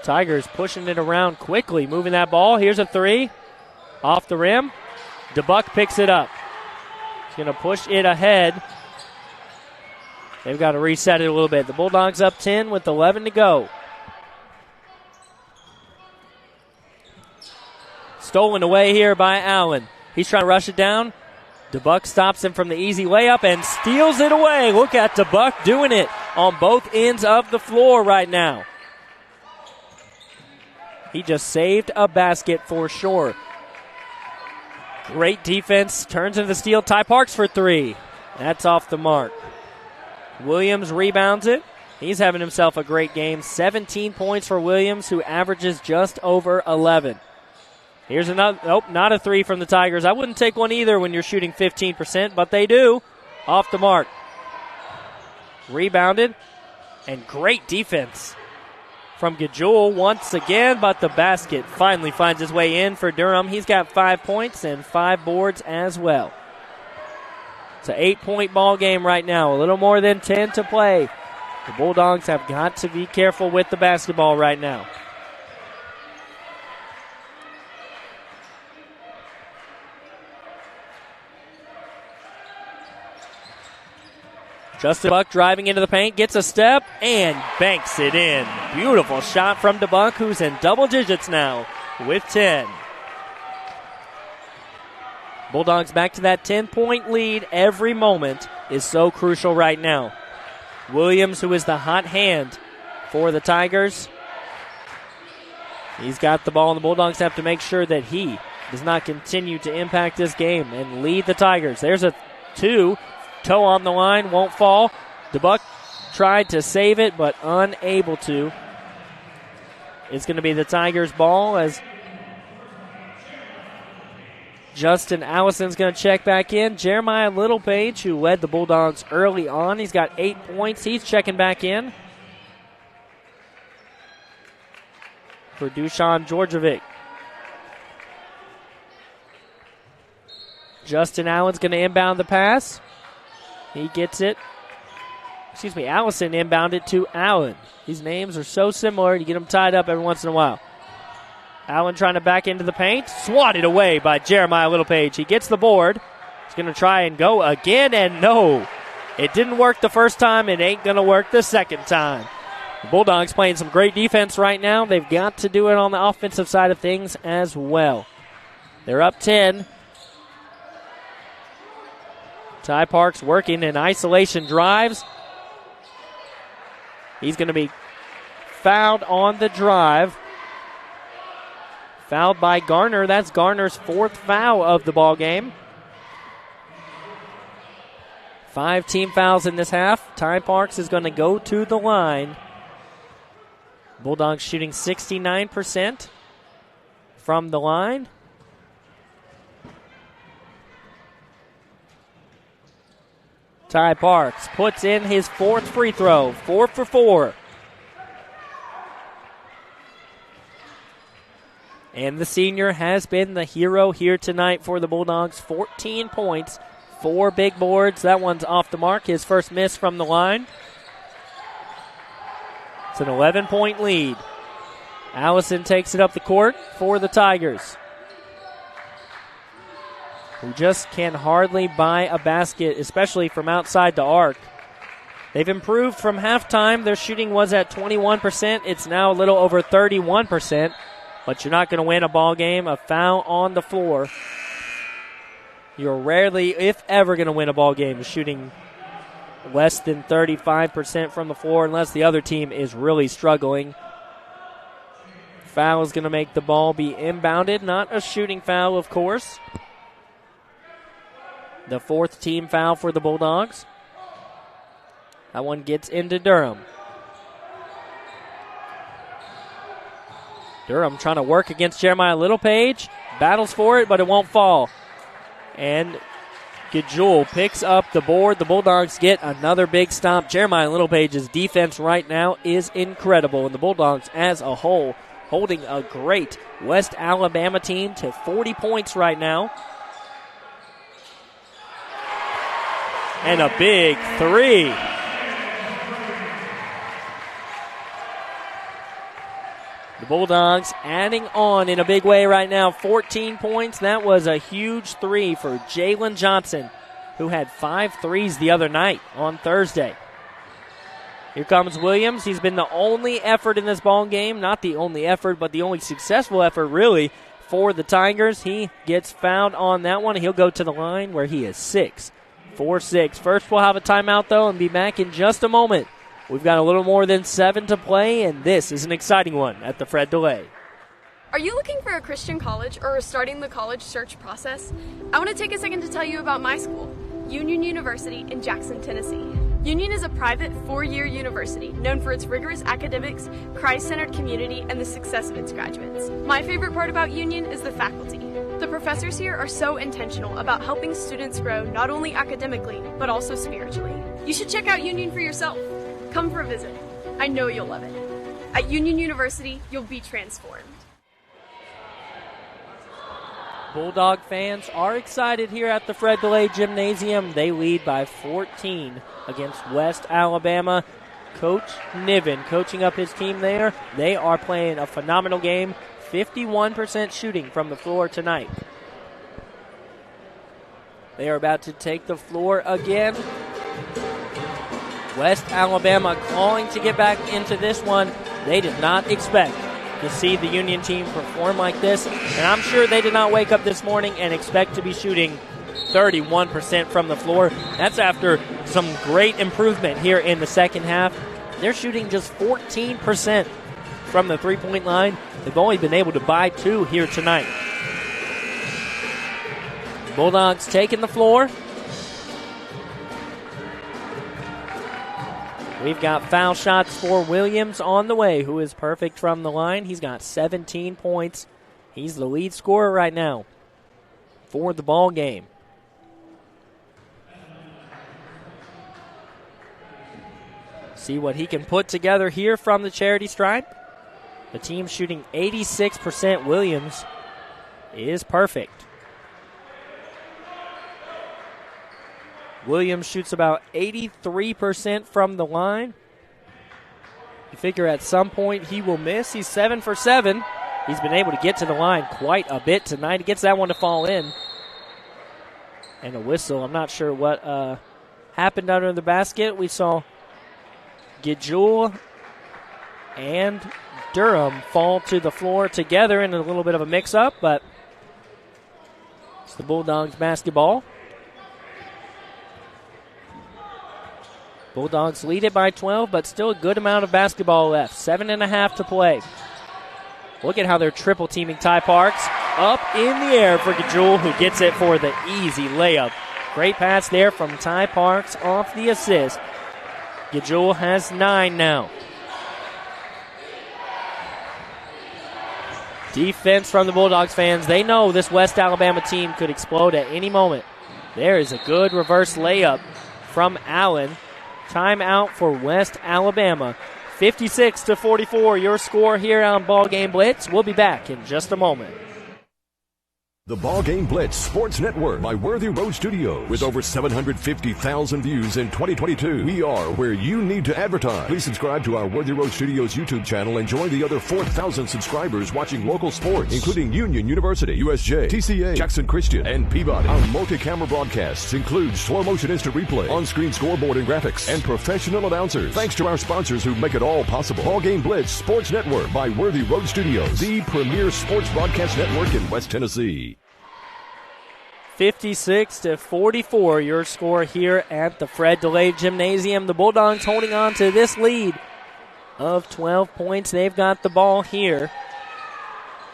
Tigers pushing it around quickly, moving that ball. Here's a three. Off the rim. DeBuck picks it up. He's going to push it ahead. They've got to reset it a little bit. The Bulldogs up 10 with 11 to go. Stolen away here by Allen. He's trying to rush it down. DeBuck stops him from the easy layup and steals it away. Look at DeBuck doing it on both ends of the floor right now. He just saved a basket for sure. Great defense. Turns into the steal. Ty Parks for three. That's off the mark. Williams rebounds it. He's having himself a great game. 17 points for Williams, who averages just over 11. Here's another. Nope, not a three from the Tigers. I wouldn't take one either when you're shooting 15%, but they do. Off the mark. Rebounded. And great defense from Gajul once again, but the basket finally finds its way in for Durham. He's got 5 points and 5 boards as well. It's an 8-point ball game right now. A little more than 10 to play. The Bulldogs have got to be careful with the basketball right now. Justin Buck driving into the paint, gets a step, and banks it in. Beautiful shot from DeBuck, who's in double digits now with 10. Bulldogs back to that 10-point lead. Every moment is so crucial right now. Williams, who is the hot hand for the Tigers, he's got the ball, and the Bulldogs have to make sure that he does not continue to impact this game and lead the Tigers. There's a two. Toe on the line, won't fall. DeBuck tried to save it, but unable to. It's going to be the Tigers' ball as Justin Allison's going to check back in. Jeremiah Littlepage, who led the Bulldogs early on, he's got 8 points. He's checking back in for Dusan Djordjevic. Justin Allen's going to inbound the pass. He gets it. Allison inbounded to Allen. These names are so similar. You get them tied up every once in a while. Allen trying to back into the paint. Swatted away by Jeremiah Littlepage. He gets the board. He's going to try and go again, and no. It didn't work the first time. It ain't going to work the second time. The Bulldogs playing some great defense right now. They've got to do it on the offensive side of things as well. They're up 10. Ty Parks working in isolation drives. He's going to be fouled on the drive. Fouled by Garner. That's Garner's 4th foul of the ball game. 5 team fouls in this half. Ty Parks is going to go to the line. Bulldogs shooting 69% from the line. Ty Parks puts in his 4th free throw. 4 for 4. And the senior has been the hero here tonight for the Bulldogs. 14 points, 4 big boards. That one's off the mark. His first miss from the line. It's an 11-point lead. Allison takes it up the court for the Tigers, who just can hardly buy a basket, especially from outside the arc. They've improved from halftime. Their shooting was at 21%. It's now a little over 31%, but you're not going to win a ball game. A foul on the floor. You're rarely, if ever, going to win a ball game shooting less than 35% from the floor unless the other team is really struggling. Foul is going to make the ball be inbounded. Not a shooting foul, of course. The 4th team foul for the Bulldogs. That one gets into Durham. Durham trying to work against Jeremiah Littlepage. Battles for it, but it won't fall. And Gajul picks up the board. The Bulldogs get another big stop. Jeremiah Littlepage's defense right now is incredible. And the Bulldogs as a whole holding a great West Alabama team to 40 points right now. And a big 3. The Bulldogs adding on in a big way right now. 14 points. That was a huge 3 for Jalen Johnson, who had 5 threes the other night on Thursday. Here comes Williams. He's been the only effort in this ball game. Not the only effort, but the only successful effort, really, for the Tigers. He gets fouled on that one. He'll go to the line where he is 6 for 6. First, we'll have a timeout, though, and be back in just a moment. We've got a little more than 7 to play, and this is an exciting one at the Fred DeLay. Are you looking for a Christian college or starting the college search process? I want to take a second to tell you about my school, Union University in Jackson, Tennessee. Union is a private 4-year university known for its rigorous academics, Christ-centered community, and the success of its graduates. My favorite part about Union is the faculty. The professors here are so intentional about helping students grow not only academically, but also spiritually. You should check out Union for yourself. Come for a visit. I know you'll love it. At Union University, you'll be transformed. Bulldog fans are excited here at the Fred DeLay Gymnasium. They lead by 14 against West Alabama. Coach Niven coaching up his team there. They are playing a phenomenal game. 51% shooting from the floor tonight. They are about to take the floor again. West Alabama clawing to get back into this one. They did not expect to see the Union team perform like this, and I'm sure they did not wake up this morning and expect to be shooting 31% from the floor. That's after some great improvement here in the second half. They're shooting just 14% from the three-point line. They've only been able to buy 2 here tonight. Bulldogs taking the floor. We've got foul shots for Williams on the way, who is perfect from the line. He's got 17 points. He's the lead scorer right now for the ball game. See what he can put together here from the charity stripe. The team shooting 86%. Williams is perfect. Williams shoots about 83% from the line. You figure at some point he will miss. He's 7 for 7. He's been able to get to the line quite a bit tonight. He gets that one to fall in. And a whistle. I'm not sure what happened under the basket. We saw Gajul and Durham fall to the floor together in a little bit of a mix-up, but it's the Bulldogs basketball. Bulldogs lead it by 12, but still a good amount of basketball left. 7.5 to play. Look at how they're triple teaming Ty Parks. Up in the air for Gajul, who gets it for the easy layup. Great pass there from Ty Parks off the assist. Gajul has 9 now. Defense from the Bulldogs fans. They know this West Alabama team could explode at any moment. There is a good reverse layup from Allen. Timeout for West Alabama. 56-44, your score here on BallGame Blitz. We'll be back in just a moment. The BallGame Blitz Sports Network by Worthy Road Studios. With over 750,000 views in 2022, we are where you need to advertise. Please subscribe to our Worthy Road Studios YouTube channel and join the other 4,000 subscribers watching local sports, including Union University, USJ, TCA, Jackson Christian, and Peabody. Our multi-camera broadcasts include slow-motion instant replay, on-screen scoreboard and graphics, and professional announcers. Thanks to our sponsors who make it all possible. BallGame Blitz Sports Network by Worthy Road Studios, the premier sports broadcast network in West Tennessee. 56-44, your score here at the Fred DeLay Gymnasium. The Bulldogs holding on to this lead of 12 points. They've got the ball here.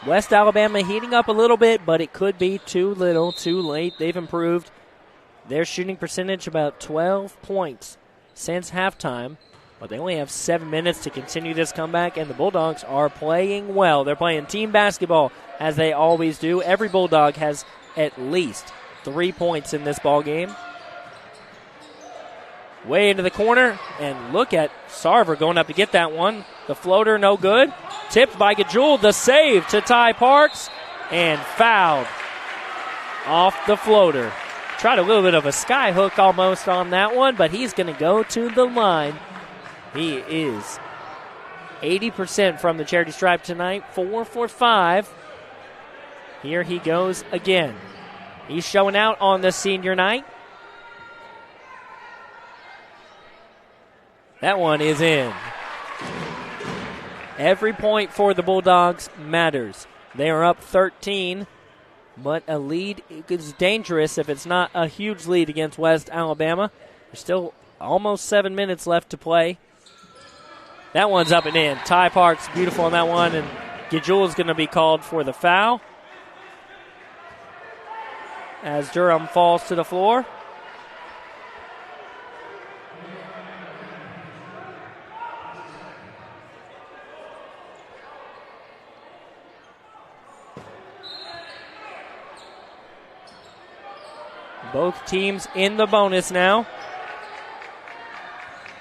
West Alabama heating up a little bit, but it could be too little, too late. They've improved their shooting percentage about 12 points since halftime, but they only have 7 minutes to continue this comeback, and the Bulldogs are playing well. They're playing team basketball, as they always do. Every Bulldog has at least 3 points in this ball game. Way into the corner, and look at Sarver going up to get that one. The floater, no good. Tipped by Gajul, the save to Ty Parks, and fouled off the floater. Tried a little bit of a sky hook almost on that one, but he's going to go to the line. He is 80% from the charity stripe tonight, 4 for 5. Here he goes again. He's showing out on the senior night. That one is in. Every point for the Bulldogs matters. They are up 13, but a lead is dangerous if it's not a huge lead against West Alabama. There's still almost 7 minutes left to play. That one's up and in. Ty Parks, beautiful on that one, and Gajul is going to be called for the foul as Durham falls to the floor. Both teams in the bonus now.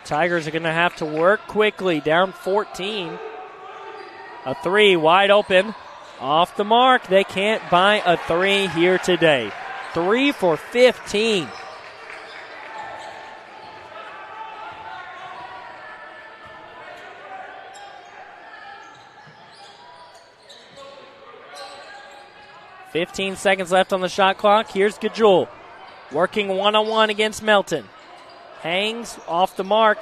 Tigers are going to have to work quickly, down 14. A three wide open, off the mark. They can't buy a three here today. 3 for 15. .15 seconds left on the shot clock. Here's Gajul working one-on-one against Melton. Hangs off the mark,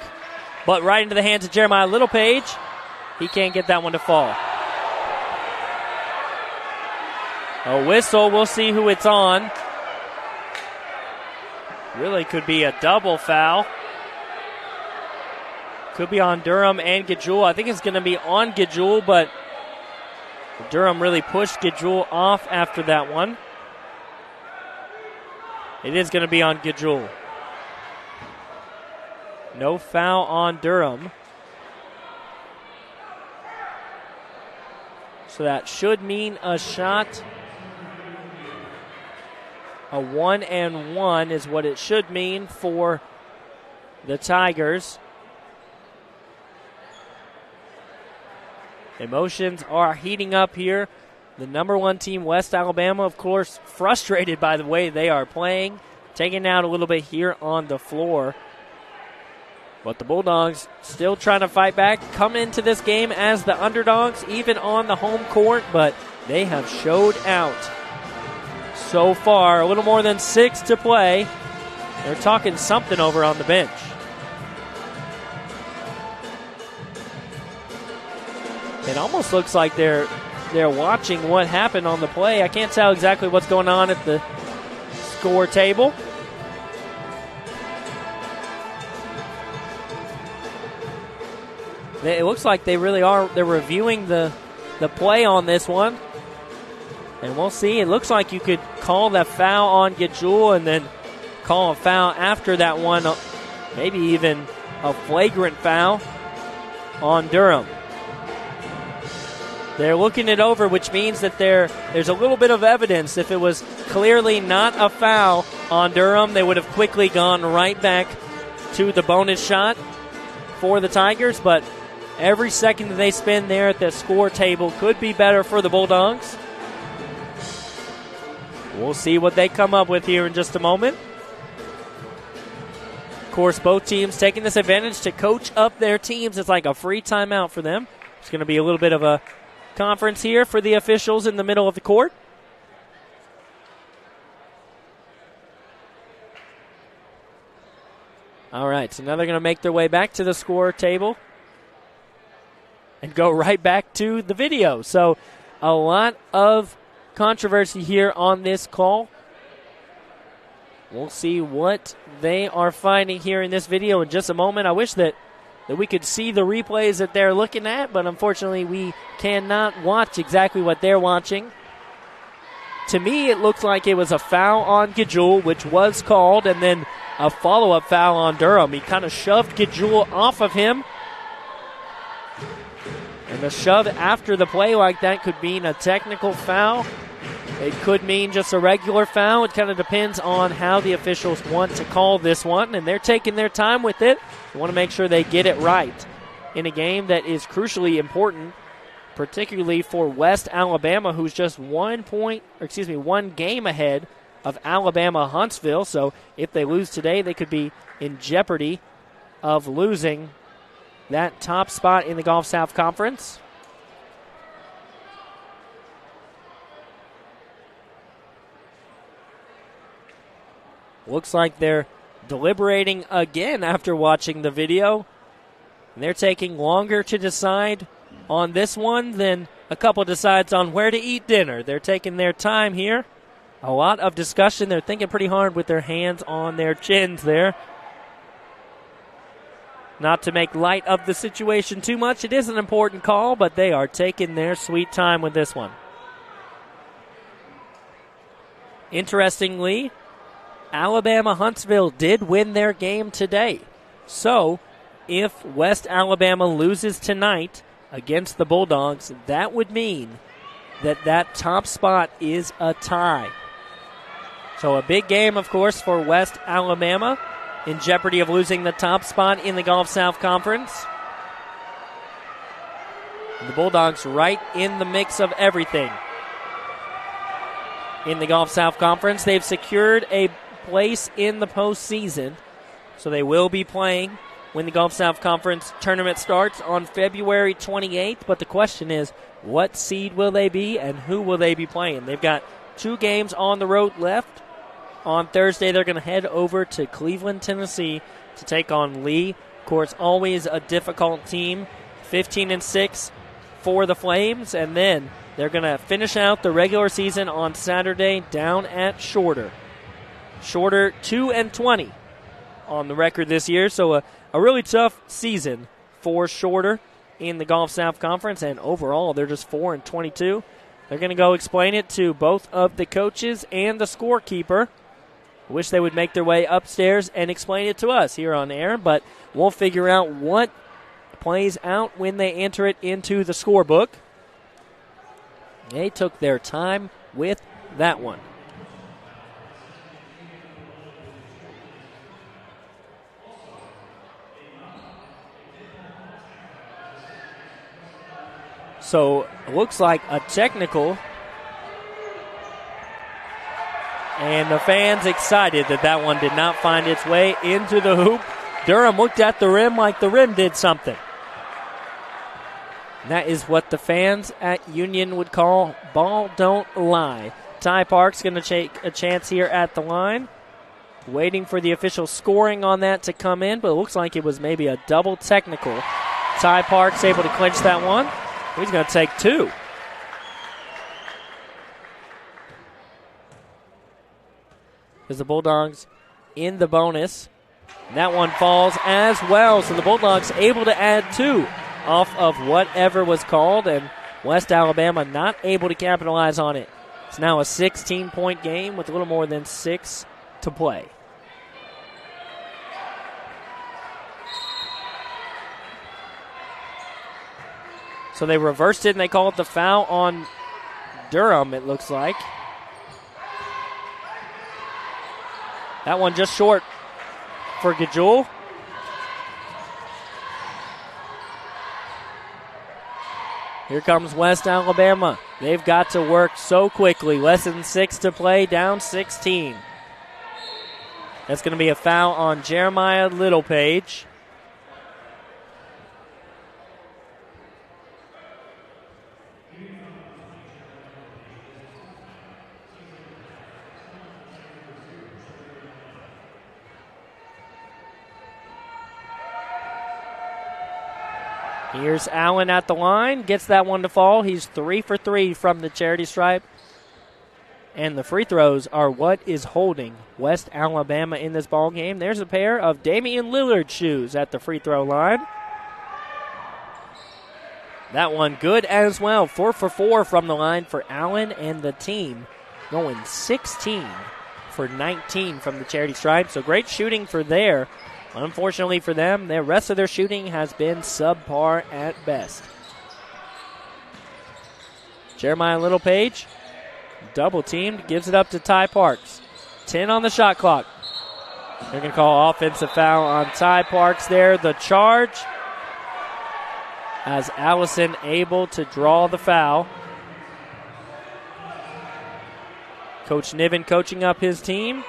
but right into the hands of Jeremiah Littlepage. He can't get that one to fall. A whistle. We'll see who it's on. Really could be a double foul. Could be on Durham and Gajul. I think it's going to be on Gajul, but Durham really pushed Gajul off after that one. It is going to be on Gajul. No foul on Durham. So that should mean a shot. A 1-and-1 is what it should mean for the Tigers. Emotions are heating up here. The number one team, West Alabama, of course, frustrated by the way they are playing. Taken out a little bit here on the floor. But the Bulldogs still trying to fight back. Come into this game as the underdogs, even on the home court, but they have showed out so far. A little more than 6 to play. They're talking something over on the bench. It almost looks like they're watching what happened on the play. I can't tell exactly what's going on at the score table. It looks like they really are. They're reviewing the play on this one. And we'll see. It looks like you could call that foul on Gajul and then call a foul after that one. Maybe even a flagrant foul on Durham. They're looking it over, which means that there's a little bit of evidence. If it was clearly not a foul on Durham, they would have quickly gone right back to the bonus shot for the Tigers. But every second that they spend there at the score table could be better for the Bulldogs. We'll see what they come up with here in just a moment. Of course, both teams taking this advantage to coach up their teams. It's like a free timeout for them. It's going to be a little bit of a conference here for the officials in the middle of the court. All right, so now they're going to make their way back to the score table and go right back to the video. So a lot of controversy here on this call. We'll see what they are finding here in this video in just a moment. I wish that we could see the replays that they're looking at, but unfortunately we cannot watch exactly what they're watching. To me, it looks like it was a foul on Gajul, which was called, and then a follow-up foul on Durham. He kind of shoved Gajul off of him. And a shove after the play like that could mean a technical foul. It could mean just a regular foul. It kind of depends on how the officials want to call this one, and they're taking their time with it. They want to make sure they get it right in a game that is crucially important, particularly for West Alabama, who's just 1 game ahead of Alabama Huntsville. So if they lose today, they could be in jeopardy of losing that top spot in the Gulf South Conference. Looks like they're deliberating again after watching the video. And they're taking longer to decide on this one than a couple decides on where to eat dinner. They're taking their time here. A lot of discussion. They're thinking pretty hard with their hands on their chins there. Not to make light of the situation too much. It is an important call, but they are taking their sweet time with this one. Interestingly, Alabama Huntsville did win their game today. So, if West Alabama loses tonight against the Bulldogs, that would mean that top spot is a tie. So a big game, of course, for West Alabama, in jeopardy of losing the top spot in the Gulf South Conference. The Bulldogs right in the mix of everything in the Gulf South Conference. They've secured a place in the postseason, so they will be playing when the Gulf South Conference tournament starts on February 28th. But the question is, what seed will they be and who will they be playing? They've got 2 games on the road left. On Thursday, they're going to head over to Cleveland, Tennessee to take on Lee. Of course, always a difficult team. 15-6 for the Flames. And then they're going to finish out the regular season on Saturday down at Shorter. Shorter 2-20 on the record this year. So a really tough season for Shorter in the Gulf South Conference. And overall, they're just 4-22. They're going to go explain it to both of the coaches and the scorekeeper. Wish they would make their way upstairs and explain it to us here on air, but we'll figure out what plays out when they enter it into the scorebook. They took their time with that one. So it looks like a technical. And the fans excited that one did not find its way into the hoop. Durham looked at the rim like the rim did something. And that is what the fans at Union would call ball don't lie. Ty Park's going to take a chance here at the line. Waiting for the official scoring on that to come in, but it looks like it was maybe a double technical. Ty Park's able to clinch that one. He's going to take 2. As the Bulldogs in the bonus. And that one falls as well. So the Bulldogs able to add 2 off of whatever was called. And West Alabama not able to capitalize on it. It's now a 16-point game with a little more than 6 to play. So they reversed it and they called the foul on Durham, it looks like. That one just short for Gajul. Here comes West Alabama. They've got to work so quickly. Less than 6 to play, down 16. That's going to be a foul on Jeremiah Littlepage. Here's Allen at the line, gets that one to fall. He's 3 for 3 from the charity stripe. And the free throws are what is holding West Alabama in this ball game. There's a pair of Damian Lillard shoes at the free throw line. That one good as well. 4 for 4 from the line for Allen and the team, going 16 for 19 from the charity stripe. So great shooting for there. Unfortunately for them, the rest of their shooting has been subpar at best. Jeremiah Littlepage, double teamed, gives it up to Ty Parks. 10 on the shot clock. They're going to call offensive foul on Ty Parks there. The charge as Allison able to draw the foul. Coach Niven coaching up his team.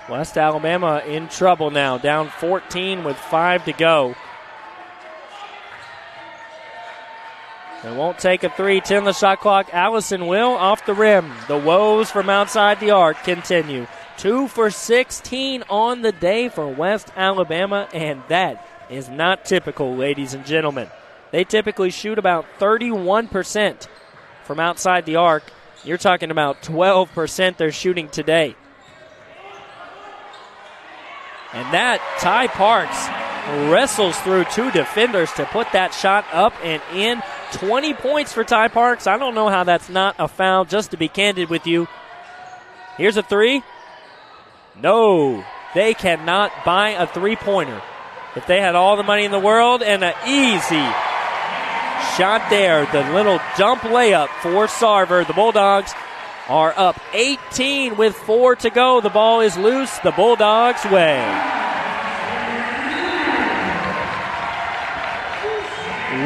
West Alabama in trouble now, down 14 with 5 to go. They won't take a 3, 10 the shot clock. Allison will off the rim. The woes from outside the arc continue. 2 for 16 on the day for West Alabama, and that is not typical, ladies and gentlemen. They typically shoot about 31% from outside the arc. You're talking about 12% they're shooting today. And that, Ty Parks wrestles through 2 defenders to put that shot up and in. 20 points for Ty Parks. I don't know how that's not a foul, just to be candid with you. Here's a 3. No, they cannot buy a three-pointer. If they had all the money in the world, and an easy shot there, the little dump layup for Sarver. The Bulldogs are up 18 with 4 to go. The ball is loose the Bulldogs' way.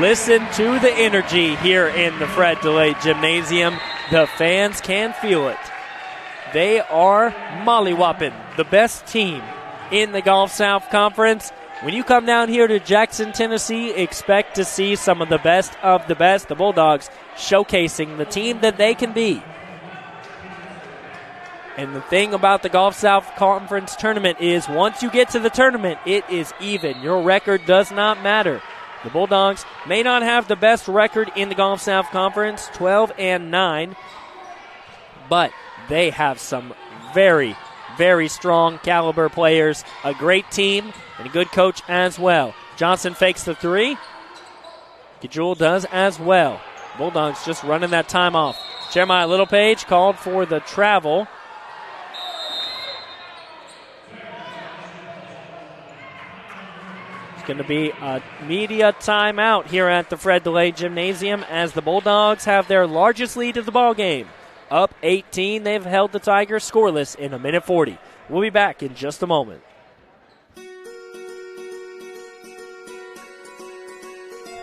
Listen to the energy here in the Fred DeLay Gymnasium. The fans can feel it. They are mollywopping the best team in the Gulf South Conference. When you come down here to Jackson, Tennessee, expect to see some of the best of the best. The Bulldogs showcasing the team that they can be. And the thing about the Gulf South Conference tournament is once you get to the tournament, it is even. Your record does not matter. The Bulldogs may not have the best record in the Gulf South Conference, 12-9, but they have some very, very strong caliber players, a great team, and a good coach as well. Johnson fakes the 3. Gajul does as well. Bulldogs just running that time off. Jeremiah Littlepage called for the travel. Going to be a media timeout here at the Fred DeLay Gymnasium as the Bulldogs have their largest lead of the ball game. Up 18, they've held the Tigers scoreless in 1:40. We'll be back in just a moment.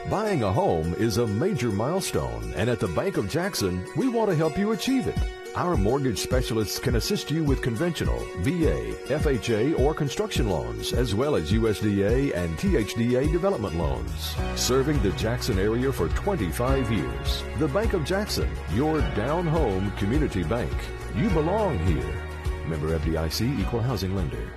Buying a home is a major milestone, and at the Bank of Jackson, we want to help you achieve it. Our mortgage specialists can assist you with conventional, VA, FHA, or construction loans, as well as USDA and THDA development loans. Serving the Jackson area for 25 years. The Bank of Jackson, your down-home community bank. You belong here. Member FDIC, Equal Housing Lender.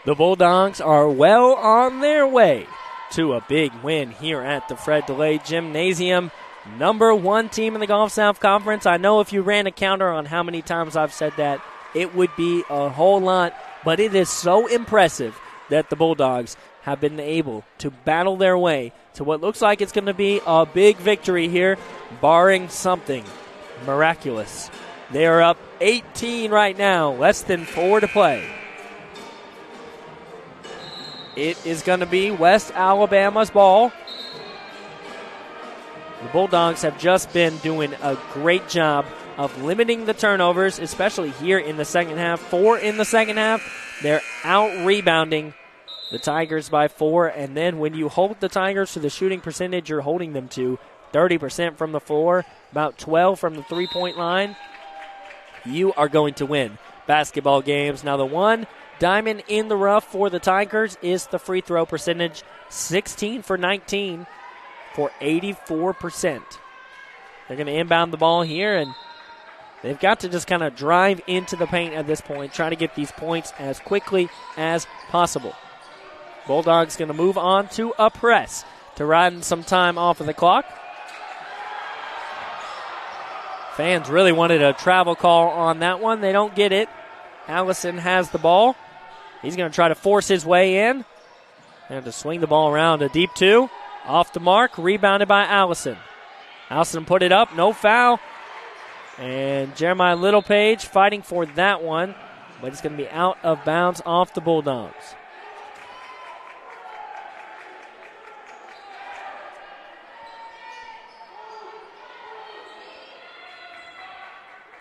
The Bulldogs are well on their way to a big win here at the Fred DeLay Gymnasium. Number 1 team in the Gulf South Conference. I know if you ran a counter on how many times I've said that, it would be a whole lot, but it is so impressive that the Bulldogs have been able to battle their way to what looks like it's going to be a big victory here, barring something miraculous. They are up 18 right now, less than 4 to play. it is going to be West Alabama's ball. The Bulldogs have just been doing a great job of limiting the turnovers, especially here in the second half. 4 in the second half. They're out-rebounding the Tigers by 4, and then when you hold the Tigers to the shooting percentage you're holding them to, 30% from the floor, about 12 from the three-point line, you are going to win basketball games. Now the one diamond in the rough for the Tigers is the free throw percentage, 16 for 19 for 84%. They're going to inbound the ball here, and they've got to just kind of drive into the paint at this point, try to get these points as quickly as possible. Bulldogs going to move on to a press to riding some time off of the clock. Fans really wanted a travel call on that one. They don't get it. Allison has the ball. He's going to try to force his way in and to swing the ball around. A deep 2. Off the mark. Rebounded by Allison. Allison put it up. No foul. And Jeremiah Littlepage fighting for that one, but it's going to be out of bounds off the Bulldogs.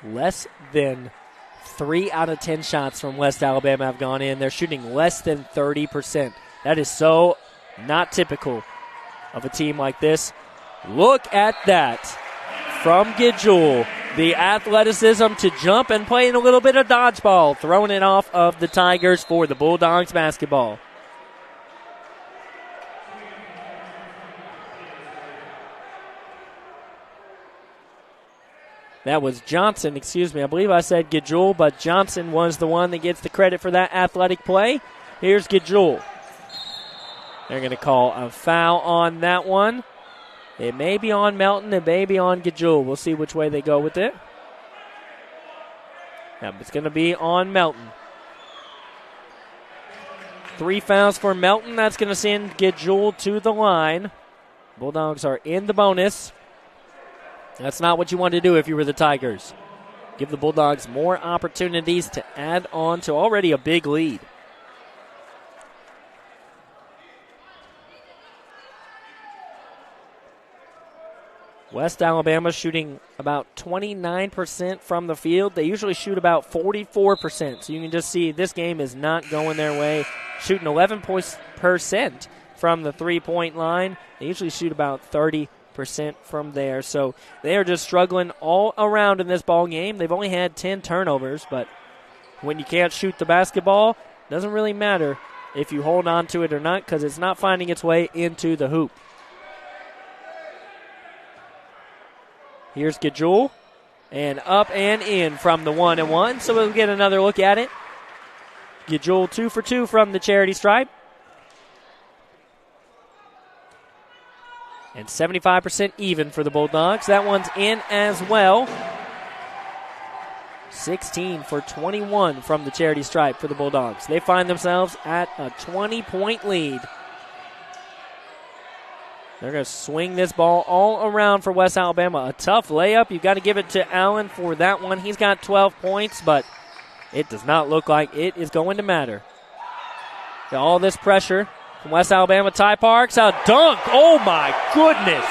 Less than 3 out of 10 shots from West Alabama have gone in. They're shooting less than 30%. That is so not typical of a team like this. Look at that from Gidjul. The athleticism to jump and playing a little bit of dodgeball, throwing it off of the Tigers for the Bulldogs basketball. That was Johnson, excuse me. I believe I said Gidjul, but Johnson was the one that gets the credit for that athletic play. Here's Gidjul. They're going to call a foul on that one. It may be on Melton. It may be on Gidjul. We'll see which way they go with it. Yep, it's going to be on Melton. 3 fouls for Melton. That's going to send Gidjul to the line. Bulldogs are in the bonus. That's not what you want to do if you were the Tigers. Give the Bulldogs more opportunities to add on to already a big lead. West Alabama shooting about 29% from the field. They usually shoot about 44%. So you can just see this game is not going their way. Shooting 11% from the three-point line. They usually shoot about 30% from there. So they are just struggling all around in this ball game. They've only had 10 turnovers, but when you can't shoot the basketball, it doesn't really matter if you hold on to it or not, because it's not finding its way into the hoop. Here's Gidjul, and up and in from the 1-and-1, so we'll get another look at it. Gidjul 2 for 2 from the charity stripe. And 75% even for the Bulldogs. That one's in as well. 16 for 21 from the charity stripe for the Bulldogs. They find themselves at a 20-point lead. They're going to swing this ball all around for West Alabama. A tough layup. You've got to give it to Allen for that one. He's got 12 points, but it does not look like it is going to matter. All this pressure from West Alabama. Ty Parks, a dunk. Oh, my goodness.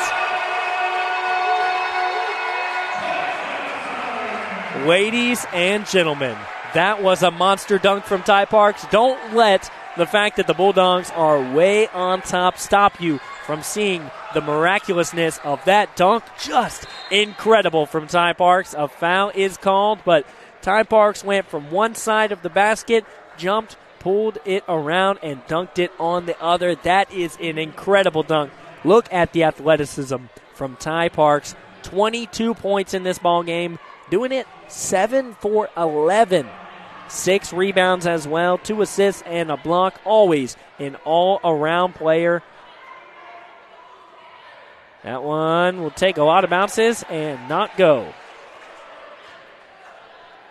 Ladies and gentlemen, that was a monster dunk from Ty Parks. Don't let the fact that the Bulldogs are way on top stop you from seeing the miraculousness of that dunk. Just incredible from Ty Parks. A foul is called, but Ty Parks went from one side of the basket, jumped, pulled it around, and dunked it on the other. That is an incredible dunk. Look at the athleticism from Ty Parks. 22 points in this ball game, doing it 7 for 11. 6 rebounds as well, 2 assists and a block. Always an all-around player. That one will take a lot of bounces and not go.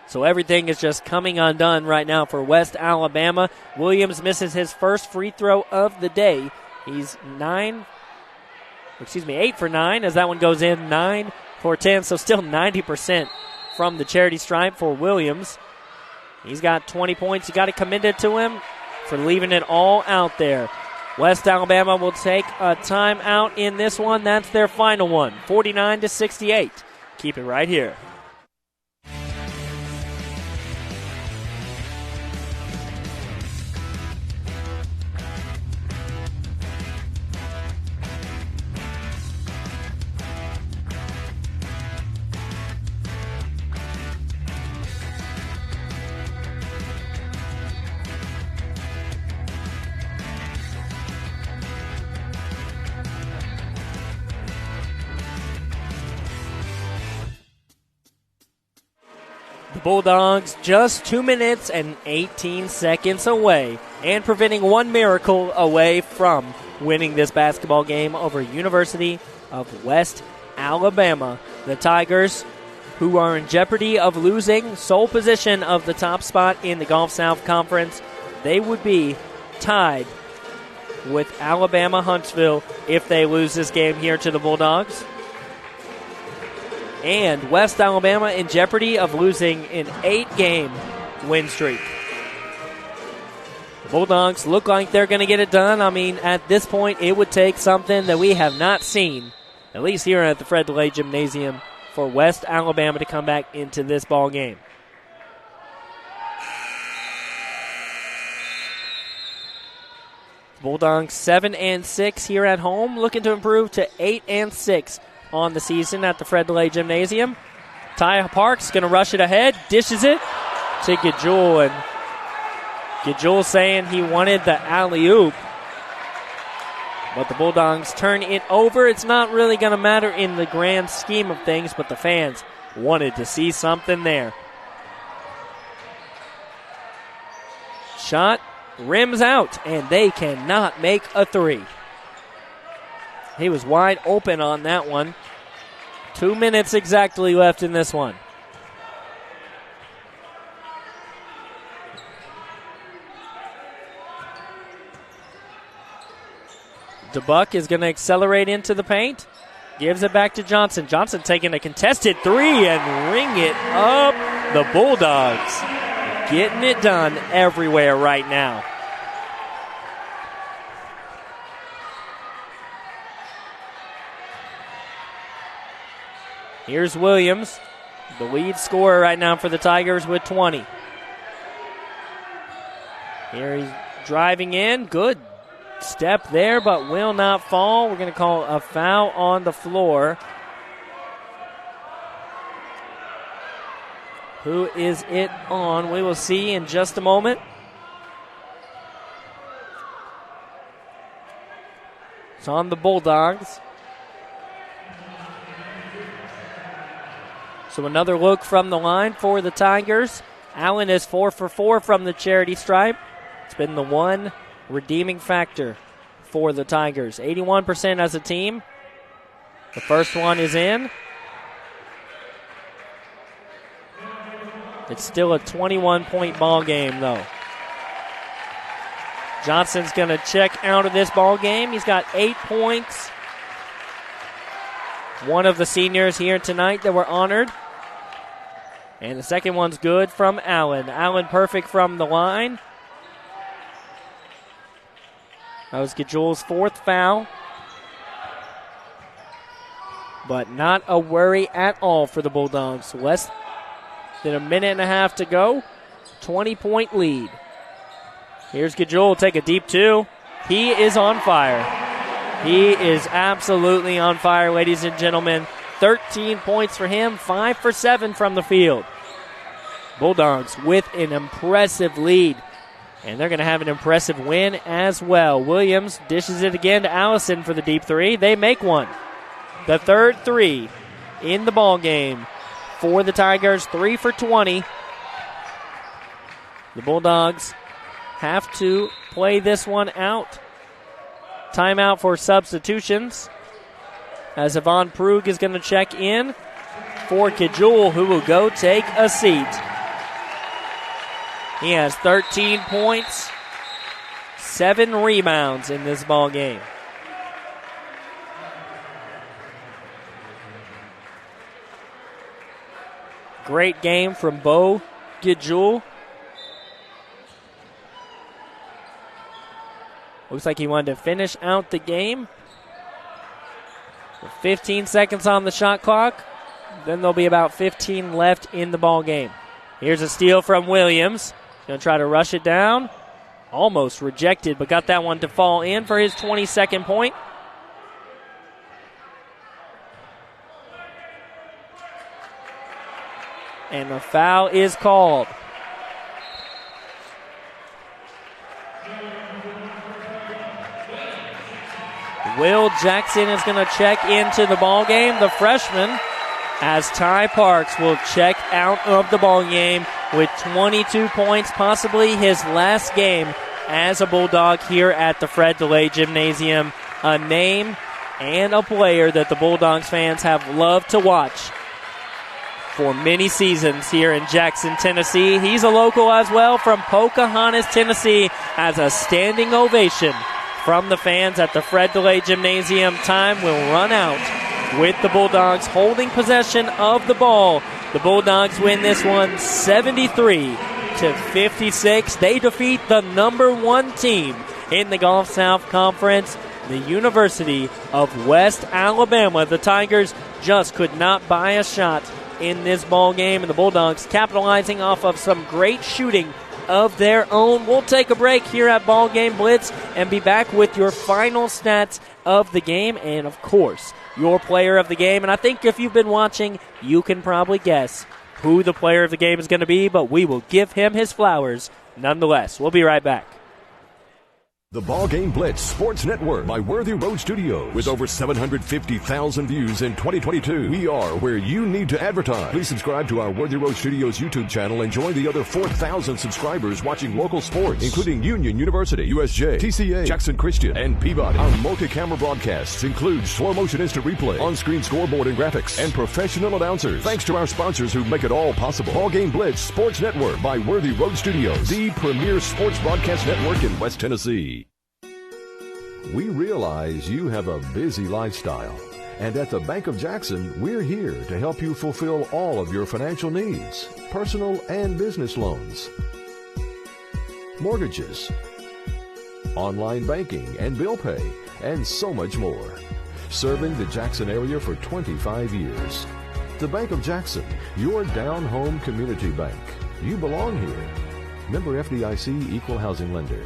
So everything is just coming undone right now for West Alabama. Williams misses his first free throw of the day. He's 8 for 9 as that one goes in, 9 for 10. So still 90% from the charity stripe for Williams. He's got 20 points. You got to commend it to him for leaving it all out there. West Alabama will take a timeout in this one. That's their final one, 49-68. Keep it right here. The Bulldogs just 2 minutes and 18 seconds away and preventing one miracle away from winning this basketball game over University of West Alabama. The Tigers, who are in jeopardy of losing sole position of the top spot in the Gulf South Conference, they would be tied with Alabama Huntsville if they lose this game here to the Bulldogs. And West Alabama in jeopardy of losing an 8-game win streak. The Bulldogs look like they're going to get it done. I mean, at this point, it would take something that we have not seen, at least here at the Fred DeLay Gymnasium, for West Alabama to come back into this ball game. Bulldogs 7-6 here at home, looking to improve to 8-6 on the season at the Fred DeLay Gymnasium. Ty Parks going to rush it ahead, dishes it to Gajul, and Gajul saying he wanted the alley-oop, but the Bulldogs turn it over. It's not really going to matter in the grand scheme of things, but the fans wanted to see something there. Shot rims out, and they cannot make a three. He was wide open on that one. 2 minutes exactly left in this one. DeBuck is going to accelerate into the paint. Gives it back to Johnson. Johnson taking a contested three and ring it up. The Bulldogs getting it done everywhere right now. Here's Williams, the lead scorer right now for the Tigers with 20. Here he's driving in. Good step there, but will not fall. We're going to call a foul on the floor. Who is it on? We will see in just a moment. It's on the Bulldogs. So another look from the line for the Tigers. Allen is 4 for 4 from the charity stripe. It's been the one redeeming factor for the Tigers. 81% as a team. The first one is in. It's still a 21-point ball game, though. Johnson's going to check out of this ball game. He's got 8 points. One of the seniors here tonight that were honored. And the second one's good from Allen. Allen perfect from the line. That was Gajul's 4th foul. But not a worry at all for the Bulldogs. Less than a minute and a half to go. 20-point lead. Here's Gajul, take a deep two. He is on fire. He is absolutely on fire, ladies and gentlemen. 13 points for him, 5 for 7 from the field. Bulldogs with an impressive lead, and they're going to have an impressive win as well. Williams dishes it again to Allison for the deep three. They make one. The third three in the ball game for the Tigers, 3 for 20. The Bulldogs have to play this one out. Timeout for substitutions, as Yvonne Prug is going to check in for Gajul, who will go take a seat. He has 13 points, 7 rebounds in this ball game. Great game from Bo Gajul. Looks like he wanted to finish out the game. 15 seconds on the shot clock. Then there'll be about 15 left in the ball game. Here's a steal from Williams. Going to try to rush it down. Almost rejected, but got that one to fall in for his 22nd point. And the foul is called. Will Jackson is going to check into the ball game, the freshman, as Ty Parks will check out of the ball game with 22 points, possibly his last game as a Bulldog here at the Fred DeLay Gymnasium. A name and a player that the Bulldogs fans have loved to watch for many seasons here in Jackson, Tennessee. He's a local as well from Pocahontas, Tennessee, as a standing ovation from the fans at the Fred DeLay Gymnasium. Time will run out with the Bulldogs holding possession of the ball. The Bulldogs win this one 73-56. They defeat the number 1 team in the Gulf South Conference, the University of West Alabama. The Tigers just could not buy a shot in this ball game, and the Bulldogs capitalizing off of some great shooting of their own. We'll take a break here at BallGame Blitz and be back with your final stats of the game and, of course, your player of the game. And I think if you've been watching, you can probably guess who the player of the game is going to be, but we will give him his flowers nonetheless. We'll be right back. The BallGame Blitz Sports Network by Worthy Road Studios. With over 750,000 views in 2022, we are where you need to advertise. Please subscribe to our Worthy Road Studios YouTube channel and join the other 4,000 subscribers watching local sports, including Union University, USJ, TCA, Jackson Christian, and Peabody. Our multi-camera broadcasts include slow motion instant replay, on-screen scoreboard and graphics, and professional announcers. Thanks to our sponsors who make it all possible. BallGame Blitz Sports Network by Worthy Road Studios, the premier sports broadcast network in West Tennessee. We realize you have a busy lifestyle, and at the Bank of Jackson, we're here to help you fulfill all of your financial needs, personal and business loans, mortgages, online banking and bill pay, and so much more. Serving the Jackson area for 25 years. The Bank of Jackson, your down-home community bank. You belong here. Member FDIC Equal Housing Lender.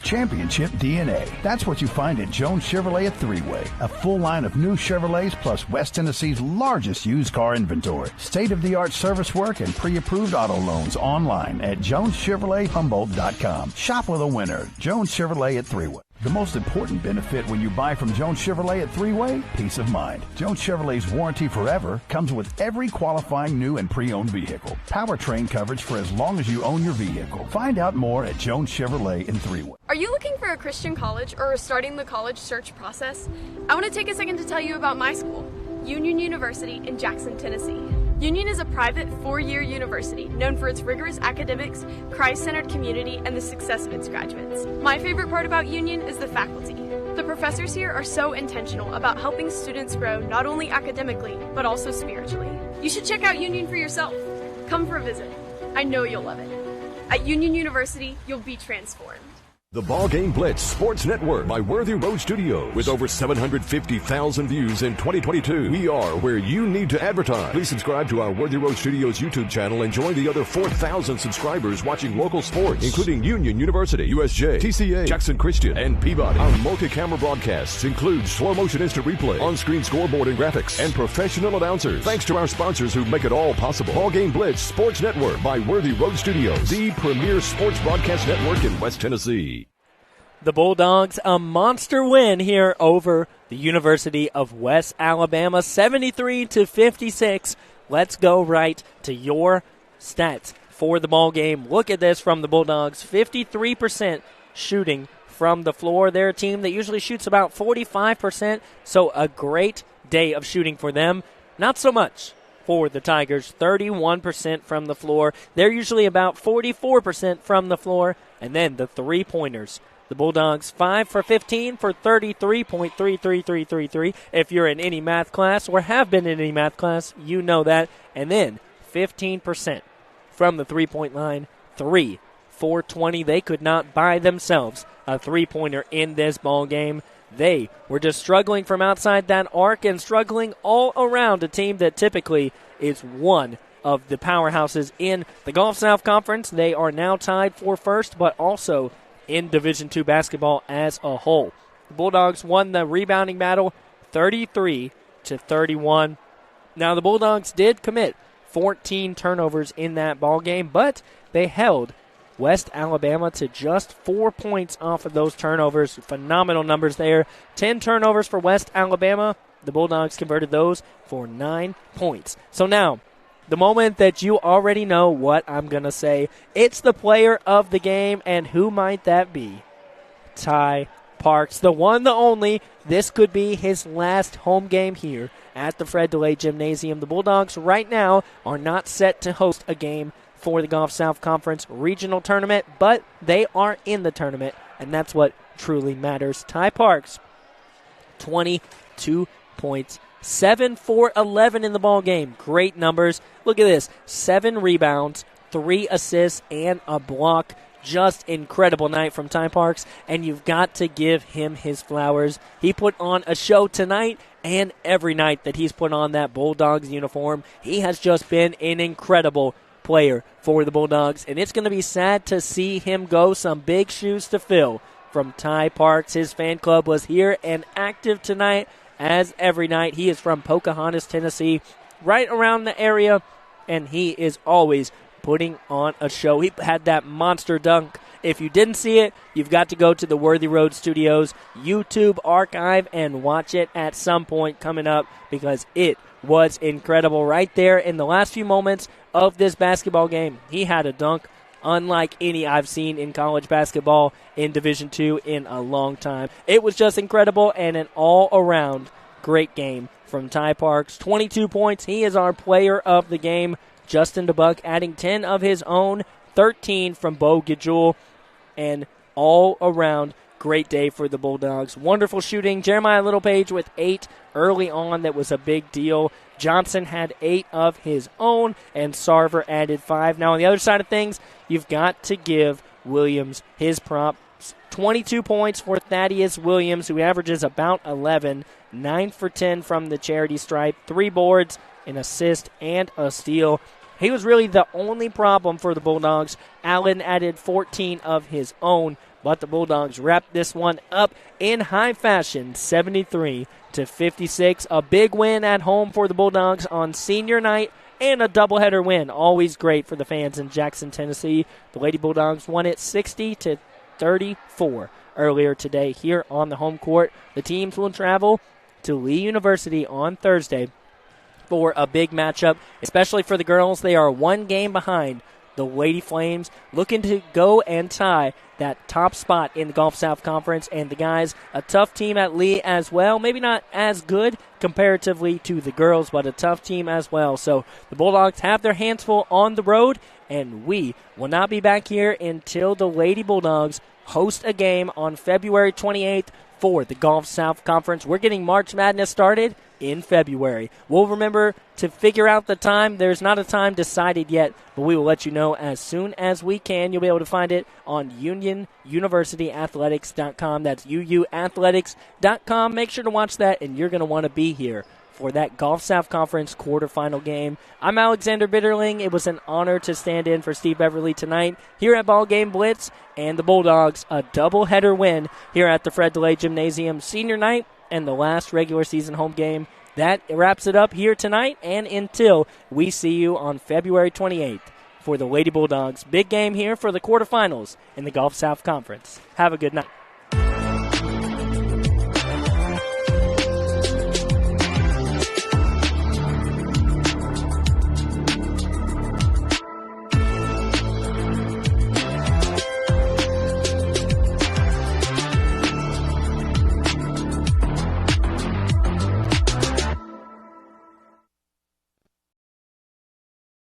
Championship DNA. That's what you find at Jones Chevrolet at Three-Way. A full line of new Chevrolets plus West Tennessee's largest used car inventory. State-of-the-art service work and pre-approved auto loans online at JonesChevroletHumboldt.com. Shop with a winner. Jones Chevrolet at Three-Way. The most important benefit when you buy from Jones Chevrolet at Three-Way? Peace of mind. Jones Chevrolet's warranty forever comes with every qualifying new and pre-owned vehicle. Powertrain coverage for as long as you own your vehicle. Find out more at Jones Chevrolet in Three-Way. Are you looking for a Christian college or starting the college search process? I want to take a second to tell you about my school, Union University in Jackson, Tennessee. Union is a private 4-year university known for its rigorous academics, Christ-centered community, and the success of its graduates. My favorite part about Union is the faculty. The professors here are so intentional about helping students grow not only academically, but also spiritually. You should check out Union for yourself. Come for a visit. I know you'll love it. At Union University, you'll be transformed. The BallGame Blitz Sports Network by Worthy Road Studios. With over 750,000 views in 2022, we are where you need to advertise. Please subscribe to our Worthy Road Studios YouTube channel and join the other 4,000 subscribers watching local sports, including Union University, USJ, TCA, Jackson Christian, and Peabody. Our multi-camera broadcasts include slow motion instant replay, on-screen scoreboard and graphics, and professional announcers. Thanks to our sponsors who make it all possible. BallGame Blitz Sports Network by Worthy Road Studios, the premier sports broadcast network in West Tennessee. The Bulldogs, a monster win here over the University of West Alabama, 73-56. Let's go right to your stats for the ball game. Look at this from the Bulldogs, 53% shooting from the floor. They're a team that usually shoots about 45%, so a great day of shooting for them. Not so much for the Tigers, 31% from the floor. They're usually about 44% from the floor, and then the three-pointers. The Bulldogs 5 for 15 for 33.33333. If you're in any math class or have been in any math class, you know that. And then 15% from the three-point line, 3 420. They could not buy themselves a three-pointer in this ball game. They were just struggling from outside that arc and struggling all around a team that typically is one of the powerhouses in the Gulf South Conference. They are now tied for first, but also in Division II basketball as a whole. The Bulldogs won the rebounding battle 33-31. Now, the Bulldogs did commit 14 turnovers in that ball game, but they held West Alabama to just 4 points off of those turnovers. Phenomenal numbers there. 10 turnovers for West Alabama. The Bulldogs converted those for 9 points. So now, the moment that you already know what I'm going to say, it's the player of the game, and who might that be? Ty Parks, the one, the only. This could be his last home game here at the Fred DeLay Gymnasium. The Bulldogs right now are not set to host a game for the Gulf South Conference Regional Tournament, but they are in the tournament, and that's what truly matters. Ty Parks, 22 points, 7 for 11 in the ball game. Great numbers. Look at this, 7 rebounds, 3 assists, and a block. Just incredible night from Ty Parks, and you've got to give him his flowers. He put on a show tonight, and every night that he's put on that Bulldogs uniform, he has just been an incredible player for the Bulldogs, and it's going to be sad to see him go. Some big shoes to fill from Ty Parks. His fan club was here and active tonight, as every night. He is from Pocahontas, Tennessee, right around the area, and he is always putting on a show. He had that monster dunk. If you didn't see it, you've got to go to the Worthy Road Studios YouTube archive and watch it at some point coming up, because it was incredible right there in the last few moments of this basketball game. He had a dunk unlike any I've seen in college basketball in Division II in a long time. It was just incredible and an all-around great game from Ty Parks. 22 points. He is our player of the game. Justin DeBuck adding 10 of his own, 13 from Bo Gajul, and all around great day for the Bulldogs. Wonderful shooting. Jeremiah Littlepage with 8 early on. That was a big deal. Johnson had 8 of his own, and Sarver added 5. Now, on the other side of things, you've got to give Williams his props. 22 points for Thaddeus Williams, who averages about 11, 9 for 10 from the charity stripe, 3 boards, an assist, and a steal. He was really the only problem for the Bulldogs. Allen added 14 of his own, but the Bulldogs wrapped this one up in high fashion, 73-56. A big win at home for the Bulldogs on senior night, and a doubleheader win. Always great for the fans in Jackson, Tennessee. The Lady Bulldogs won it 60-34 earlier today here on the home court. The teams will travel to Lee University on Thursday for a big matchup, especially for the girls. They are 1 game behind the Lady Flames, looking to go and tie that top spot in the Gulf South Conference. And the guys, a tough team at Lee as well. Maybe not as good comparatively to the girls, but a tough team as well. So the Bulldogs have their hands full on the road, and we will not be back here until the Lady Bulldogs host a game on February 28th for the Gulf South Conference. We're getting March Madness started in February. We'll remember to figure out the time. There's not a time decided yet, but we will let you know as soon as we can. You'll be able to find it on UnionUniversityAthletics.com. That's UUathletics.com. Make sure to watch that, and you're going to want to be here for that Gulf South Conference quarterfinal game. I'm Alexander Bitterling. It was an honor to stand in for Steve Beverly tonight here at BallGame Blitz, and the Bulldogs a doubleheader win here at the Fred DeLay Gymnasium senior night and the last regular season home game. That wraps it up here tonight, and until we see you on February 28th for the Lady Bulldogs. Big game here for the quarterfinals in the Gulf South Conference. Have a good night.